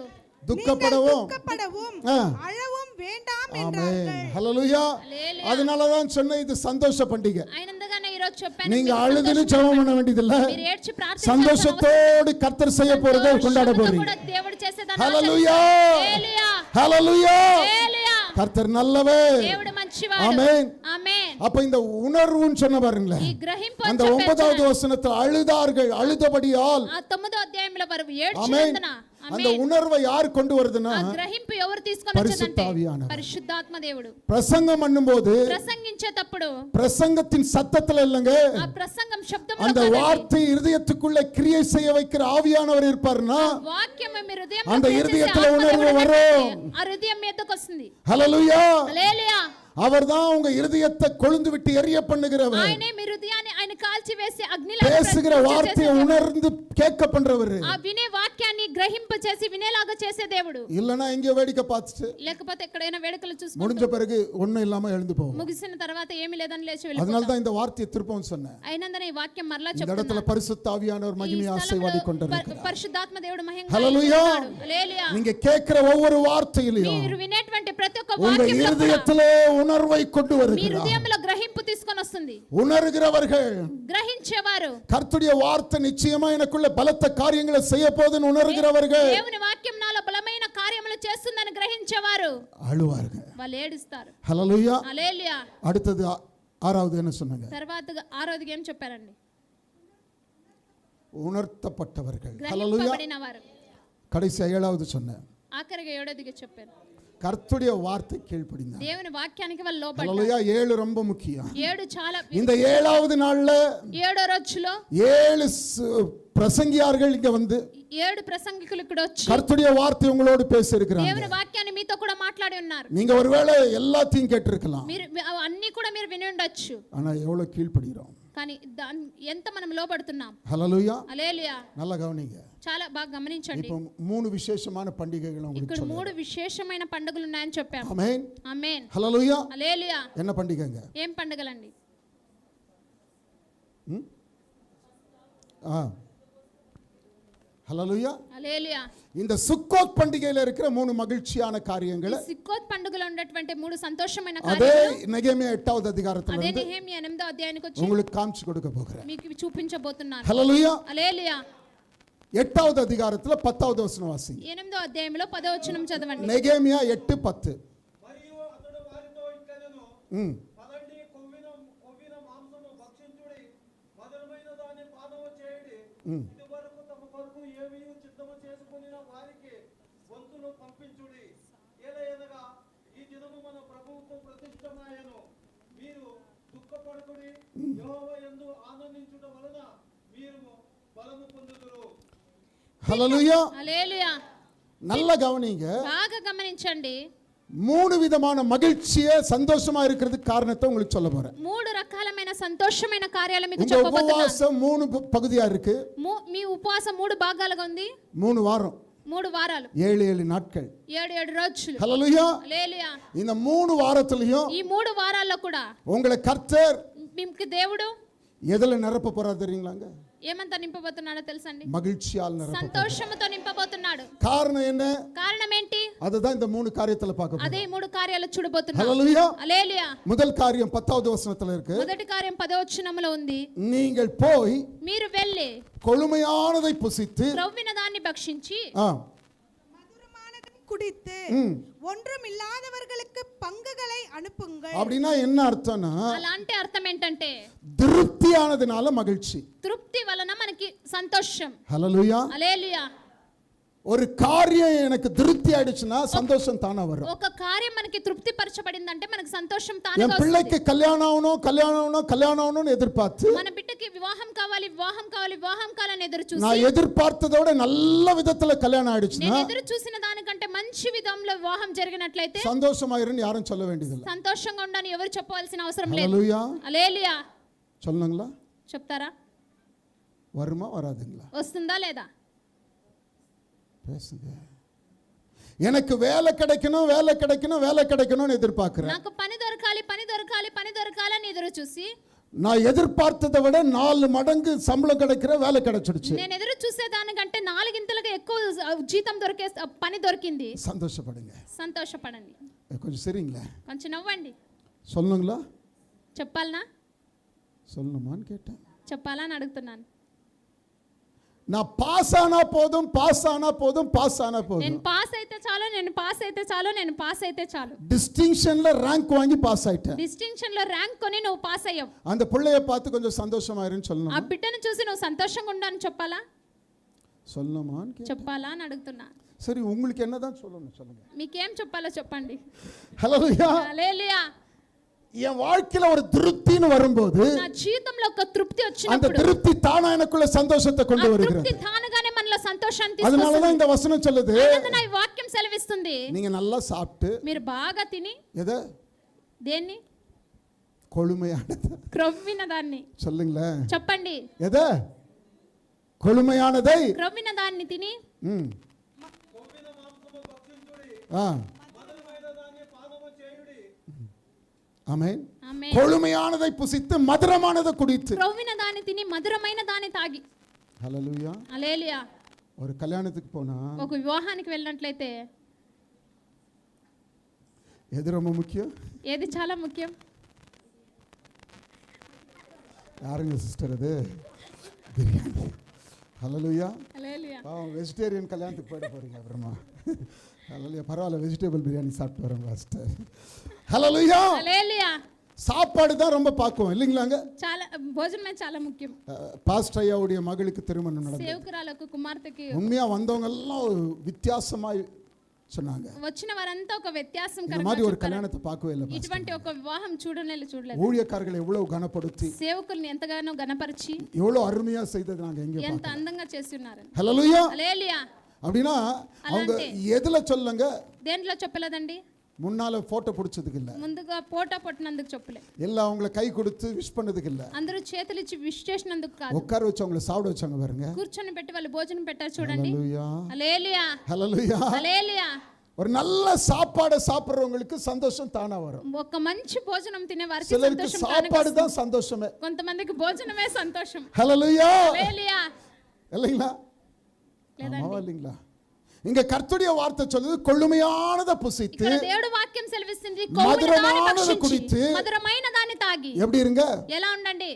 துக்கப்படவும் துக்கப்படவும் ஆ. அழவும் வேண்டாம் ஆமென். என்றார்கள். ஹல்லேலூயா. హల్లెలూయా. அதனால தான் சொன்ன இது சந்தோஷ பண்டிகை. అయినందుగానే ఈ రోజు చెప్పాను, நீங்க మీరు அழுதுன்னு సంతోషంగా ஜெபம் பண்ண வேண்டியதில்ல. మీరు ఏడ్చి ప్రార్థించాల్సిన అవసరం சந்தோஷத்தோடு கர்த்தர் செய்ய போறதை கொண்டாட సంతోషంతో போறீங்க. కూడా దేవుడు చేసేదాన్ని హల్లెలూయా. హల్లెలూయా. ஹல்லேலூயா. హల్లెలూయా. கர்த்தர் நல்லவர். దేవుడు మంచివాడు. ஆமென். ఆమేన్. அப்ப இந்த உணர்வுன்னு சொன்ன பாருங்களேன், ఈ గ్రహింపు அந்த అని 9வது చెప్పాను. வசனத்தில் அழுதார்கள், அழுதபடியால். ఆ 9వ అధ్యాయంలో వారు ஆமென். ఏడ్చినందున அந்த உணர்வை யார் கொண்டு வருதுன்னா, ఆ గ్రహింపు ఎవరు తీసుకొని పరిశుద్ధ వచ్చేదంటే ఆవియానவர். పరిశుద్ధాత్మ దేవుడు. பிரசங்கம் பண்ணும்போது ప్రసంగించేటప్పుడు பிரசங்கத்தின் சத்தத்துல இல்லங்க, ఆ ప్రసంగం శబ్దంలో அந்த కాదండి. வார்த்தை இருதயத்துக்குள்ள கிரியை செய்ய வைக்கிற ஆவியானவர் இருப்பாருன்னா, వాక్యం మీ హృదయంలో அந்த క్రియ చేసే இருதயத்துல ఆత్మ உணர்வு దేవుడు வரும். ఆ హృదయం మీదకి వస్తుంది. ஹல்லேலூயா. హల్లెలూయా. அவர்தான் உங்க இருதயத்தை கொழுந்து விட்டு எரிய பண்ணுகிறவர். ఆయనే మీ హృదయాన్ని ఆయన కాల్చి వేసి అగ్నిలో பேசுகிற வார்த்தையை உணர்ந்து கேட்க பண்றவர். ఆ వినే వాక్యాన్ని గ్రహింప చేసి వినేలాగా చేసే దేవుడు. இல்லனா எங்க வேடிக்கை பார்த்துட்டு లేకపోతే ఎక్కడైనా వేడుకలు చూసుకుంటూ முடிஞ்ச பிறகு ஒண்ணும் இல்லாம எழுந்து போவோம். ముగిసిన తర్వాత ఏమీ లేదని లేచి அதனால వెళ్ళిపోతాం. தான் இந்த வார்த்தையை திருப்பவும் சொன்னேன். అయినందున ఈ వాక్యం మరలా இந்த இடத்துல చెప్తున్నాను. பரிசுத்த ஆவியானவர் மகிமை ஆசீர்வாதி கொண்டிருக்கிறார். పరిశుద్ధాత్మ దేవుడు మహిమ హల్లెలూయా. హల్లెలూయా. நீங்க கேட்கிற ஒவ்வொரு வார்த்தையிலும் మీరు వినేటువంటి ప్రతి ఒక్క உங்க వాక్యంలో కూడా இருதயத்திலே உணர்வை கொண்டு మీ வருகிறார். హృదయంలో గ్రహింపు తీసుకొని వస్తుంది. உணர்கிறவர்கள், గ్రహించేవారు, கர்த்தருடைய வார்த்தை நிச்சயமா எனக்குள்ள பலத்த காரியங்களை செய்ய போதுன்னு உணர்கிறவர்கள் దేవుని వాక్యం నాలో బలమైన కార్యములు చేస్తుందని గ్రహించేవారు அழுவார்கள். వాళ్ళు ఏడుస్తారు. ஹல்லேலூயா. హల్లెలూయా. அடுத்தது 6வது என்ன சொன்னாங்க? తర్వాత 6వది ఏం చెప్పారండి? உணர்த்தப்பட்டவர்கள். ஹல்லேலூயா. గ్రహింపబడిన వారు. கடைசி 7வது சொன்னேன், ఆఖరిగా 7వదిగా చెప్పారు, கர்த்தருடைய வார்த்தை கீழ்ப்படிந்தார். దేవుని వాక్యానికి వాళ్ళు లోబడ్డారు. ஹல்லேலூயா. 7 ரொம்ப முக்கியம். 7 చాలా இந்த 7வது நாள்ல 7వ రోజులో 7 பிரசங்கியார்கள் இங்க வந்து 7 ప్రసంగికులు ఇక్కడ వచ్చి கர்த்தருடைய வார்த்தை உங்களோடு பேச இருக்கிறாங்க. దేవుని వాక్యాన్ని మీతో కూడా మాట్లాడి ఉన్నారు. நீங்க ஒருவேளை எல்லாத்தையும் கேட்டிருக்கலாம், మీరు అన్ని కూడా మీరు విని ఉండొచ్చు. ஆனா எவ்வளவு கீழ்ப்படுகிறோம். కానీ ఎంత మనం లోబడుతున్నాం. ஹல்லேலூயா. హల్లెలూయా. நல்லா கவனிங்க. చాలా బాగా గమనించండి. இப்போ 3 விசேஷமான பண்டிகைகள் உங்களுக்கு ఇక్కడ சொல்றேன். 3 విశేషమైన పండుగలు ఉన్నాయని చెప్పాము. ஆமென். ఆమేన్. ஹல்லேலூயா. హల్లెలూయా. என்ன பண்டிகைங்க? ఏం పండుగలండి? ஹல்லேலூயா. హల్లెలూయా. இந்த சுக்கோத் பண்டிகையில இருக்கிற 3 மகிழ்ச்சியான காரியங்களை సిక్కోత్ పండుగలో ఉన్నటువంటి 3 సంతోషమైన அதே కార్యాలు நெகேமியா 8வது அதிகாரத்துல అదే இருந்து నెహెమ్యా 8వ అధ్యాయానికి వచ్చి உங்களுக்கு காமிச்சு கொடுக்க போகிறேன். మీకు ఇవి చూపించబోతున్నాను. ஹல்லேலூயா. హల్లెలూయా. 8வது அதிகாரத்துல 10வது வசனம் வாசிங்க. 8వ అధ్యాయంలో 10వ వచనం చదవండి. நெகேமியா 8:10. మరియు అతడు వారితో ఇట్లనెను, పదండి, కొవ్విన మాంసము భక్షించుడి, మధురమైన దాన్ని పానము చేయుడి. ఇదివరకు తమ కొరకు ఏమీ సిద్ధము చేసుకొనిన వారికి వంతులు పంపించుడి. ఏలయనగా ఈ దినము మన ప్రభువుకు ప్రతిష్టమాయెను. మీరు దుఃఖపడకుడి, యెహోవా యందు ఆనందించుట వలన మీరు బలము పొందుదురు. ஹல்லேலூயா. హల్లెలూయా. நல்லா கவனிங்க. బాగా గమనించండి. 3 விதமான மகிழ்ச்சியே சந்தோஷமா இருக்கிறதுக்கு காரணத்தை உங்களுக்கு சொல்ல போறேன். 3 రకాలమైన సంతోషమైన కార్యాలు మీకు உங்க చెప్పబోతున్నాను. உபவாசம் 3 பகுதியா இருக்கு. మీ ఉపవాసం 3 భాగాలుగా ఉంది. 3 வாரம், 3 వారాలు, 7 நாட்கள். 7 రోజులు. ஹல்லேலூயா. హల్లెలూయా. இந்த 3 வாரத்திலயும் ఈ 3 వారాల్లో కూడా உங்களை கர்த்தர் మీకు దేవుడు எதுல நிரப்ப போறாரு தெரியுங்களாங்க? ఏమంత నింపబోతున్నాడో తెలుసండి? மகிழ்ச்சியால் நிரப்ப. సంతోషముతో నింపబోతున్నాడు. காரணம் என்ன? కారణం ఏంటి? அதுதான் இந்த 3 காரியத்துல பார்க்க போறோம். అదే 3 కార్యాలు చూడబోతున్నాం. ஹல்லேலூயா. హల్లెలూయా. முதல் காரியம் 10வது வசனத்துல இருக்கு. మొదటి కార్యం 10వ వచనంలో ఉంది. நீங்கள் போய் మీరు వెళ్ళి கொழுமையானதை புசித்து త్రవ్విన దాన్ని భక్షించి மதுரமானதை குடித்து ஒன்றும் இல்லாதவர்களுக்கு பங்குகளை அனுப்புங்கள். அப்படின்னா என்ன அர்த்தம்னா, అలా అంటే అర్థం ఏంటంటే திருப்தியானதுனால மகிழ்ச்சி. తృప్తి వలన మనకి సంతోషం. ஹல்லேலூயா. హల్లెలూయా. ஒரு காரியம் எனக்கு திருப்தி ஆயிடுச்சுன்னா சந்தோஷம் தானா வரும். ఒక కార్యం మనకి తృప్తి పరచబడిందంటే మనకి సంతోషం తానే என் பிள்ளைக்கு கல்யாணம் ஆகணும்னு எதிர்பார்த்து మన బిడ్డకి వివాహం కావాలి, వివాహం కావాలి, వివాహం కావాలని ఎదురు చూసి நான் எதிர்பார்த்ததோட நல்ல விதத்துல கல்யாணம் నేను ஆயிடுச்சுன்னா ఎదురు చూసిన దానికంటే మంచి విధంలో వివాహం జరిగినట్లయితే சந்தோஷமாயிருன்னு யாரும் சொல்ல வேண்டியதில்லை. సంతోషంగా ఉండని ఎవరు చెప్పవలసిన అవసరం లేదు. ஹல்லேலூயா. హల్లెలూయా. சொல்லுங்களா? చెప్తారా? வருமா வராதுங்களா? వస్తుందా లేదా? பேசுங்க. எனக்கு வேலை கிடைக்கணும் வேலை கிடைக்கணும் வேலை கிடைக்கணும்னு எதிர்பார்க்கிறேன். నాకు పని దొరకాలి పని దొరకాలి పని దొరకాలని ఎదురు చూసి நான் எதிர்பார்த்ததை விட 4 மடங்கு சம்பளம் கிடைக்கிற வேலை கிடைச்சிடுச்சு. నేను ఎదురు చూసేదానికంటే 4 ఇంతలుగా ఎక్కువ జీతం దొరికే పని దొరికింది. சந்தோஷப்படுங்க, సంతోషపడండి. கொஞ்சம் சரிங்களா? కొంచెం నవ్వండి. சொல்லணுங்களா? చెప్పాలనా? சொல்லணுமான்னு கேட்டேன். చెప్పాలా అని అడుగుతున్నాను. நான் பாஸ் ஆனா போதும் பாஸ் ஆனா போதும் பாஸ் ஆனா నేను போதும், పాస్ అయితే చాలు నేను పాస్ అయితే చాలు నేను పాస్ అయితే చాలు. டிஸ்டிங்ஷன்ல ரேங்க் வாங்கி பாஸ் ஆயிட்டேன். డిస్టింక్షన్ లో ర్యాంక్ కొని నువ్వు పాస్ అయ్యావు. அந்த பிள்ளைய பார்த்து கொஞ்சம் சந்தோஷமாயிருன்னு ఆ சொல்லணும். బిడ్డను చూసి నువ్వు సంతోషంగా ఉండు అని చెప్పాలా? சொல்லணுமான்னு கேட்டேன். చెప్పాలా అని అడుగుతున్నా. சரி, உங்களுக்கு என்னதான் சொல்லணும் சொல்லுங்க. మీకేం చెప్పాలో చెప్పండి. ஹல்லேலூயா. హల్లెలూయా. என் வாழ்க்கையில ஒரு திருப்தின்னு வரும்போது నా జీవితంలో ఒక తృప్తి அந்த వచ్చినప్పుడు திருப்தி தானா எனக்குள்ள சந்தோஷத்தை ఆ கொண்டு வருகிறது. తృప్తి తానుగానే మనలో సంతోషాన్ని அதனால తీసుకొస్తుంది. தான் இந்த வசனம் சொல்லுது, అందుకనే ఈ వాక్యం సెలవిస్తుంది, நீங்க நல்லா சாப்பிட்டு మీరు బాగా తిని எதை దేన్ని கொழுமையானது క్రొవ్విన దాన్ని சொல்லுங்களேன். చెప్పండి. எதை கொழுமையானதை క్రొవ్విన దాన్ని తిని ம் కొవ్విన మాంసము భక్షించుడి, ஆ మధురమైన దాన్ని పానము చేయుడి. ஆமென். ఆమేన్. கொழுமையானதை புசித்து மதுரமானதை குடித்து. క్రొవ్విన దాన్ని తిని మధురమైన దాన్ని తాగి. ஹல்லேலூயா. హల్లెలూయా. ஒரு கல்யாணத்துக்கு போனா ఒక వివాహానికి వెళ్ళినట్లయితే எது ரொம்ப முக்கியம்? ఏది చాలా ముఖ్యం? யாருங்க சிஸ்டர் அது? பிரியாணி. ஹல்லேலூயா. హల్లెలూయా. வெஜிடேரியன் கல்யாணத்துக்கு போயிட போறீங்க அப்புறமா. ஹல்லேலூயா. பரவாயில்ல, வெஜிடேபிள் பிரியாணி சாப்பிட்டு வரோம் பாஸ்டர். ஹல்லேலூயா. హల్లెలూయా. சாப்பாடு தான் ரொம்ப பார்க்குவோம் இல்லைங்களாங்க. చాలా భోజనమే చాలా ముఖ్యం. பாஸ்டர் ஐயாவுடைய மகளுக்கு திருமணம் நடந்தது. సేవకురాలకు కుమార్తెకి உண்மையா வந்தவங்க எல்லாம் வித்தியாசமாய் சொன்னாங்க. వచ్చిన వారంతా ఒక இந்த వ్యత్యాసకరంగా மாதிரி ஒரு చెప్పారు. கல்யாணத்தை பார்க்கவே இல்லை. ఇటువంటి ఒక వివాహం చూడలేదు. ஊழியக்காரர்களை எவ்வளவு கனப்படுத்தி సేవకుల్ని ఎంతగానో గణపరిచి எவ்வளவு అరుமையா செய்தது நாங்க எங்க ఎంత பார்க்கிறோம். అందంగా చేసి ఉన్నారు. ஹல்லேலூயா. హల్లెలూయా. அப்படின்னா அவங்க எதுல சொல்லுங்க, దేంట్లో చెప్పలేదండి? முன்னால போட்டோ பிடிச்சதுக்கு இல்ல, ముందుగా పోటా పట్టినందుకు చెప్పలే, எல்லாம் அவங்கள கை கொடுத்து விஷ் பண்ணதுக்கு இல்ல, అందరూ చేతులు ఇచ్చి విష్ చేసినందుకు కాదు, உட்கார வச்சு அவங்கள சாப்பிட வச்சாங்க பாருங்க. కూర్చొని పెట్టి వాళ్ళు భోజనం పెట్టారు చూడండి. ஹல்லேலூயா. హల్లెలూయా. ஹல்லேலூயா. హల్లెలూయా. ஒரு நல்ல சாப்பாடு சாப்பிடுறவங்களுக்கு சந்தோஷம் தானா வரும். ఒక మంచి భోజనం తినే వారికి சிலருக்கு సంతోషం சாப்பாடு తానే தான் சந்தோஷமே. కొంతమందికి భోజనమే సంతోషం. ஹல்லேலூயா. హల్లెలూయా. இல்லைங்களா? లేదండి. ஆமா இல்லைங்களா? இங்க கர்த்தருடைய வார்த்தை சொல்லுது, கொழுமையானதை புசித்து ఇక్కడ దేవుడు వాక్యం సెలవిస్తుంది, కొవ్విన దాన్ని మధురమైనది కుడిచి, భక్షించి మధురమైన దాన్ని తాగి. எப்படி இருங்க? ఎలా ఉండండి?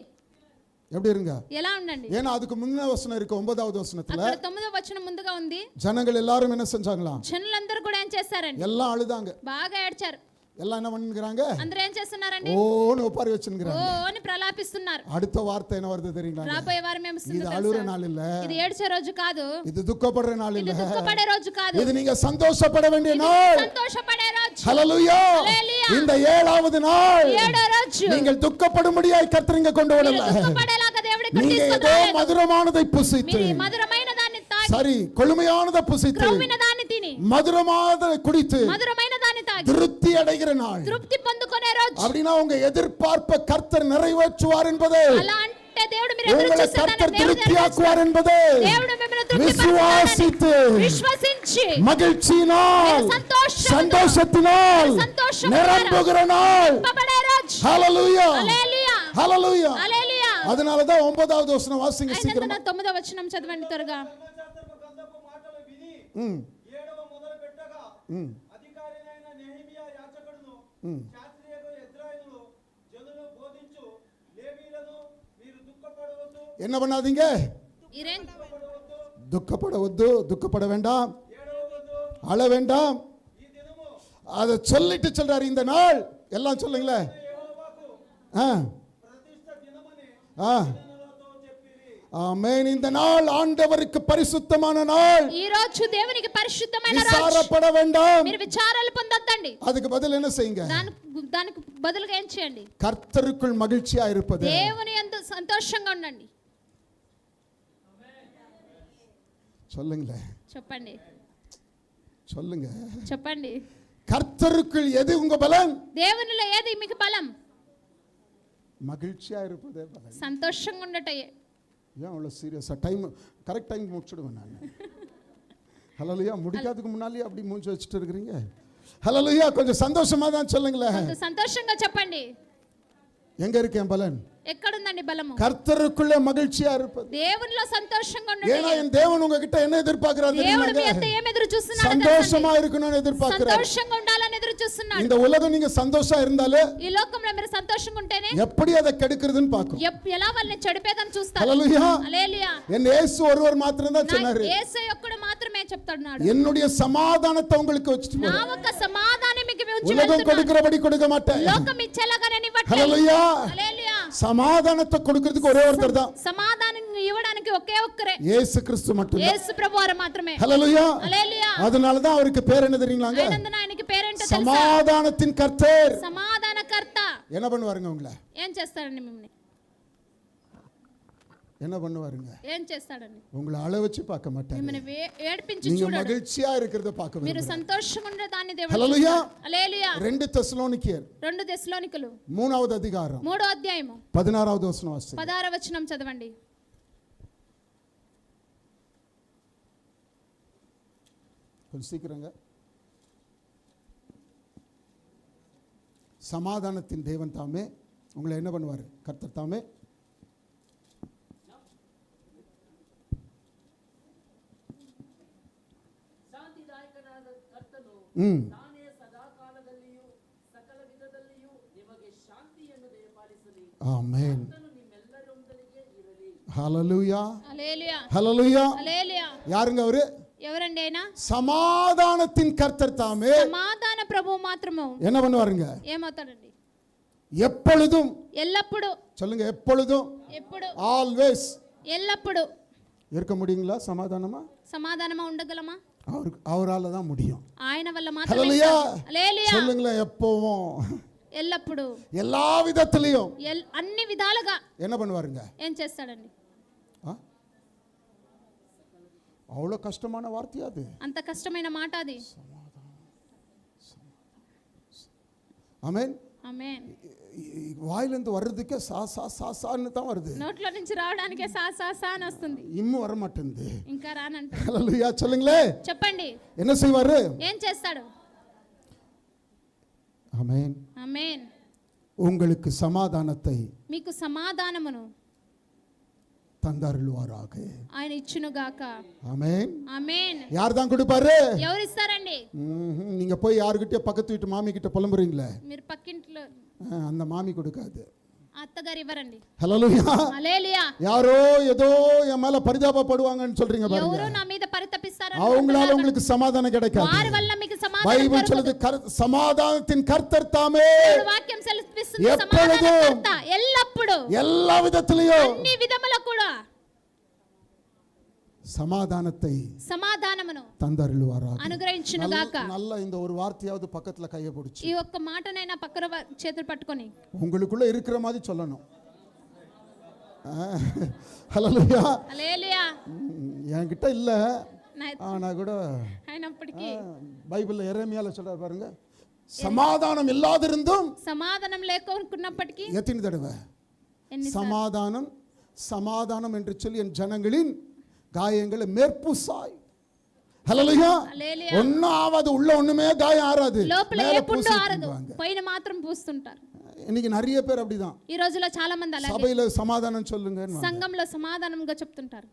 எப்படி இருங்க? ఎలా ఉండండి? ஏன்னா அதுக்கு முன்ன வசனம் இருக்கு 9வது வசனத்துல, అక్కడ 9వ వచనం ముందుగా ఉంది. ஜனங்கள் எல்லாரும் என்ன செஞ்சாங்களாம்? జనులందరూ కూడా ఏం చేశారండి? எல்லாம் அழுதாங்க. బాగా ఏడ్చారు. எல்லாம் என்ன பண்ணுகிறாங்க? అందరూ ఏం చేస్తున్నారండి? ஓன்னு ஒப்பாரி ఓ வச்சுக்கிறாங்க. అని ప్రలాపిస్తున్నారు. அடுத்த வார்த்தை என்ன வருது தெரியுங்களா? రాబోయే వారం ఏమొస్తుందో இது அழுற తెలుసా? நாள் இல்ல, ఇది ఏడ్చే రోజు కాదు, இது துக்கப்படுற நாள் ఇది இல்ல, దుఃఖపడే రోజు కాదు, இது நீங்க சந்தோஷப்பட வேண்டிய ఇది நாள். సంతోషపడే రోజు. ஹல்லேலூயா. హల్లెలూయా. இந்த 7வது நாள் ఏడో రోజు நீங்கள் துக்கப்படும்படியாய் கர்த்தர் இங்க கொண்டு మీరు வரல. దుఃఖపడేలాగా దేవుడు ఇక్కడ நீங்க ஏதோ తీసుకొచ్చాడు. மதுரமானதை புசித்து, మీరు ఈ మధురమైన దాన్ని తాగి, சரி கொழுமையானதை புசித்து, క్రొవ్విన దాన్ని తిని, மதுரமானதை குடித்து మధురమైన దాన్ని తాగి திருப்தி அடைகிற நாள். తృప్తి పొందుకునే రోజు. அப்படின்னா உங்க எதிர்பார்ப்பை கர்த்தர் நிறைவேற்றுவார் என்பது, అలా అంటే దేవుడు మీరు ఎదురు உங்களை చూసేదాన్ని கர்த்தர் దేవుడు திருப்தியாக்குவார் என்பது దేవుడు మిమ్మల్ని తృప్తిపరుస్తాడని விசுவாசித்து విశ్వసించి மகிழ்ச்சியினால் మీరు సంతోషముతో, சந்தோஷத்தினால் సంతోషం நிரம்புகிற நாள். నింపబడే రోజు. ஹல்லேலூயா. హల్లెలూయా. ஹல்லேலூயா. హల్లెలూయా. அதனாலதான் 9வது வசனம் வாசிங்க சீக்கிரமா. అయినందున 9వ వచనం చదవండి త్వరగా. ధర్మశాస్త్రపు గ్రంథపు మాటలు విని ம் 7వ మొదలు పెట్టగా ம் అధికారినైన నెహెమియా యాజకుడును శాస్త్రియకు ఎజ్రాయిలు జనులు బోధించు లేవీయులను మీరు దుఃఖపడవద్దు, என்ன பண்ணாதீங்க? ఇరేం துக்கப்படவద్దు, துக்கப்பட வேண்டாம், ఏడవద్దు. அழ வேண்டாம். ఈ దినము அதை சொல்லிட்டு சொல்றாரு, இந்த நாள் எல்லாம் சொல்லுங்களேன். యెహోవాకు ஆ ప్రతిష్ఠ దినమని ஆ జనులతో చెప్పిరి. ஆமென். இந்த நாள் ஆண்டவருக்கு பரிசுத்தமான நாள். ఈ రోజు దేవునికి పరిశుద్ధమైన రోజు. விசாரப்பட வேண்டாம். మీరు విచారాలు పొందొద్దండి. அதுக்கு பதில் என்ன செய்யுங்க? దానికి బదులుగా ఏం చేయండి? கர்த்தருக்குள் மகிழ்ச்சியா இருப்பது. దేవుని యందు సంతోషంగా ఉండండి. சொல்லுங்களேன், చెప్పండి, சொல்லுங்க. చెప్పండి. கர்த்தருக்குள் எது உங்க பலன்? దేవునిలో ఏది మీకు బలం? மகிழ்ச்சியா இருப்பதே பலன். సంతోషంగా ఉండటయే. ஏன் அவ்வளோ சீரியஸா? டைம் கரெக்ட் டைம் முடிச்சுடுவேன் நான். ஹalleluya முடிக்கிறதுக்கு முன்னாலே அப்படி மூஞ்சி வச்சிட்டு இருக்கீங்க. ஹalleluya கொஞ்சம் சந்தோஷமா தான் சொல்லுங்களேன். కొంచెం సంతోషంగా చెప్పండి. எங்க இருக்கு என் பலன்? ఎక్కడుందండి బలము? கர்த்தருக்குள்ள மகிழ்ச்சியா இருப்பது. దేవునిలో సంతోషంగా ఉండండి. ஏன்னா என் தேவன் உங்ககிட்ட என்ன எதிர்பார்க்கறாரு దేవుడు మీ தெரியுமா? అంత ఏం ఎదురు చూస్తున్నాడు? சந்தோஷமா இருக்கணும்னு எதிர்பார்க்கறாரு. సంతోషంగా ఉండాలని ఎదురు చూస్తున్నాడు. இந்த உலகம் நீங்க சந்தோஷமா இருந்தாலே ఈ లోకంలో మీరు సంతోషంగా ఉంటేనే எப்படி அதை கெடுக்குறதுன்னு பாக்கும். ఎలా వాళ్ళని చెడిపేదని చూస్తారు. ஹalleluya హల్లెలూయా. என் இயேசு ஒருவர் மாத்திரம் தான் சொன்னாரு. యేసు ఒక్కడు మాత్రమే చెప్తున్నాడు. என்னுடைய సమాధాனத்தை உங்களுக்கு வச்சிட்டு నా போறேன். ఒక సమాధానం మీకు ఉంచి உலகம் వెళ్తున్నాను. கொடுக்கிறபடி கொடுக்க மாட்டேன். లోకం ఇచ్చేలాగా నేను ఇవ్వట్లేదు. ஹalleluya హల్లెలూయా. சமாதானத்தை கொடுக்கிறதுக்கு ஒரே ஒருத்தர் தான். సమాధానం ఇవ్వడానికి ఒకే ఒక్కరే இயேசு கிறிஸ்து மட்டும் தான். యేసు ప్రభువారు మాత్రమే. ஹalleluya హల్లెలూయా. அதனால தான் அவருக்கு பேர் என்ன தெரியுங்களாங்க? ఆయనందున ఆయనకి పేరేంటో తెలుసా? சமாதானத்தின் கர்த்தர். సమాధానకర్త. என்ன பண்ணுவாருங்க உங்களை? ఏం చేస్తాడండి మిమ్మల్ని? என்ன பண்ணுவாருங்க? ఏం చేస్తాడండి? உங்களை அழ வச்சு பார்க்க மாட்டாரு. మిమ్మల్ని ఏడ్పించి நீங்க చూడడు. மகிழ்ச்சியா இருக்கிறத பார்க்க మీరు விரும்புறாரு. సంతోషంగా ఉండే దాన్ని దేవుడు హల్లెలూయా. చూస్తాడు. హల్లెలూయా. 2 தெசலோனிக்கேயர் 2 దెస్సలోనికలు 3வது அதிகாரம் 3వ అధ్యాయము 16வது வசனம் வாசிங்க. 16వ వచనం చదవండి. கொஞ்சம் சீக்கிரங்க. சமாதானத்தின் தேவன் தாமே உங்களை என்ன பண்ணுவாரு? கர்த்தர் தாமே ತಾನೇ ಸದಾಕಾಲದಲ್ಲಿಯೂ ಸಕಲ ವಿಧದಲ್ಲಿಯೂ ನಿಮಗೆ ಶಾಂತಿಯನ್ನು ದಯಪಾಲಿಸಲಿ. ஆமென். ಕರ್ತನು ನಿಮ್ಮೆಲ್ಲರೊಂದಿಗೆ ಇರಲಿ. ஹalleluya హల్లెలూయా. ஹalleluya. హల్లెలూయా. யாருங்க அவரு? ఎవరండి ఆయన? சமாதானத்தின் கர்த்தர் தாமே సమాధాన ప్రభువు మాత్రము என்ன பண்ணுவாருங்க? ఏమవుతాడండి? எப்பொழுதும் ఎల్లప్పుడు. சொல்லுங்க எப்பொழுதும் ఎప్పుడు? ஆல்வேஸ் ఎల్లప్పుడు இருக்க முடியுங்களா? சமாதானமா? సమాధానమా ఉండగలమా? அவரால தான் முடியும். ఆయన వల్ల మాత్రమే. ஹalleluya హల్లెలూయా. சொல்லுங்களேன் எப்பவும் ఎల్లప్పుడు எல்லா விதத்திலையும் అన్ని విధాలుగా என்ன பண்ணுவாருங்க? ఏం చేస్తాడండి? அவ்வளோ கஷ்டமான வார்த்தை அது. అంత కష్టమైన మాట అది. ஆமென். ఆమేన్. வாயிலிருந்து வர்றதுக்கே சா சா சா சான்னு தான் வருது. నోట్లో నుంచి రావడానికే సా సా సా అని వస్తుంది. இன்னும் வர மாட்டேங்குது. ఇంకా రానంట. ஹalleluya சொல்லுங்களே. చెప్పండి. என்ன செய்வாரு? ఏం చేస్తాడు? ஆமென். ఆమేన్. உங்களுக்கு சமாதானத்தை మీకు సమాధానమును தந்தருள்வாராக. ఆయన ఇచ్చునుగాక. ஆமென். ఆమేన్. யார் தான் கொடுப்பாரு? ఎవరు ఇస్తారండి? நீங்க போய் யாருக்கிட்ட பக்கத்து வீட்டு மாமி கிட்ட புலம்புறீங்களே, మీరు పక్కింట్లో அந்த மாமி கொடுக்காது. అత్తగారు ఇవ్వరండి. ஹalleluya. హల్లెలూయా. யாரோ ஏதோ என் மேல பரிதாபப்படுவாங்கன்னு சொல்றீங்க பாருங்க. ఎవరు నా మీద పరితపిస్తారని அவங்களால உங்களுக்கு சமாதானம் கிடைக்காது. వారి వల్ల మీకు సమాధానం பைபிள் దొరకదు. சொல்லுது சமாதானத்தின் கர்த்தர் தாமே దేవుడు వాక్యం సెలవిస్తుంది ఎప్పుడూ సమాధానకర్త ఎల్లప్పుడు எல்லா விதத்திலையும் అన్ని విధముల కూడా சமாதானத்தை సమాధానమును தந்தருள்வாராக. అనుగ్రహించునుగాక. நல்ல இந்த ஒரு வார்த்தையாவது பக்கத்துல கையை பிடிச்சு ఈ ఒక్క మాటనైనా పక్కన చేతులు పట్టుకొని உங்களுக்குள்ள இருக்கிற மாதிரி சொல்லணும். ஹalleluya. హల్లెలూయా. என்கிட்ட இல்ல ஆனா கூட అయినప్పటికీ பைபிள்ல எரேமியால சொல்றாரு பாருங்க, சமாதானம் இல்லாதிருந்தும் సమాధానం లేకున్నప్పటికీ எத்தனை தடவை ఎన్ని சமாதானம் சமாதானம் என்று சொல்லி என் ஜனங்களின் காயங்களை மேற்பூசாய். ஹalleluya. హల్లెలూయా. ஒன்னும் ஆகாது, உள்ள ஒண்ணுமே காயம் ஆறாது, లోపల மேல ఏ పుండు ఆరదు, பூசிடுவாங்க. పైన మాత్రం పూస్తుంటారు. இன்னைக்கு நிறைய பேர் அப்படிதான். ఈ రోజుల్లో చాలా మంది అలాగే சபையில சமாதானம் சொல்லுங்க. సంఘంలో సమాధానంగా చెప్తుంటారు.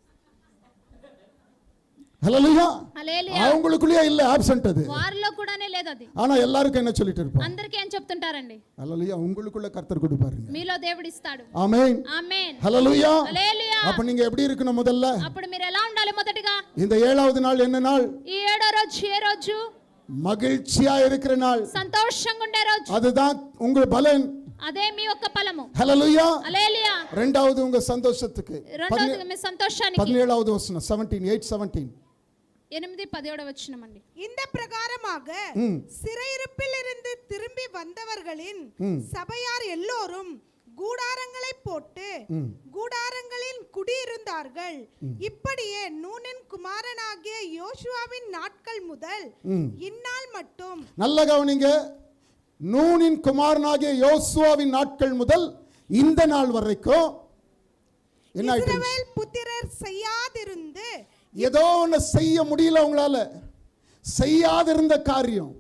ஹalleluya. హల్లెలూయా. அவங்களுக்குள்ளே இல்ல, ஆப்சென்ட் அது. వారిలో కూడానే లేదు అది. ஆனா எல்லாருக்கும் என்ன சொல்லிட்டு இருப்பாங்க? అందరికీ ఏం చెప్తుంటారండి? ஹalleluya. உங்களுக்குள்ள கர்த்தர் கொடுப்பாருங்க. మీలో దేవుడు ఇస్తాడు. ஆமென். ఆమేన్. ஹalleluya. హల్లెలూయా. அப்ப நீங்க எப்படி இருக்கணும்? முதல்ல అప్పుడు మీరు ఎలా ఉండాలి? మొదటిగా இந்த 7வது நாள் என்ன நாள்? ఈ 7వ రోజు ఏ రోజు? மகிழ்ச்சியா இருக்கிற நாள். సంతోషంగా ఉండే రోజు. அதுதான் உங்க பலன். అదే మీ యొక్క ఫలము. ஹalleluya. హల్లెలూయా. இரண்டாவது உங்க சந்தோஷத்துக்கு రెండోది మీ సంతోషానికి. 17வது வசனம் 8:17. 8:17 వచనం అండి. இந்த பிரகாரமாக சிறையிருப்பில் இருந்து திரும்பி வந்தவர்களின் சபையார் எல்லோரும் கூடாரங்களை போட்டு கூடாரங்களில் குடியிருந்தார்கள். இப்படியே நூனின் குமாரனாகிய யோசுவாவின் நாட்கள் முதல் இந்நாள் மட்டும். நல்ல கவனிங்க. நூனின் குமாரனாகிய யோசுவாவின் நாட்கள் முதல் இந்த நாள் வரைக்கும் என்ன ஆயிட்டு? இஸ்ரவேல் புத்திரர் செய்யாதிருந்து ஏதோ ஒன்று செய்ய முடியல உங்களால, செய்யாதிருந்த காரியம்,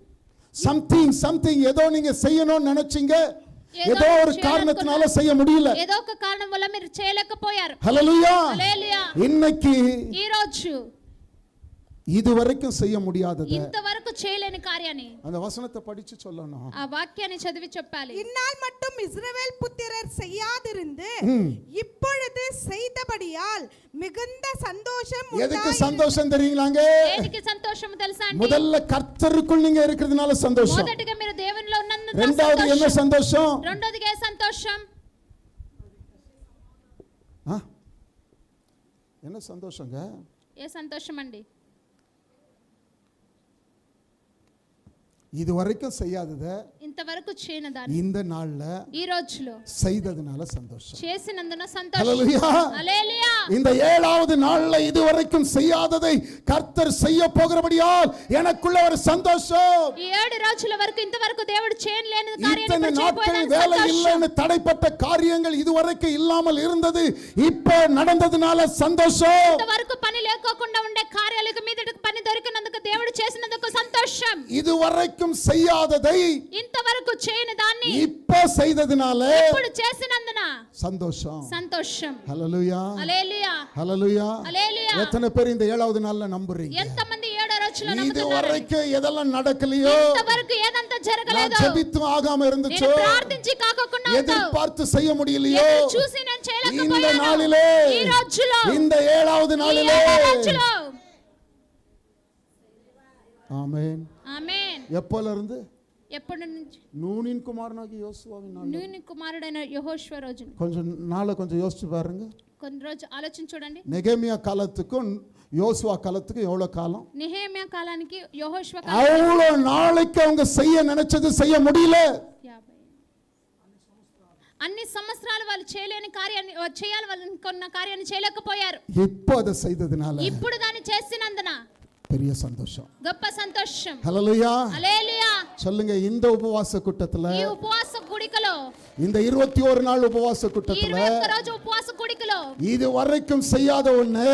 சம்திங் ஏதோ நீங்க செய்யணும்னு நினைச்சீங்க, ఏదో ఒక కారణத்தினால செய்ய முடியல, ఏదో ఒక కారణం వల్ల మీరు చేయలేకపోయారు. హల్లెలూయా. హల్లెలూయా. இன்னைக்கு ఈ రోజు இதுவரைக்கும் செய்ய முடியாதது, ఇంతవరకు చేయలేని కార్యాన్ని அந்த வசனத்தை படிச்சு சொல்லணும். ఆ వాక్యాన్ని చదివి చెప్పాలి. இந்நாள் மட்டும் இஸ்ரவேல் புத்திரர் செய்யாதிருந்து இப்பொழுது செய்தபடியால் மிகுந்த சந்தோஷம் எதுக்கு சந்தோஷம் தெரியுங்களாங்க? దేనికి సంతోషం తెలుసా అండి? முதல்ல கர்த்தருக்குள் நீங்க இருக்கிறதுனால சந்தோஷம். మొదటిగా మీరు దేవునిలో ఉన్నందుకు ரெண்டாவது என்ன சந்தோஷம்? రెండోదిగా సంతోషం. என்ன சந்தோஷங்க? ఏ సంతోషం అండి? இது வரைக்கும் செய்யாதத ఇంతవరకు చేయని దాన్ని இந்த நாள்ல ఈ రోజులో செய்ததனால சந்தோஷம். చేసినందున సంతోషం. ஹல்லேலூயா. హల్లెలూయా. இந்த 7வது நாள்ல இதுவரைக்கும் செய்யாததை கர்த்தர் செய்ய போகிறபடியால் எனக்குள்ள ஒரு சந்தோஷம். ఈ 7 రోజుల వరకు ఇంతవరకు దేవుడు చేయలేని కార్యాన్ని இத்தனை ఇప్పుడు நாட்கள் చేయబోయేదని வேலை సంతోషం. இல்லைன்னு தடைப்பட்ட காரியங்கள் இதுவரைக்கும் இல்லாமல் இருந்தது, இப்ப நடந்ததுனால சந்தோஷம். ఇంతవరకు పని లేకోకుండా ఉండే కార్యాలకు మీదట పని దొరికినందుకు దేవుడు చేసినందుకు సంతోషం. இதுவரைக்கும் செய்யாததை ఇంతవరకు చేయని దాన్ని இப்ப செய்ததுனால ఇప్పుడు చేసినందున சந்தோஷம். సంతోషం. ஹல்லேலூயா. హల్లెలూయా. ஹல்லேலூயா. హల్లెలూయా. எத்தனை பேர் இந்த 7வது நாள்ல நம்புறீங்க? ఎంతమంది 7వ రోజులో இது నమ్ముతున్నారు? வரைக்கும் எதெல்லாம் நடக்கலையோ, ఇంతవరకు ఏదంతా நான் జరగలేదో, ஜெபித்தும் ஆகாம இருந்துச்சோ, నేను ప్రార్థించి కాకుండా ఉన్నావు, எதிர்பார்த்து செய்ய முடியலையோ, ఎదురు చూసి నేను இந்த చేయలేకపోయాను, நாளிலே, ఈ రోజులో, இந்த 7வது ఈ நாளிலே, 7వ రోజులో. ஆமென். ఆమేన్. எப்போல இருந்து? ఎప్పటి నుంచి? நூனின் குமாரனாகிய யோசுவாவின் நாள். నూని కుమారుడైన యెహోషువ రోజు. கொஞ்சம் நாளை கொஞ்சம் யோசிச்சு பாருங்க. కొన్ని రోజు ఆలోచించి చూడండి. நெகேமியா காலத்துக்கும் யோசுவா காலத்துக்கும் எவ்வளவு காலம்? నెహెమ్యా కాలానికి యెహోషువ அவ்வளவு நாளைக்கு அவங்க செய்ய நினைச்சது செய்ய முடியல. అన్ని సంవత్సరాలు వాళ్ళు చేయలేని కార్యాన్ని చేయాలనుకున్న కార్యాన్ని చేయలేకపోయారు. இப்போ அதை செய்ததுனால ఇప్పుడు దాన్ని చేసినందున பெரிய சந்தோஷம். గొప్ప సంతోషం. ஹல்லேலூயா. హల్లెలూయా. சொல்லுங்க, இந்த உபவாச கூட்டத்துல, ఈ ఉపవాస కూడికలో, இந்த 21 நாள் உபவாச ఈ கூட்டத்துல 21 రోజు ఉపవాస కూడికలో இது வரைக்கும் செய்யாத ஒண்ணு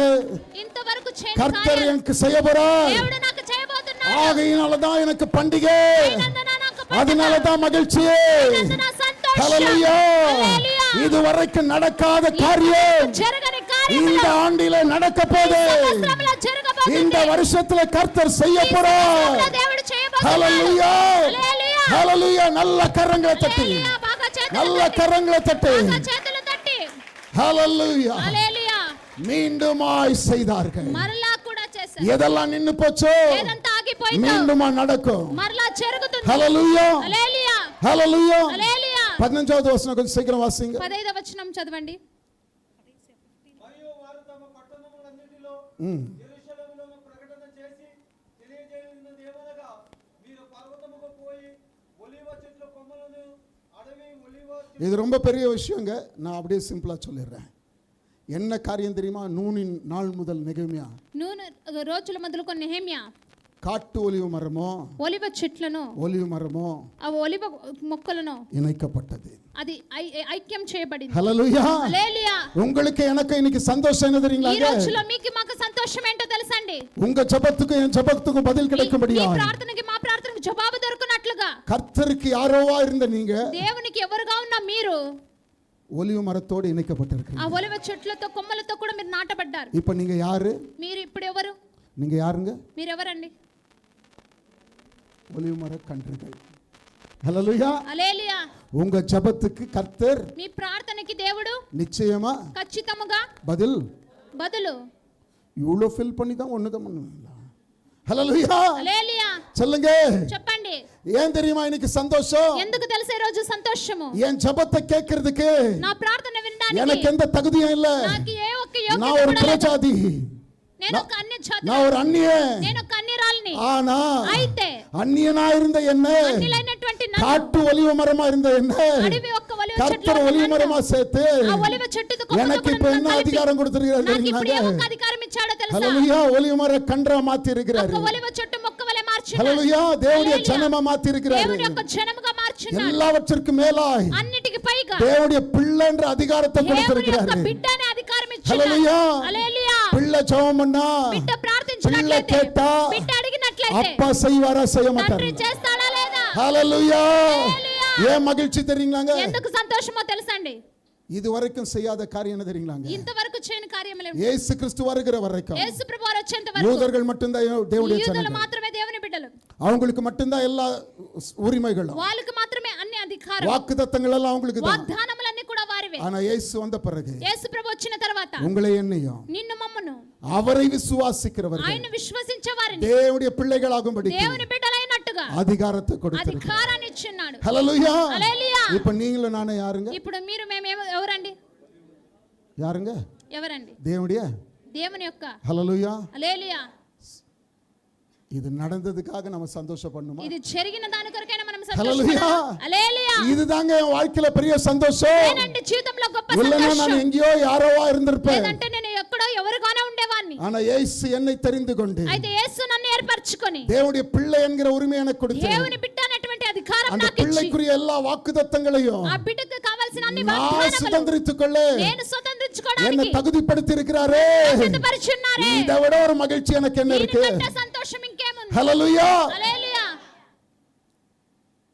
ఇంతవరకు చేయని கர்த்தர் కార్యం எனக்கு செய்ய போறார். దేవుడు నాకు చేయబోతున్నాడు. ஆகையினால தான் எனக்கு பண்டிகை, అయినందున నాకు పండుగ, அதனால தான் மகிழ்ச்சி. అయినందున సంతోషం. ஹல்லேலூயா. హల్లెలూయా. இது வரைக்கும் நடக்காத காரியம் జరగని కార్యం இந்த ஆண்டிலே நடக்க போகுது. సంవత్సరంలో జరగబోతుంది. இந்த வருஷத்துல கர்த்தர் செய்ய போறார். దేవుడు చేయబోతున్నాడు. ஹல்லேலூயா. హల్లెలూయా. ஹல்லேலூயா. நல்ல கரங்களை தட்டி, హల్లెలూయా. బాగా చేతులు நல்ல తట్టి, கரங்களை தட்டி. బాగా చేతులు తట్టి. ஹல்லேலூயா. హల్లెలూయా. மீண்டுமாய் செய்தார்கள். మరలా కూడా చేశారు. எதெல்லாம் நின்னு போச்சோ ఏదంతా ఆగిపోయిందో மீண்டுமா நடக்கும். మరలా జరుగుతుంది. ஹல்லேலூயா. హల్లెలూయా. ஹல்லேலూயா. హల్లెలూయా. 15வது వచనం కొంచెం సీக்கிரம் వాసింగ. 15వ వచనం చదవండి. మరియు వారు తమ పట్టణములన్నిటిలో యెరూషలేములో ప్రకటన చేసి తెలియజేయున్నదేమనగా, మీరు పర్వతముకు పోయి ఒలీవ చెట్ల కొమ్మలను అడవి ఒలీవ இது ரொம்ப பெரிய விஷயங்க. நான் அப்படியே சிம்பிளா சொல்லிடுறேன். என்ன காரியம் தெரியுமா? நூனின் நாள் முதல் நெகேமியா నూనె రోజుల మొదలుకొని నెహెమ్యా காட்டு ஒலிவு மரமோ ఒలివ చెట్లను, ஒலிவு மரமோ ఆ ఒలివ మొక్కలను இணைக்கப்பட்டது. అది ఐక్యం చేయబడింది. ஹல்லேலூயா. హల్లెలూయా. உங்களுக்கு எனக்கு இன்னைக்கு சந்தோஷம் என்ன ఈ தெரியுங்களா? రోజులో మీకు మాకు సంతోషం ఏంటో తెలుసండి? உங்க ஜெபத்துக்கும் என் ஜெபத்துக்கும் பதில் మీ கிடைக்கும்படியா ప్రార్థనకి మా ప్రార్థనకి జవాబు దొరుకునట్లుగా கர்த்தருக்கு யாரோவா இருந்த நீங்க దేవునికి ఎవరుగా ఉన్న మీరు ஒலிவு மரத்தோடு இணைக்கப்பட்டிருக்கீங்க. ఆ ఒలివ చెట్లతో కొమ్మలతో కూడా మీరు నాటబడ్డారు. இப்போ நீங்க யாரு? మీరు ఇప్పుడు ఎవరు? நீங்க யாருங்க? మీరు ఎవరండి? ஒலிவு மர கன்றுகள். ஹல்லேலூயா. హల్లెలూయా. உங்க ஜெபத்துக்கு கர்த்தர் మీ ప్రార్థనకి దేవుడు நிச்சயமா ఖచ్చితంగా பதில் బదులు. இவ்வளோ ஃபில் பண்ணி தான் ஒண்ணுதான் பண்ணுவீங்களா? ஹல்லேலூயா. హల్లెలూయా. சொல்லுங்க. చెప్పండి. ஏன் தெரியுமா இன்னைக்கு சந்தோஷம்? ఎందుకు తెలుసే రోజు సంతోషము? என் ஜெபத்தை கேட்கிறதுக்கு నా ప్రార్థన వినడానికి எனக்கு எந்த தகுதியும் இல்ல. నాకు ఏ ఒక్క நான் యోగ్యత ஒரு కూడా లేదు. பிரஜாதி, నేను ఒక అన్య జాతి, நான் ஒரு అన్యன். నేను ఒక అన్యరాలిని. ஆனா అయితే அந்நியனா இருந்த என்ன, అన్యులైనటువంటి నన్ను காட்டு ஒலிவு மரமா இருந்த என்ன అడవి ఒక్క ఒలివ கர்த்தர் చెట్టులో ஒலிவு ఉన్న மரமா சேர்த்து ఆ ఒలివ చెట్టుతో కొమ్మతో எனக்கு இப்ப కూడా என்ன కలిపి அதிகாரம் கொடுத்திருக்கிறார் నాకు ఇప్పుడు ఏ தெரியுமா? ఒక్క అధికారం ఇచ్చాడో తెలుసా? ஹல்லேலூயா. ஒலிவு மர கன்றா மாத்தி இருக்கிறாரு. ఒక ఒలివ చెట్టు మొక్క వలె మార్చున్నాడు. ஹல்லேலூயா. தேவனுடைய హల్లెలూయా. ஜனமா மாத்தி இருக்கிறாரு. దేవుని యొక్క జనముగా మార్చున్నాడు. எல்லாவற்றிற்கும் மேலாய் అన్నిటికి పైగా தேவனுடைய பிள்ளை என்ற அதிகாரத்தை దేవుని యొక్క கொடுத்திருக்கிறாரு. బిడ్డ అనే అధికారం హల్లెలూయా. ఇచ్చాడు. హల్లెలూయా. பிள்ளை ஜெபம் பண்ணா, బిడ్డ பிள்ளை ప్రార్థించినట్లయితే கேட்டா, బిడ్డ అడిగినట్లయితే அப்பா செய்வாரா செய்ய తండ్రి மாட்டாரு? చేస్తాడా లేదా? ஹalleluya. హల్లెలూయా. ஏன் மகிழ்ச்சி தெரியுங்களாங்க? ఎందుకు సంతోషమో తెలుసండి? இது வரைக்கும் செய்யாத காரியம் என்ன தெரியுங்களாங்க? ఇంతవరకు చేయని కార్యములు இயேசு கிறிஸ்து வருகிற வரைக்கும் యేసు ప్రభువారు వచ్చేంత వరకు யூதர்கள் மட்டும்தான் தேவனுடைய యూదులు ஜனங்கள். మాత్రమే దేవుని బిడ్డలు, அவங்களுக்கு மட்டும்தான் எல்லா உரிமைகளும், వాళ్ళకి మాత్రమే అన్ని అధికారం, வாக்குத்தத்தங்கள் எல்லாம் அவங்களுக்கு தான். వాగ్దానములన్నీ కూడా వారివే. ஆனா இயேசு வந்த பிறகு యేసు ప్రభు వచ్చిన తర్వాత உங்களை என்னையும் నిన్ను మమ్మను அவரை விசுவாசிக்கிறவர்கள் ఆయన విశ్వసించే వారిని தேவனுடைய பிள்ளைகளாகும்படி దేవుని బిడ్డలైనట్టుగా அதிகாரத்தை கொடுத்திருக்கிறார். అధికారాన్ని ఇచ్చినాడు. ஹalleluya. హల్లెలూయా. இப்ப நீங்களும் நானே யாருங்க? ఇప్పుడు మీరు మేము ఎవరండి? யாருங்க? ఎవరండి? தேவனுடைய. దేవుని యొక్క. ஹalleluya. హల్లెలూయా. இது நடந்ததுக்காக நம்ம சந்தோஷப்படணுமா? ఇది జరిగిన దాని కొరకైనా మనం హల్లెలూయా. సంతోషపడాలి. హల్లెలూయా. இதுதாங்க என் வாழ்க்கையில பெரிய சந்தோஷம். నేనండి జీవితంలో గొప్ప இல்லைன்னா సంతోషం. நான் எங்கேயோ யாரோவா இருந்திருப்பேன். లేదంటే నేను ఎక్కడో ఎవరిగానో ఉండేవాన్ని. ஆனா இயேசு என்னை தெரிந்து கொண்டு అయితే యేసు నన్ను ఏర్పరచుకొని தேவனுடைய பிள்ளை என்கிற உரிமை எனக்கு கொடுத்தார். దేవుని బిడ్డ అనేటువంటి అధికారం அந்த నాకు ఇచ్చి பிள்ளைக்குரிய எல்லா வாக்குத்தத்தங்களையும் ఆ బిడ్డకు కావాల్సిన అన్ని நான் వాగ్దానములు சுதந்திரித்துக் கொள்ள నేను என்னை స్వతంత్రించుకోవడానికి தகுதிப்படுத்தி இருக்கிறாரே. సిద్ధపరిచున్నారే. இதை விட ஒரு மகிழ்ச்சி எனக்கு என்ன இருக்கு? దీనికంటే సంతోషం ఇంకేముంది? ஹalleluya. హల్లెలూయా.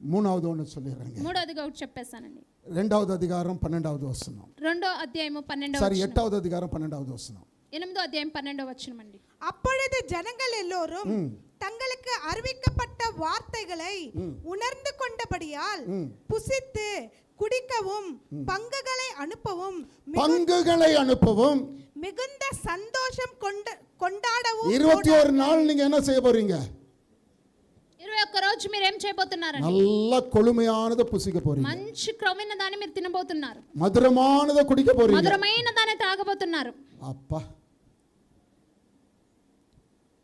மூணாவது ஒன்று சொல்லிடுறேங்க. మూడోదిగా ఒకటి చెప్పేశానండి. 2வது அதிகாரம் 12வது வசனம். రెండో అధ్యాయము 12వ சாரி వచనం. 8வது அதிகாரம் 12வது வசனம். 8వ అధ్యాయం 12వ వచనం అండి. அப்பொழுது ஜனங்கள் எல்லோரும் தங்களுக்கு அறிவிக்கப்பட்ட வார்த்தைகளை உணர்ந்து கொண்டபடியால் புசித்து குடிக்கவும் பங்குகளை அனுப்பவும் மிகுந்த சந்தோஷம் கொண்டாடவும் 21 நாள் நீங்க என்ன செய்ய போறீங்க? 21 రోజు మీరు ఏం చేయబోతున్నారండి? நல்ல கொழுமையானதை புசிக்க போறீங்க. మంచి క్రొవ్వైన దాన్ని మీరు తినబోతున్నారు. மதுரமானதை குடிக்க போறீங்க. మధురమైన దాన్ని తాగబోతున్నారు. அப்பா,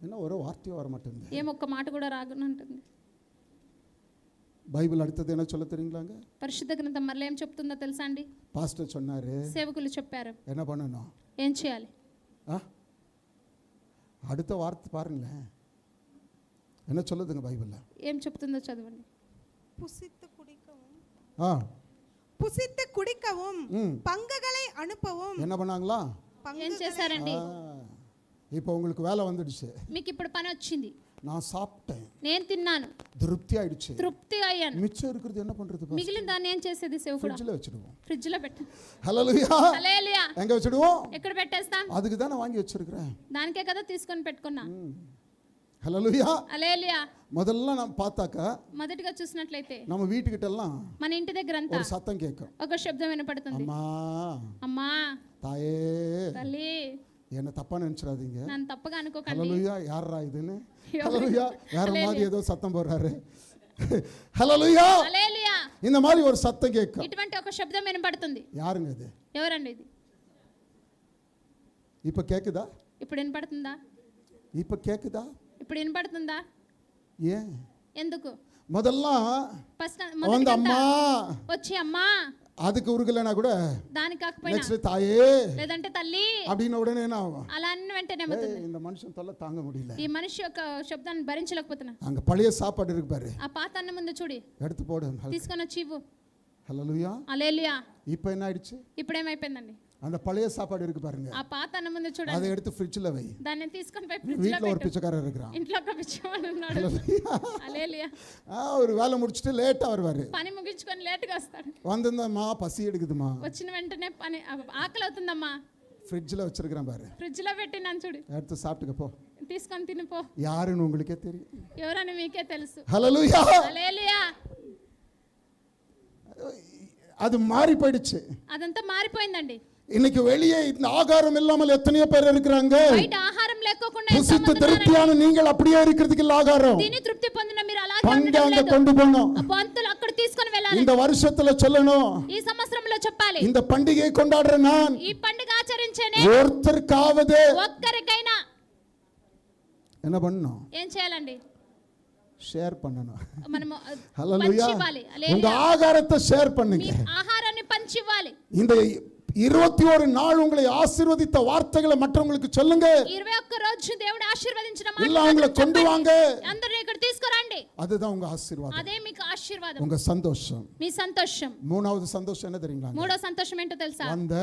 என்ன ஒரு வார்த்தை வர மாட்டேங்குது. ఏం ఒక్క మాట కూడా రాగునంటుంది. பைபிள் அடுத்தது என்ன சொல்ல தெரியுங்களாங்க? పరిశుద్ధ గ్రంథం మరల ఏం చెప్తుందో తెలుసా అండి? பாஸ்டர் சொன்னாரு సేవకులు చెప్పారు என்ன பண்ணணும்? ఏం చేయాలి? அடுத்த வார்த்தை பாருங்களேன், என்ன சொல்லுதுங்க பைபிள்ல? ఏం చెప్తుందో చదవండి. புசித்து குடிக்கவும் பங்குகளை அனுப்பவும். என்ன பண்ணாங்களா? ఏం చేశారండి? இப்போ உங்களுக்கு வேலை வந்துடுச்சு. మీకు ఇప్పుడు పని వచ్చింది. நான் சாப்பிட்டேன், నేను తిన్నాను, திருப்தி ஆயிடுச்சு. తృప్తి అయ్యాను. மிச்சம் இருக்கிறது என்ன பண்றது? మిగిలిన దాన్ని ఏం చేసేది? సేవకుడు ஃப்ரிட்ஜ்ல வச்சிடுவோம். ఫ్రిడ్జ్ లో పెట్టు. ஹalleluya. హల్లెలూయా. எங்க வச்சிடுவோம்? ఎక్కడ పెట్టేస్తాం? அதுக்கு தான் நான் வாங்கி வச்சிருக்கிறேன். దానికే కదా తీసుకొని పెట్టుకున్నా. ஹalleluya. హల్లెలూయా. முதல்ல நம்ம பார்த்தாக்கா మొదటిగా చూసినట్లయితే நம்ம வீட்டுக்கிட்ட எல்லாம் మన ఇంటి దగ్గర అంతా ஒரு சத்தம் கேட்கும். ఒక శబ్దం వినపడుతుంది. அம்மா, అమ్మా, தாயே, తల్లి, என்ன தப்பா நினைச்சிடாதீங்க. నన్ను తప్పగా అనుకోకండి. ஹalleluya. யாரா இதுன்னு? ஹalleluya. வேற மாதிரி ஏதோ சத்தம் போடுறாரு. ஹalleluya. హల్లెలూయా. இந்த மாதிரி ஒரு சத்தம் கேட்கும். ఇటువంటి ఒక శబ్దం వినపడుతుంది. யாருங்க இது? ఎవరండి ఇది? இப்ப கேக்குதா? ఇప్పుడు వినపడుతుందా? இப்ப கேக்குதா? ఇప్పుడు వినపడుతుందా? ஏன்? ఎందుకు? முதல்ல ఫస్ట్ வந்து அம்மா వచ్చి అమ్మా அதுக்கு உருகலைனா கூட దాని కాకపోయినా நெக்ஸ்ட் தாயே లేదంటే తల్లి அப்படின்னு உடனே என்ன ஆகும்? అలా అన్న వెంటనే ஏய், இந்த மனுஷன் தொல்லை தாங்க முடியல. ఈ మనిషి యొక్క శబ్దాన్ని భరించలేకపోతున్నా. அங்க பழைய சாப்பாடு இருக்கு பாரு, ఆ పాత అన్నం ముందు చూడి, எடுத்து போடு. తీసుకొని వచ్చి ఇవ్వు. ஹalleluya. హల్లెలూయా. இப்போ என்ன ஆயிடுச்சு? ఇప్పుడు ఏమైపోయిందండి? அந்த பழைய சாப்பாடு இருக்கு பாருங்க, ఆ పాత అన్నం ముందు அதை చూడండి, எடுத்து ஃப்ரிட்ஜ்ல வை. దాన్ని తీసుకొని పోయి ఫ్రిడ్జ్ లో வீட்ல ஒரு పెట్టు. பிச்சைக்காரர் இருக்கிறான். ఇంట్లో ఒక పిచ్చివాడు ఉన్నాడు. హల్లెలూయా. ஒரு வேலை முடிச்சுட்டு லேட்டா வருவாரு. పని ముగించుకొని లేటుగా వస్తాడు. வந்திருந்தம்மா பசி எடுக்குதுமா, వచ్చిన వెంటనే పని ఆకలి అవుతుందమ్మా, ஃப்ரிட்ஜ்ல வச்சிருக்கிறேன் பாரு, ఫ్రిడ్జ్ లో పెట్టినాను చూడు, எடுத்து சாப்பிட்டுக்க போ. తీసుకొని తినిపో. யாருன்னு உங்களுக்கே தெரியும். ఎవరని మీకే తెలుసు. ஹalleluya. హల్లెలూయా. அது மாறி போயிடுச்சு. అదంతా మారిపోయిందండి. இன்னைக்கு வெளியே இந்த ஆகாரம் இல்லாமல் எத்தனையோ பேர் இருக்கிறாங்க. బయట ఆహారం లేకోకుండా ఎంతో புசித்து మంది ఉన్నారండి. திருப்தியான நீங்கள் அப்படியே இருக்கிறதுக்கு இல்ல ஆகாரம். తిని తృప్తి పొందిన మీరు అలాగే பங்கு ఉండడం அங்க లేదు. கொண்டு போகணும். ఆ పంతులు అక్కడ తీసుకొని వెళ్ళాలి. இந்த வருஷத்துல சொல்லணும், ఈ సంవత్సరంలో చెప్పాలి, இந்த பண்டிகையை கொண்டாடுற நான் ఈ పండుగ ఆచరించేనే ஒருத்தருக்காவது ఒక్కరికైనా என்ன பண்ணணும்? ఏం చేయాలండి? ஷேர் பண்ணணும். మనము ஹalleluya. పంచివ్వాలి. உங்க హల్లెలూయా. ஆகாரத்தை ஷேர் మీ பண்ணுங்க. ఆహారాన్ని పంచివ్వాలి. இந்த 21 நாள் உங்களை ஆசீர்வதித்த வார்த்தைகளை மற்றவங்களுக்கு சொல்லுங்க. 21 రోజు దేవుడు ఆశీర్వదించిన இல்ல మాటలు அவங்களை అందరికీ கொண்டு చెప్పండి. வாங்க. అందరిని ఇక్కడ తీసుకురండి. அதுதான் உங்க ஆசீர்வாதம், అదే మీకు ఆశీర్వాదం, உங்க சந்தோஷம். మీ సంతోషం. மூணாவது சந்தோஷம் என்ன தெரியுங்களா? మూడో సంతోషం ఏంటో తెలుసా? அந்த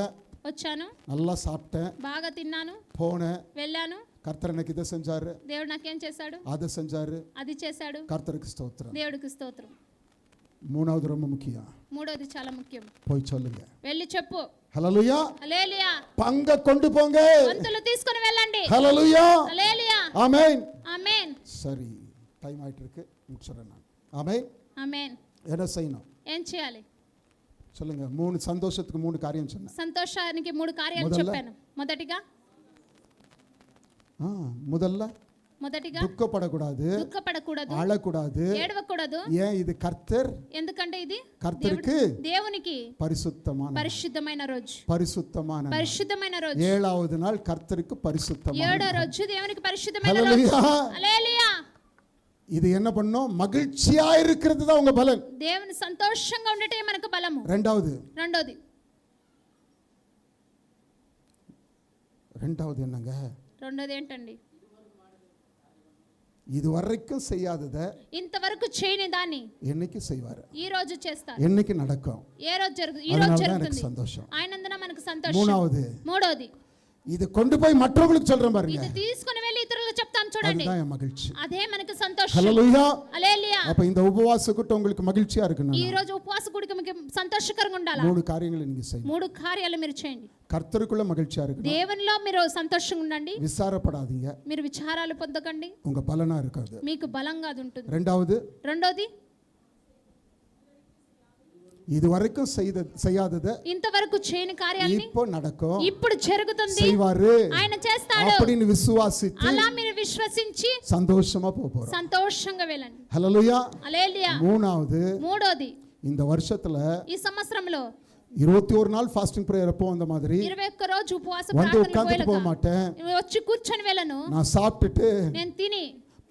వచ్చాను, நல்லா சாப்பிட்டேன், బాగా తిన్నాను, போனேன், వెళ్ళాను, கர்த்தர் எனக்கு இதை செஞ்சாரு, దేవుడు నాకేం చేశాడు, அதை செஞ்சாரு, అది చేశాడు, கர்த்தருக்கு ஸ்தோத்திரம். దేవుడికి స్తోత్రం. மூணாவது ரொம்ப முக்கியம், మూడోది చాలా ముఖ్యం, போய் சொல்லுங்க. వెళ్ళి చెప్పు. ஹல்லேலூயா. హల్లెలూయా. பங்க கொண்டு போங்க. వంతులు తీసుకొని వెళ్ళండి. ஹல்லேலூயா. హల్లెలూయా. ஆமென். ఆమేన్. சரி, டைம் ஆயிட்டு இருக்கு, முடிச்சிடுறேன் நான். ஆமென். ఆమేన్. என்ன செய்யணும் ఏం చేయాలి? சொல்லுங்க. 3 சந்தோஷத்துக்கு 3 காரியம் சொன்னேன். సంతోషానికి 3 కార్యాలు మొదల? చెప్పాను. మొదటిగా துக்கப்படக்கூடாது, దుఃఖపడకూడదు, அழக்கூடாது. ఏడవకూడదు. ஏன்? இது கர்த்தர், ఎందుకంటే ఇది கர்த்தருக்கு దేవునికి பரிசுத்தமான పరిశుద్ధమైన రోజు. பரிசுத்தமான పరిశుద్ధమైన రోజు. 7வது நாள் கர்த்தருக்கு பரிசுத்தமான. 7వ రోజు దేవునికి పరిశుద్ధమైన రోజు. ஹல்லேலூயா. హల్లెలూయా. இது என்ன பண்ணும்? மகிழ்ச்சியா இருக்கிறது தான் உங்க பலன். దేవుని సంతోషంగా ఉండటే మనకు బలము. రెండవది என்னங்க? రెండోది ఏంటండి? இதுவரைக்கும் செய்யாதத ఇంతవరకు చేయని దాన్ని என்னைக்கு செய்வாரு? ఈ రోజు చేస్తారు. என்னைக்கு நடக்கும்? ఈ రోజు அதனால தான் எனக்கு జరుగుతుంది. சந்தோஷம். ఆయనందున మనకు సంతోషం. மூணாவது இது கொண்டு போய் மற்றவங்களுக்கு சொல்றேன் பாருங்க. இது తీసుకొని వెళ్ళి ఇతరులకు చెప్తాం చూడండి. அதுதான் என் மகிழ்ச்சி. అదే మనకు సంతోషం. హల్లెలూయా. హల్లెలూయా. அப்ப இந்த உபவாச கூட்டம் உங்களுக்கு மகிழ்ச்சியா இருக்கணும். ఈ రోజు ఉపవాస కూడిక మీకు సంతోషకరంగా ఉండాలి. 3 காரியங்களை நீங்க செய்யணும். 3 కార్యాలు మీరు చేయండి. கர்த்தருக்குள்ள மகிழ்ச்சியா இருக்கணும். దేవునిలో మీరు సంతోషంగా ఉండండి. விசாரப்படாதீங்க. మీరు విచారాలు పొందకండి. உங்க பலனா இருக்காது. మీకు బలంగా అది ఉంటుంది. రెండోది இதுவரைக்கும் செய்யாதத ఇంతవరకు చేయని కార్యాలని இப்போ நடக்கும், ఇప్పుడు జరుగుతుంది, செய்வாரு, ఆయన చేస్తాడు அப்படின்னு விசுவாசித்து అలా మీరు విశ్వసించి சந்தோஷமா போறோம். సంతోషంగా వెళ్ళండి. హల్లెలూయా. హల్లెలూయా. மூணாவது இந்த வருஷத்துல ఈ సంవత్సరంలో 21 நாள் ஃபாஸ்டிங் பிரேயர் அப்போ அந்த மாதிரி 21 రోజు ఉపవాస வந்து ప్రార్థనకు உட்கார்ந்து போக மாட்டேன். వచ్చి కూర్చొని వెళ్ళను. நான் சாப்பிட்டுட்டு నేను తిని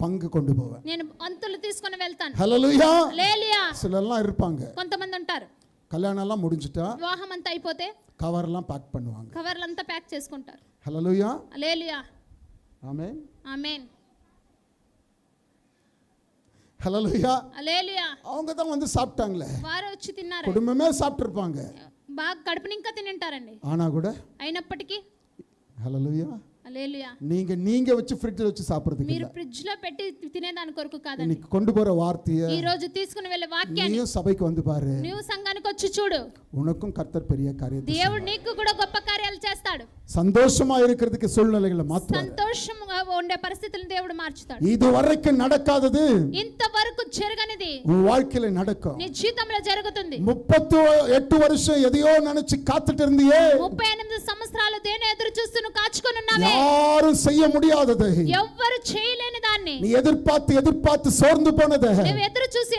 பங்கு கொண்டு போவேன். నేను అంతులు తీసుకొని వెళ్తాను. హల్లెలూయా. హల్లెలూయా. சிலர்லாம் இருப்பாங்க, కొంతమంది ఉంటారు கல்யாணம் எல்லாம் முடிஞ்சிட்டா వివాహం అంతా అయిపోతే கவர் எல்லாம் பேக் பண்ணுவாங்க. కవర్లంతా ప్యాక్ చేసుకుంటారు. హల్లెలూయా. హల్లెలూయా. ஆமென். ఆమేన్. ஹல்லேலூயா. హల్లెలూయా. அவங்க தான் வந்து சாப்பிட்டாங்களே, వారు వచ్చి తిన్నారు, குடும்பமே சாப்பிட்டிருப்பாங்க. బాగా కడుపు నింకా తింటారండి. ஆனா கூட అయినప్పటికీ ஹல்லேலூயா. హల్లెలూయా. நீங்க வச்சு ஃப்ரிட்ஜ்ல வச்சு சாப்பிடுறதுக்கு మీరు இல்ல. ఫ్రిడ్జ్ లో పెట్టి తినేదాని కొరకు కాదండి. இன்னைக்கு கொண்டு போற வார்த்தையை ఈ రోజు తీసుకుని వెళ్ళే వాక్యాన్ని நீயும் சபைக்கு வந்து பாரு. నీవు సంఘానికి వచ్చి చూడు. உனக்கும் கர்த்தர் பெரிய காரியத்தை దేవుడు నీకు కూడా గొప్ప కార్యాలు చేస్తాడు. சந்தோஷமா இருக்கிறதுக்கு சூழ்நிலைகளை மாத்துவார். సంతోషంగా ఉండే పరిస్థితులను దేవుడు మార్చుతాడు. இதுவரைக்கும் நடக்காதது ఇంతవరకు జరగనిది உன் வாழ்க்கையில நடக்கும். నీ జీవితంలో జరుగుతుంది. 38 வருஷம் எதையோ நினைச்சு காத்துட்டு இருந்தியே, 38 సంవత్సరాలు దేని ఎదురు చూస్తూ నువ్వు కాచుకొని ఉన్నావే, யாரும் செய்ய முடியாததை, ఎవ్వరు చేయలేని దాన్ని நீ எதிர்பார்த்து சோர்ந்து போனதை నువ్వు ఎదురు చూసి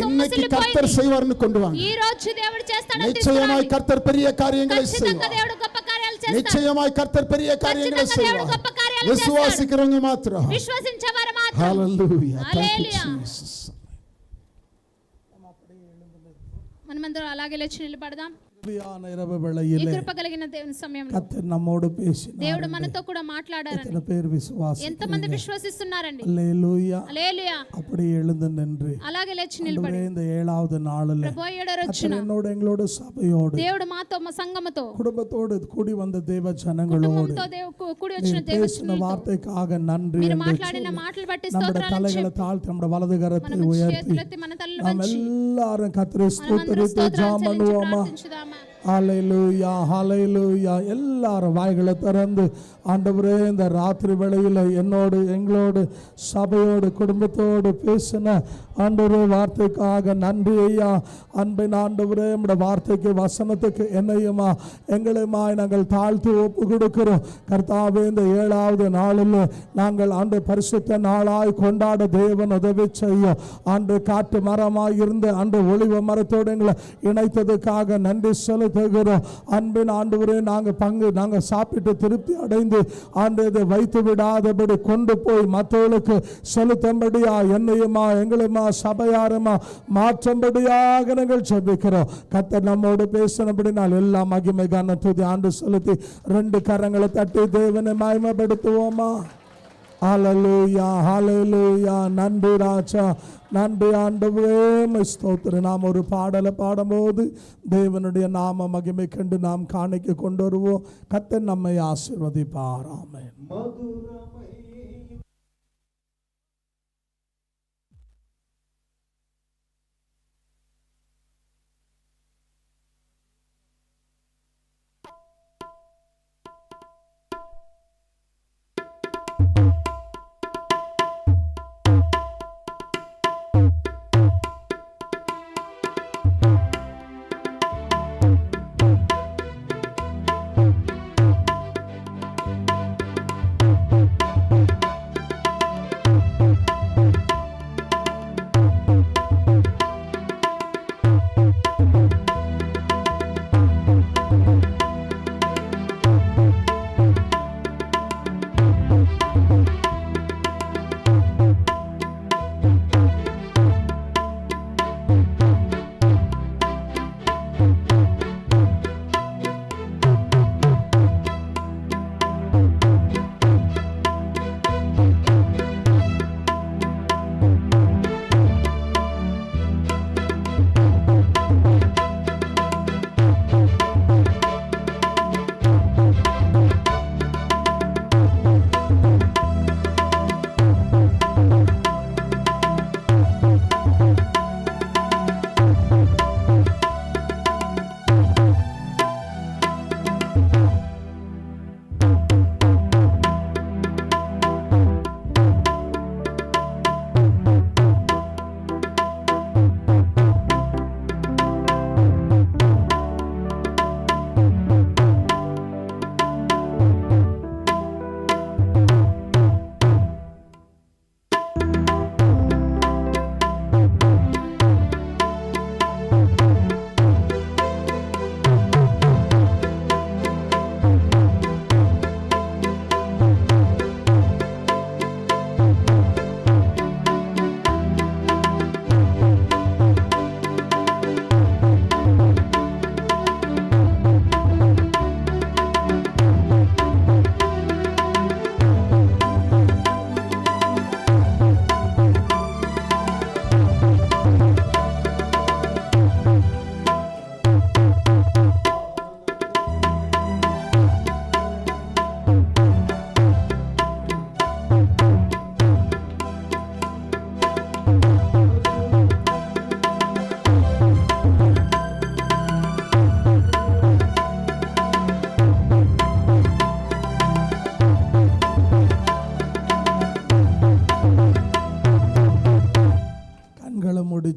இன்னைக்கு கர்த்தர் செய்வார்னு கொண்டு வாங்க. ఈ రోజు దేవుడు చేస్తాడని நிச்சயமாய் கர்த்தர் பெரிய காரியங்களை ఖచ్చితంగా செய்வார். దేవుడు గొప్ప కార్యాలు చేస్తాడు. நிச்சயமாய் கர்த்தர் பெரிய காரியங்களை செய்வார். விசுவாசிக்கிறவங்க மாத்திரம். విశ్వసించేవారు మాత్రం. హల్లెలూయా. హల్లెలూయా. జీసస్. మనమందరం అలాగే లేచి నిలబడదాం. கிருபையான இரவு ఈ வேளையிலே కృప కలిగిన దేవుని సమయంలో கர்த்தர் நம்மோடு பேசினார். దేవుడు మనతో కూడా మాట్లాడారని எத்தனை பேர் விசுவாசி? ఎంతమంది విశ్వసిస్తున్నారండి? ஹல்லேலூயா. హల్లెలూయా. அப்படி எழுந்து நின்று అలాగే లేచి నిలబడి இந்த 7வது நாளில் ప్రభు 7వ రోజున எங்களோட சபையோடு దేవుడు మాతో మా సంఘముతో குடும்பத்தோடு கூடி வந்த தேவ ஜனங்களோடு కుటుంబంతో కూడి వచ్చిన பேசின దేవజనులతో வார்த்தைக்காக நன்றி మీరు என்று మాట్లాడిన சொல்லி మాటలు బట్టి நம்முடைய స్తోత్రాలు தலைகளை தாழ்த்தி நம்முடைய வலது கரத்தை మనము உயர்த்தி చేతులెత్తి మన తలలు நாம் వంచి எல்லாரும் கர்த்தரை మనమందరం ஸ்தோத்திரித்து స్తోత్రాలు ஜெபம் చెల్లించి பண்ணுவோமா? ప్రార్థించుదామా? ஹல்லேலூயா. ஹல்லேலூயா. எல்லாரும் வாய்களை திறந்து ஆண்டவரே இந்த ராத்திரி வேளையில் என்னோடு எங்களோடு சபையோடு குடும்பத்தோடு பேசின ஆண்டவரே வார்த்தைக்காக நன்றி ஐயா. அன்பின் ஆண்டவரே நம்முடைய வார்த்தைக்கு வசனத்துக்கு என்னையுமா எங்களையுமா நாங்கள் தாழ்த்து ஒப்பு கொடுக்கிறோம். கர்த்தாவே இந்த 7வது நாளில் நாங்கள் ஆண்டு பரிசுத்த நாளாய் கொண்டாட தேவன் உதவி செய்யும். ஆண்டு காட்டு மரமாய் இருந்து ஆண்டு ஒளிவ மரத்தோடு எங்களை இணைத்ததுக்காக நன்றி செலுத்துகிறோம். அன்பின் ஆண்டவரே நாங்கள் சாப்பிட்டு திருப்தி அடைந்து ஆண்டு இதை வைத்து விடாதபடி கொண்டு போய் மற்றவர்களுக்கு செலுத்தும்படியா என்னையுமா எங்களுமா சபையாருமா மாற்றும்படியாக நாங்கள் ஜெபிக்கிறோம். கர்த்தர் நம்மோடு பேசினபடி நான் எல்லா மகிமை கன துதி ஆண்டு செலுத்தி 2 கரங்களை தட்டி தேவனை மகிமைப்படுத்துவோமா? ஹalleluya ஹalleluya. நன்றி ராஜா, நன்றி ஆண்டவரே, உம்மை ஸ்தோத்திரம். நாம் ஒரு பாடலை பாடும்போது தேவனுடைய நாம மகிமை கண்டு நாம் காணிக்க கொண்டு வருவோம். கர்த்தர் நம்மை ஆசீர்வதிப்பார். ஆமென். மதுரமை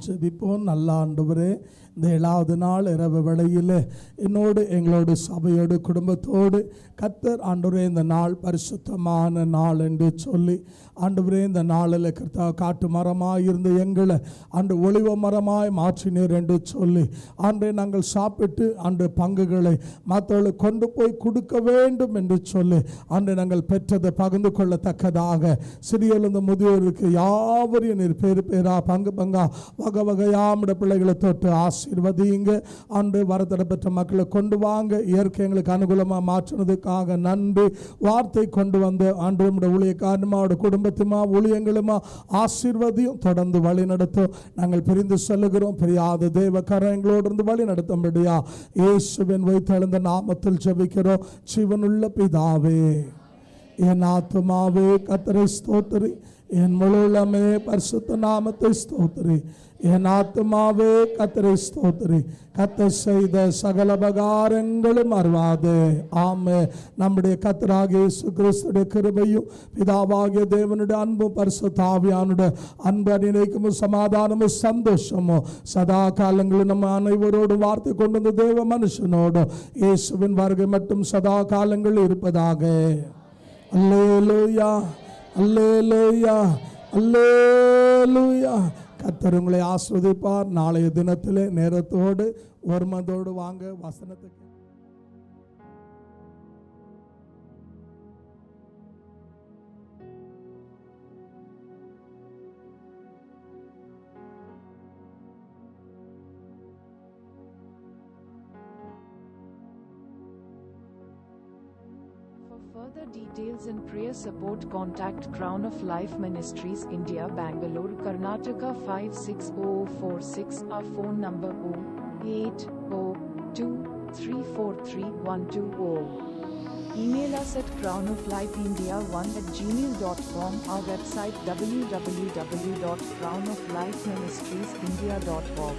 ஜெபிப்போம். நல்ல ஆண்டவரே, இந்த 7வது நாள் இரவு வேளையில் என்னோடு எங்களோடு சபையோடு குடும்பத்தோடு கர்த்தர் ஆண்டவரே இந்த நாள் பரிசுத்தமான நாள் என்று சொல்லி ஆண்டவரே இந்த நாளில் கர்த்தா காட்டு மரமாய் இருந்த எங்களை அன்று ஒளிவ மரமாய் மாற்றினீர் என்று சொல்லி அன்றே நாங்கள் சாப்பிட்டு அன்று பங்குகளை மற்றவர்களுக்கு கொண்டு போய் கொடுக்க வேண்டும் என்று சொல்லி அன்று நாங்கள் பெற்றதை பகிர்ந்து கொள்ளத்தக்கதாக சிறியலிருந்து முதியோருக்கு யாவரையும் நீர் பேர் பேரா பங்கு பங்கா வகை வகையாமிட பிள்ளைகளை தொட்டு ஆசீர்வதிங்க. அன்று வரத்தடை பெற்ற மக்களை கொண்டு வாங்க. இயற்கை எங்களுக்கு அனுகூலமாக மாற்றினதுக்காக நன்றி. வார்த்தை கொண்டு வந்து அன்று நம்முடைய ஊழியக்காரனுமாவோட குடும்பத்துமா ஊழியங்களுமா ஆசீர்வதியும் தொடர்ந்து வழி நடத்தும். நாங்கள் பிரிந்து செல்லுகிறோம். பிரியாத தேவ கரம் எங்களோடு இருந்து வழி நடத்தும்படியா இயேசுவின் வைத்தெழுந்த நாமத்தில் ஜெபிக்கிறோம். ஜீவனுள்ள பிதாவே, என் ஆத்துமாவே கர்த்தரை ஸ்தோத்திரி, என் முழுமே பரிசுத்த நாமத்தை ஸ்தோத்திரி. என் ஆத்துமாவே கர்த்தரை ஸ்தோத்திரி, கர்த்தர் செய்த சகல உபகாரங்களும் மறவாதே. ஆமே. நம்முடைய கர்த்தராகிய இயேசு கிறிஸ்துடைய கிருபையும் பிதாவாகிய தேவனுடைய அன்பும் பரிசுத்த ஆவியானுடைய அன்பு அநினைக்கும் சமாதானமும் சந்தோஷமும் சதா காலங்களும் நம்ம அனைவரோடு வார்த்தை கொண்டு வந்த தேவ மனுஷனோடு இயேசுவின் வருகை மட்டும் சதா காலங்கள் இருப்பதாக. அல்லேலூயா, அல்லேலூயா, அல்லேலூயா. கர்த்தர் உங்களை ஆஸ்வதிப்பார். நாளைய தினத்திலே நேரத்தோடு ஒருமனதோடு வாங்க வசனத்துக்கு. For further details and prayer support, contact Crown of Life Ministries, India, Bangalore, Karnataka 56046. Our phone number 08023433120. Email us at crownoflifeindia1@gmail.com. Our website www.crownoflifeministriesindia.org.